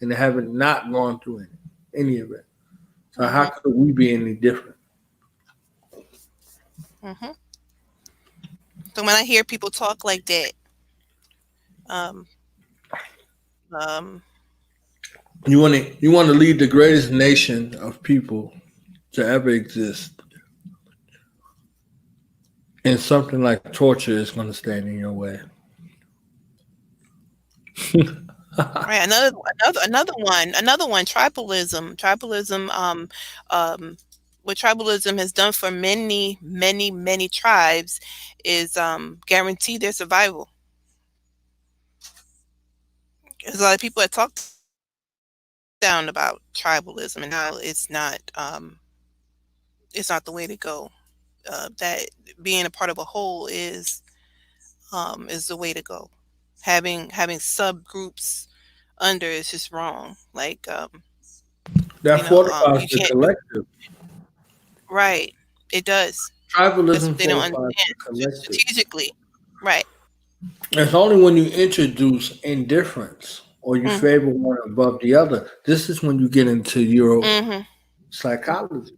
and haven't not gone through any of it. So how Mm-hmm. could we be any different? Mm-hmm. So when I hear people talk like that, um, um, You want to lead the greatest nation of people to ever exist, and something like torture is going to stand in your way. Right. Another one. Tribalism. What tribalism has done for many, many, many tribes is guarantee their survival. There's a lot of people that talk down about tribalism and how it's not the way to go. That being a part of a whole is the way to go. Having subgroups under is just wrong. Like That fortifies you the can't do collective. right. It does. That's Tribalism what they don't fortifies understand the collective. strategically. Right. It's only when you introduce indifference or you Mm, favor one above the other. This is when you get into your hmm psychology.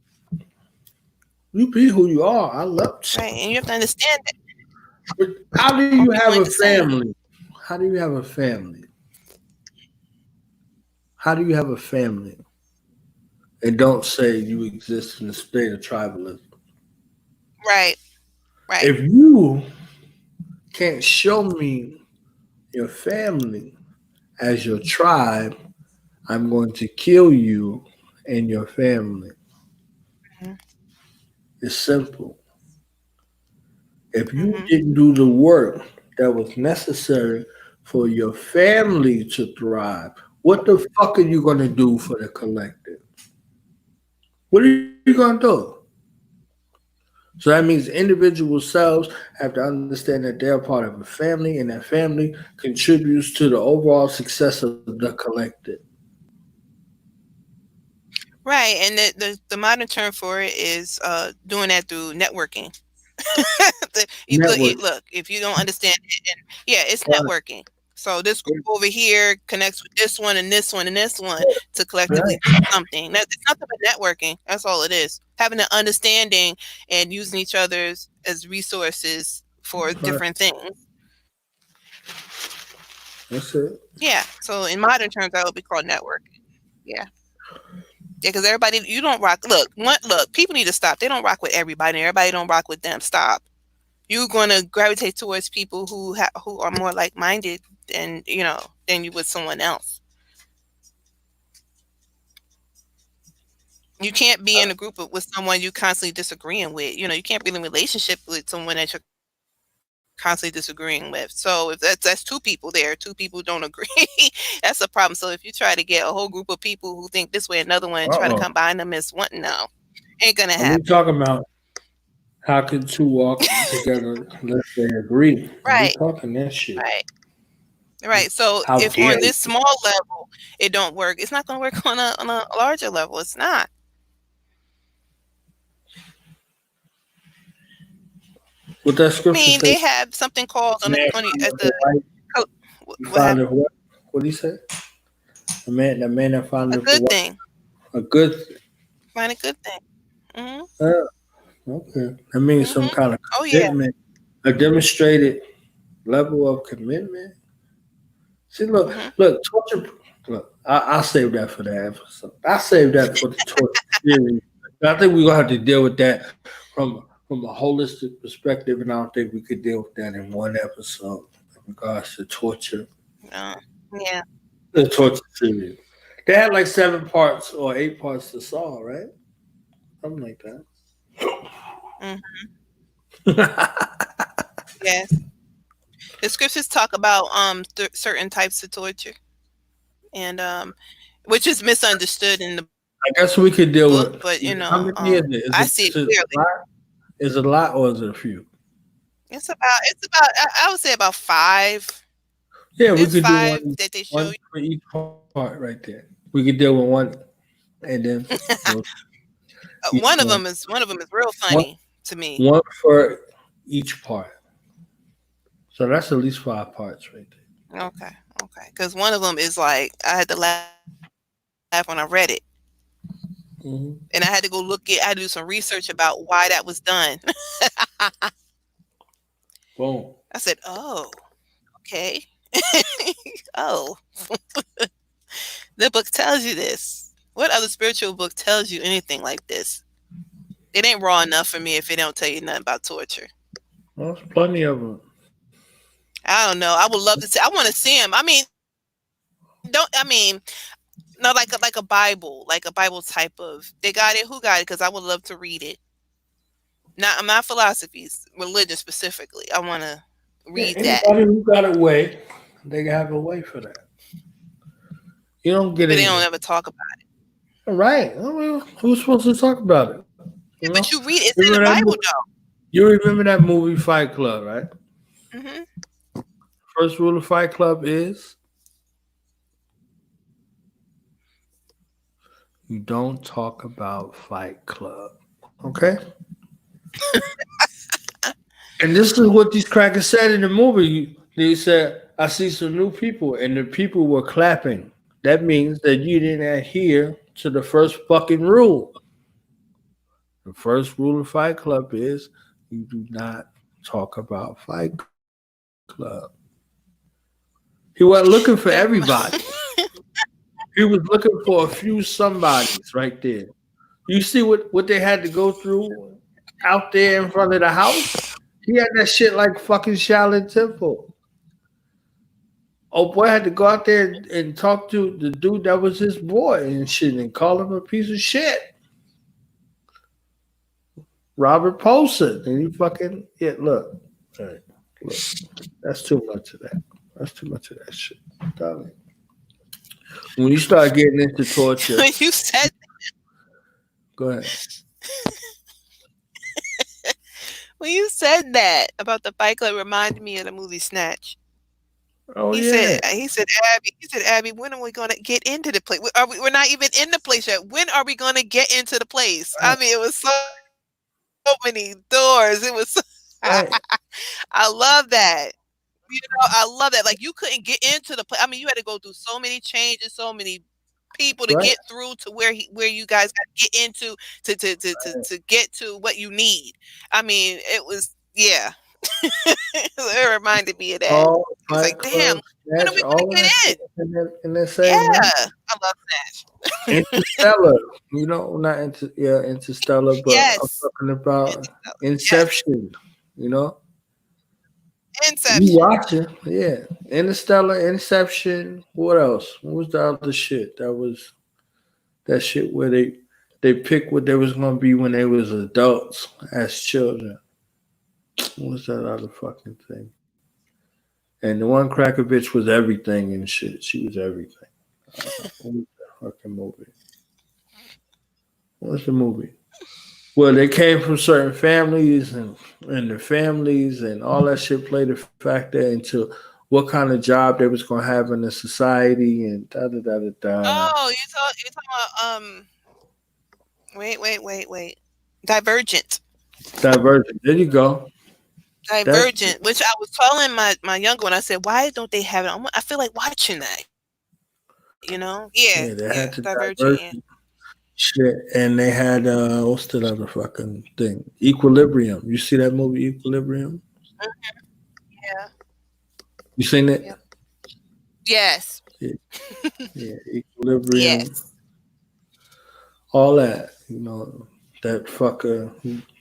You be who you are. I love. Right. And you have to understand that But how do all you people have ain't a the same. family? How do you have a family? How do you have a family and don't say you exist in a state of tribalism? Right. Right. If you can't show me your family as your tribe, I'm going to kill you and your family. It's simple. If you Mm-hmm. didn't do the work that was necessary for your family to thrive, what the fuck are you going to do for the collective? What are you going to do? So that means individual selves have to understand that they're part of a family and that family contributes to the overall success of the collective. Right. And the modern term for it is doing that through networking. Network. Look, if you don't understand it, and yeah, it's Right. networking. So this group over here connects with this one and this one and this one to collectively Right. do something. It's nothing but networking. That's all it is. Having an understanding and using each other's as resources for Right. different things. That's it. Yeah. So in modern terms, that would be called networking. Yeah. Yeah, because everybody, you don't rock. Look, people need to stop. They don't rock with everybody. Everybody don't rock with them. Stop. You're going to gravitate towards people who are more like-minded than you would someone else. You can't be in a group with someone you constantly disagreeing with. You can't be in a relationship with someone that you're constantly disagreeing with. So if that's two people there, two people don't agree, that's a problem. So if you try to get a whole group of people who think this way, another one, and try to Uh-oh. combine them as one, no, ain't gonna And we happen. talking about how can two walk together unless they agree? And we Right, talking that shit. right. Right. So How if dare on you? this small level it don't work, it's not going to work on a larger level. It's not. What that I scripture mean, say? they have something called on the Man 20 find at the the wife, he what find happened? a what? What he say? The man that A found the good wife. thing. A good. Find a good thing. Mhm. Okay. That means some Mhm. kind of Oh yeah. commitment, a demonstrated level of commitment. See, Mhm. look, torture. Look, I'll save that for the episode. I'll save that for the torture series. I think we're gonna have to deal with that from a holistic perspective, and I don't think we could deal with that in one episode in regards to torture. Uh, yeah. The torture series. They had like 7 parts or 8 parts to Saw, right? Something like Mhm. that. Yes. The scriptures talk about certain types of torture and which is misunderstood in the I guess we could deal book, with but how many is it? I see it Is it a clearly. lot? Is it a lot or is it a few? It's about I would say about 5. Yeah, we There's could do 5 one that they show one you. for each part right there. We could deal with one and then go each One of one. them is real One funny to me. one for each part. So that's at least 5 parts right Okay, okay, because one of them is like I had to laugh when I read it, there. and I had to go look it. I had to do some research about why that was done. Boom. I said, "Oh, okay, oh, the book tells you this. What other spiritual book tells you anything like this? It ain't raw enough for me if it don't tell you nothing about torture. Well, there's plenty of them. I don't know. I would love to see. I want to see him. I mean, Don't I mean no like a Bible type of. They got it. Who got it? Because I would love to read it. Not I'm not philosophies, religion specifically. I want to Yeah, read that, anybody who got a way, they have a way for that. You don't get but they don't in. ever talk about it. All right. I mean, who's supposed to talk about it? You Yeah, know. but you read it's You in the remember that Bible movie? You remember that movie Fight Club, right? though. First rule of Fight Club is you don't talk about Fight Club. Okay? And this is what these crackers said in the movie. They said, I see some new people, and the people were clapping. That means that you didn't adhere to the first fucking rule. The first rule of Fight Club is you do not talk about Fight Club. He wasn't looking for Never everybody. mind. He was looking for a few somebodies right there. You see what they had to go through out there in front of the house? He had that shit like fucking Shaolin Temple. Oh boy had to go out there and talk to the dude that was his boy and shit and call him a piece of shit. Robert Paulson. And he fucking yeah, look. All right, look. That's too much of that. That's too much of that shit. Darling. When you start getting into torture, when you said go ahead. when you said that about the Fight Club, reminded me of the movie Snatch. Oh He yeah. said, Abby, when are we going to get into the place? We're not even in the place yet. When are we going to get into the place? I Right. mean, it was so many doors. It was, Right. I love that. I love that. Like you couldn't get into the place. I mean, you had to go through so many changes, so many people to Right. get through to where you guys got to get into to get to what you need. I mean, it was yeah. It reminded me of that. All It's Fight like, damn, Club, when are Snatch, we gonna all of get that in? shit in that Yeah, same night. I love Snatch. Interstellar, not Interstellar, but I'm Yes, talking about yes, Inception. You know, you Inception. watch it, yeah. Interstellar, Inception. What else? What was the other shit? That was that shit where they picked what they was gonna be when they was adults as children. What was that other fucking thing? And the one cracker bitch was everything and shit. She was everything. What was that fucking movie? What's the movie? Well, they came from certain families and the families and all that shit played a factor into what kind of job they was gonna have in the society and da da da da da. Oh, you talking about wait. Divergent. Divergent. There you go. That's Divergent, which I was telling my younger one, I said, why don't they have it? I feel like watching that. yeah. They Yeah, had to Divergent. diverge Yeah. shit, and they had what's the other fucking thing? Equilibrium. You see that movie Equilibrium? Yeah. You seen it? Yep. Yes. Yeah, yeah. Equilibrium. Yes. All that. That fucker,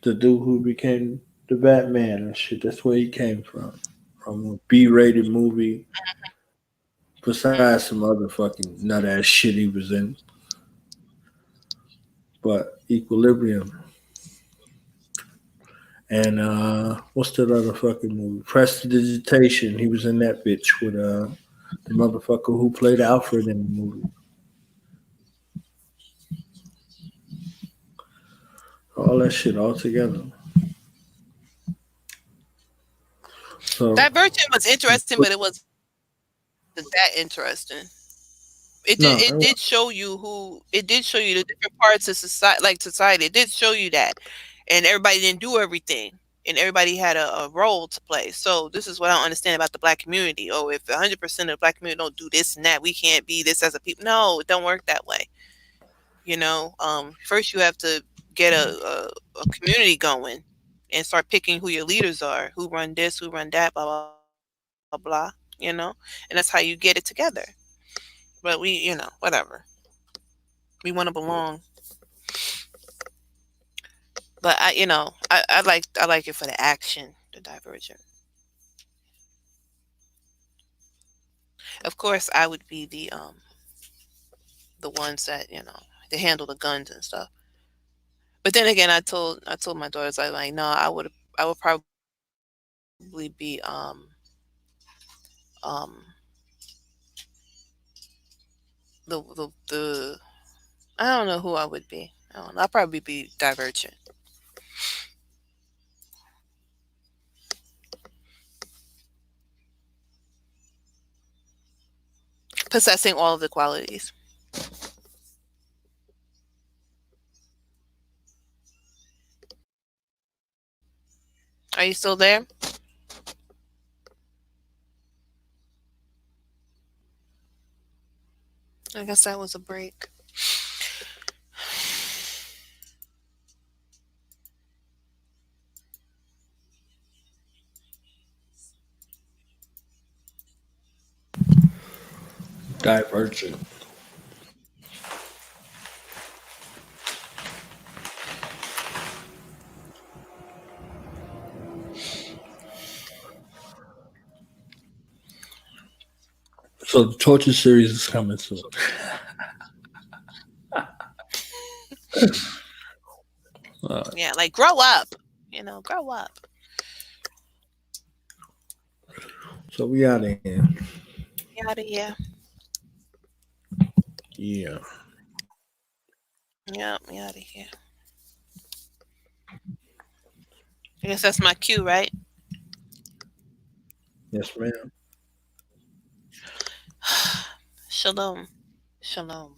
the dude who became the Batman and shit. That's where he came from a B-rated movie. Besides some other fucking nut ass shit he was in, but Equilibrium and what's that other fucking movie? Prestidigitation. He was in that bitch with the motherfucker who played Alfred in the movie. All that shit all together. So Divergent was interesting, but it wasn't that interesting. It no, did show you the different parts of society. It did show you that, and everybody didn't do everything, and everybody had a role to play. So this is what I don't understand about the black community. Oh, if 100% of the black community don't do this and that, we can't be this as a people. No, it don't work that way. First you have to get a community going, and start picking who your leaders are, who run this, who run that, blah blah blah blah. And that's how you get it together. But whatever. We want to belong. But I like it for the action, the Divergent. Of course, I would be the the ones that they handle the guns and stuff. But then again, I told my daughters like no, I would probably be um the I don't know who I would be. I don't know. I'll probably be Divergent, possessing all of the qualities. Are you still there? I guess that was a break. Divergent. So the torture series is coming soon. Yeah, like grow up. Grow up. So we out of here. Get out of here. Yeah. Yeah, me out of here. I guess that's my cue, right? Yes, ma'am. Shalom. Shalom.